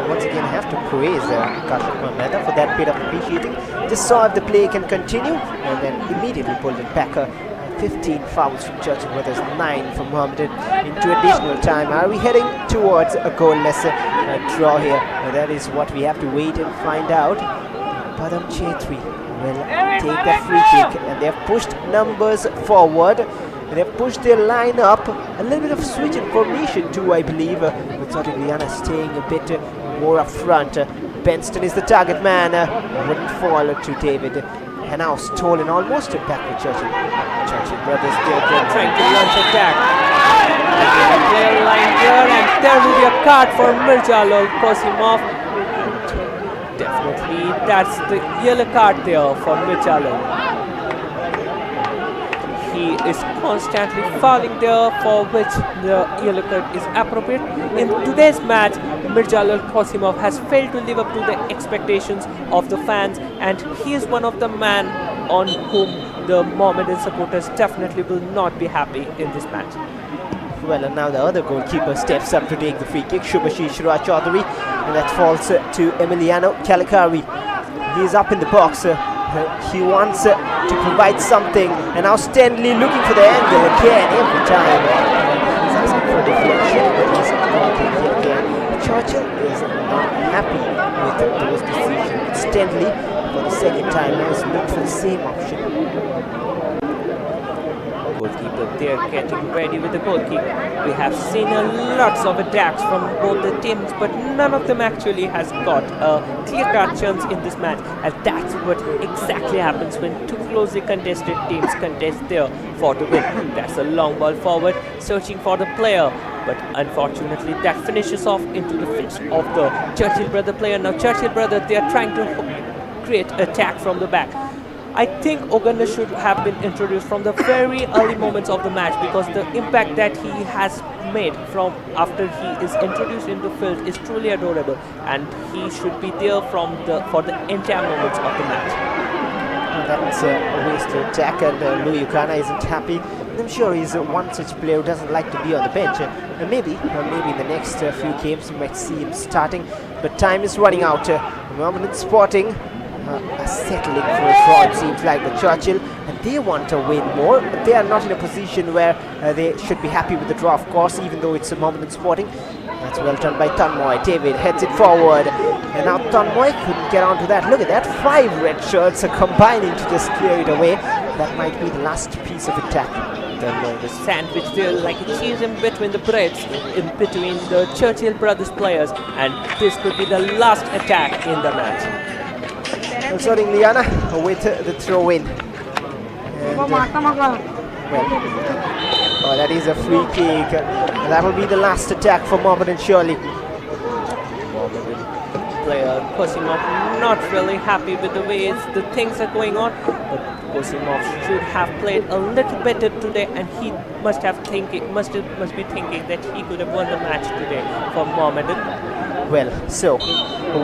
Once again, I have to praise Kashif Mehta for that bit of appreciating. Just saw if the play can continue, and then immediately pulled it back. 15 fouls from Churchill Brothers, 9 from Mohammedan into additional time. Are we heading towards a goalless draw here? That is what we have to wait and find out. Padam Chetri will take that free kick, and they have pushed numbers forward. They have pushed their line up. A little bit of switch in formation too, I believe, with Zoringliana staying a bit more up front. Benston is the target man. Wouldn't fall to David. And now stolen almost back with Churchill. Churchill brothers, they're Trying to launch attack. Again, a player line here, and there will be a card for Mirjalol Kosimov. Definitely, that's the yellow card there for Mirjalol. he is constantly fouling there, for which the yellow card is appropriate. In today's match, Mirjalal Qasimov has failed to live up to the expectations of the fans, and he is one of the men on whom the Mohammedan supporters definitely will not be happy in this match. Well, and now the other goalkeeper steps up to take the free kick, Shubhashish Chaudhary, and that falls to Emiliano Calicari. He's up in the box. He wants to provide something, and now Stanley looking for the angle again every time. He's asking for a deflection, but he's not taking it again. Churchill is not happy with those decisions. Stanley, for the second time, has looked for the same option. Goalkeeper there getting ready with the goal kick. We have seen lots of attacks from both the teams, but none of them actually has got a clear-cut chance in this match, as that's what exactly happens when two closely contested teams contest there for the win. That's a long ball forward, searching for the player, but unfortunately that finishes off into the fist of the Churchill brother player. Now Churchill brother, they are trying to create attack from the back. I think Ogana should have been introduced from the very early moments of the match, because the impact that he has made from after he is introduced into the field is truly adorable, and he should be there for the entire moments of the match. That's a wasted attack, and Louis Ukana isn't happy. I'm sure he's one such player who doesn't like to be on the bench. Maybe in the next few games we might see him starting, but time is running out. Mohammedan Sporting settling for a draw, it seems like, the Churchill, and they want to win more, but they are not in a position where they should be happy with the draw, of course, even though it's a Mohammedan Sporting. That's well done by Tanmoy. David heads it forward, and now Tanmoy couldn't get onto that. Look at that, 5 red shirts are combining to just clear it away. That might be the last piece of attack. The sandwich there like a cheese in between the breads, in between the Churchill brothers players, and this could be the last attack in the match. Sorting Liana with the throw-in. That is a free kick. That will be the last attack for Mohammedan, surely. Player Qasimov not really happy with the way the things are going on, but Qasimov should have played a little better today, and he must be thinking that he could have won the match today for Mohammedan. Well, so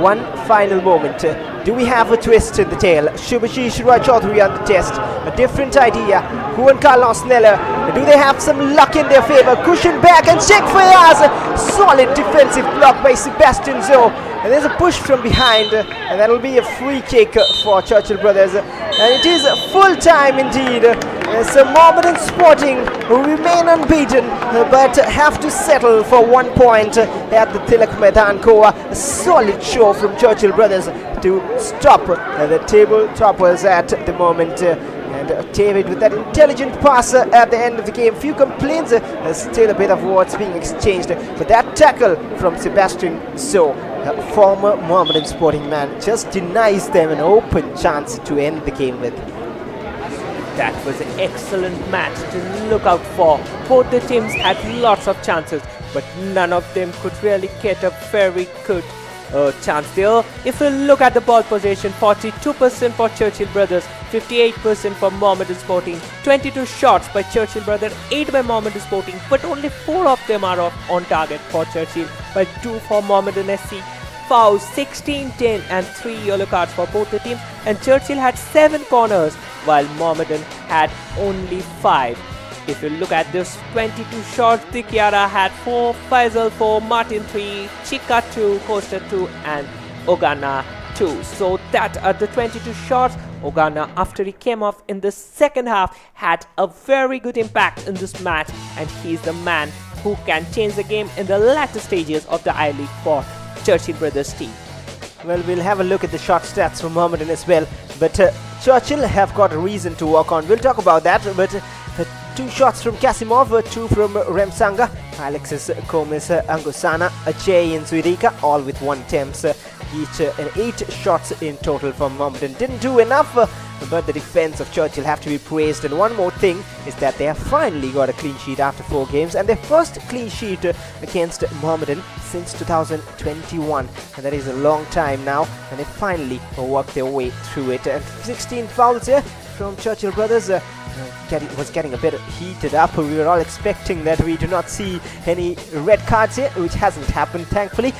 one final moment. Do we have a twist in the tale? Shubhashish Chaudhary on the test. A different idea. Juan Carlos Neller. Do they have some luck in their favor? Cushion back and Sheikh Fayaz. Solid defensive block by Sebastian Zo. And there's a push from behind, and that'll be a free kick for Churchill brothers. And it is full time indeed. So Mohammedan Sporting remain unbeaten, but have to settle for 1 point at the Tilak Maidan Koa. A solid show from Churchill brothers to stop the table toppers at the moment. And David with that intelligent pass at the end of the game. Few complaints, still a bit of words being exchanged, but that tackle from Sebastian So, former Mohammedan Sporting man, just denies them an open chance to end the game with. That was an excellent match to look out for. Both the teams had lots of chances, but none of them could really get a very good chance there. If we look at the ball possession, 42% for Churchill brothers, 58% for Mohammedan Sporting, 22 shots by Churchill brothers, 8 by Mohammedan Sporting, but only 4 of them are on target for Churchill, by 2 for Mohammedan SC. Fouls 16, 10 and 3 yellow cards for both the teams, and Churchill had 7 corners while Mohammedan had only 5. If you look at this, 22 shots, Dikyara had 4, Faisal 4, Martin 3, Chika 2, Costa 2 and Ogana 2. So that are the 22 shots. Ogana, after he came off in the second half, had a very good impact in this match, and he's the man who can change the game in the latter stages of the I-League for Churchill brothers team. Well, we'll have a look at the shot stats from Mohammedan as well, but Churchill have got a reason to work on. We'll talk about that, but 2 shots from Qasimov, 2 from Remsanga, Alexis Gomez, Angusana, Ajay and Zuidika, all with 1 attempts each, and 8 shots in total from Mohammedan. Didn't do enough, but the defense of Churchill have to be praised. And one more thing is that they have finally got a clean sheet after 4 games, and their first clean sheet against Mohammedan since 2021, and that is a long time now, and they finally worked their way through it. And 16 fouls here from Churchill brothers, was getting a bit heated up. We were all expecting that we do not see any red cards here, which hasn't happened, thankfully.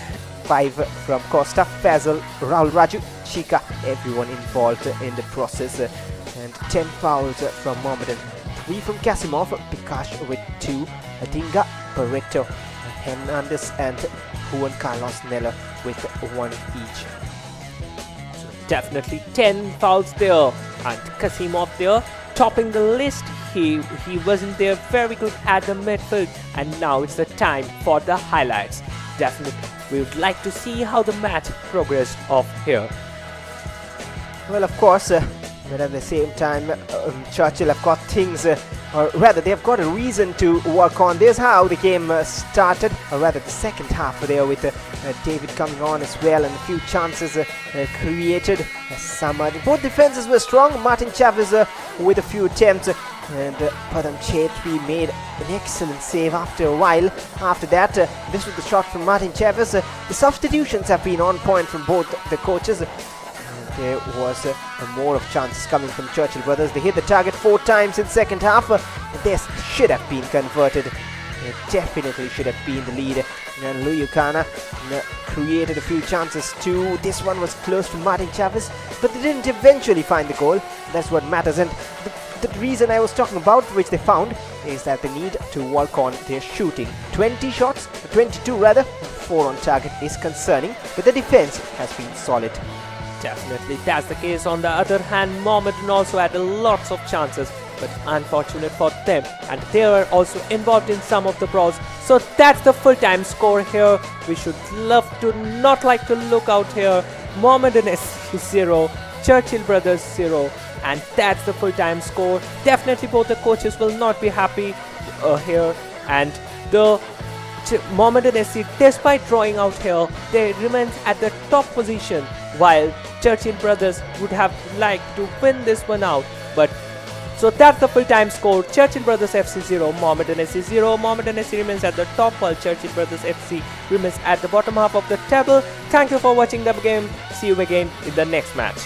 5 from Costa, Fazal, Rahul Raju, Chika, everyone involved in the process. And 10 fouls from Mohammedan. 3 from Kasimov, Pikash with 2, Adinga, Barreto, Hernandez and Juan Carlos Nella with 1 each. Definitely 10 fouls there, and Kasimov there topping the list. He wasn't there very good at the midfield, and now it's the time for the highlights. Definitely we would like to see how the match progressed off here. Well, of course, but at the same time, Churchill have got things, or rather they've got a reason to work on. This is how the game started, or rather the second half there, with David coming on as well and a few chances created. Both defenses were strong. Martin Chavez with a few attempts, and Padam Chetri made an excellent save after a while. After that, this was the shot from Martin Chavez. The substitutions have been on point from both the coaches. There was more of chances coming from Churchill brothers. They hit the target 4 times in second half. This should have been converted. It definitely should have been the lead. And Luyukana created a few chances too. This one was close to Martin Chavez, but they didn't eventually find the goal. That's what matters. And the reason I was talking about, which they found, is that they need to work on their shooting. 20 shots, 22 rather, 4 on target is concerning, but the defense has been solid. Definitely that's the case. On the other hand, Mohammedan also had lots of chances, but unfortunate for them, and they were also involved in some of the brawls. So that's the full-time score here. We should love to not like to look out here. Mohammedan is 0, Churchill brothers 0, and that's the full-time score. Definitely both the coaches will not be happy here, and the Mohammedan SC, despite drawing out here, they remain at the top position, while Churchill brothers would have liked to win this one out. But so that's the full-time score. Churchill brothers FC 0, Mohammedan SC 0. Mohammedan SC remains at the top, while Churchill brothers FC remains at the bottom half of the table. Thank you for watching the game. See you again in the next match.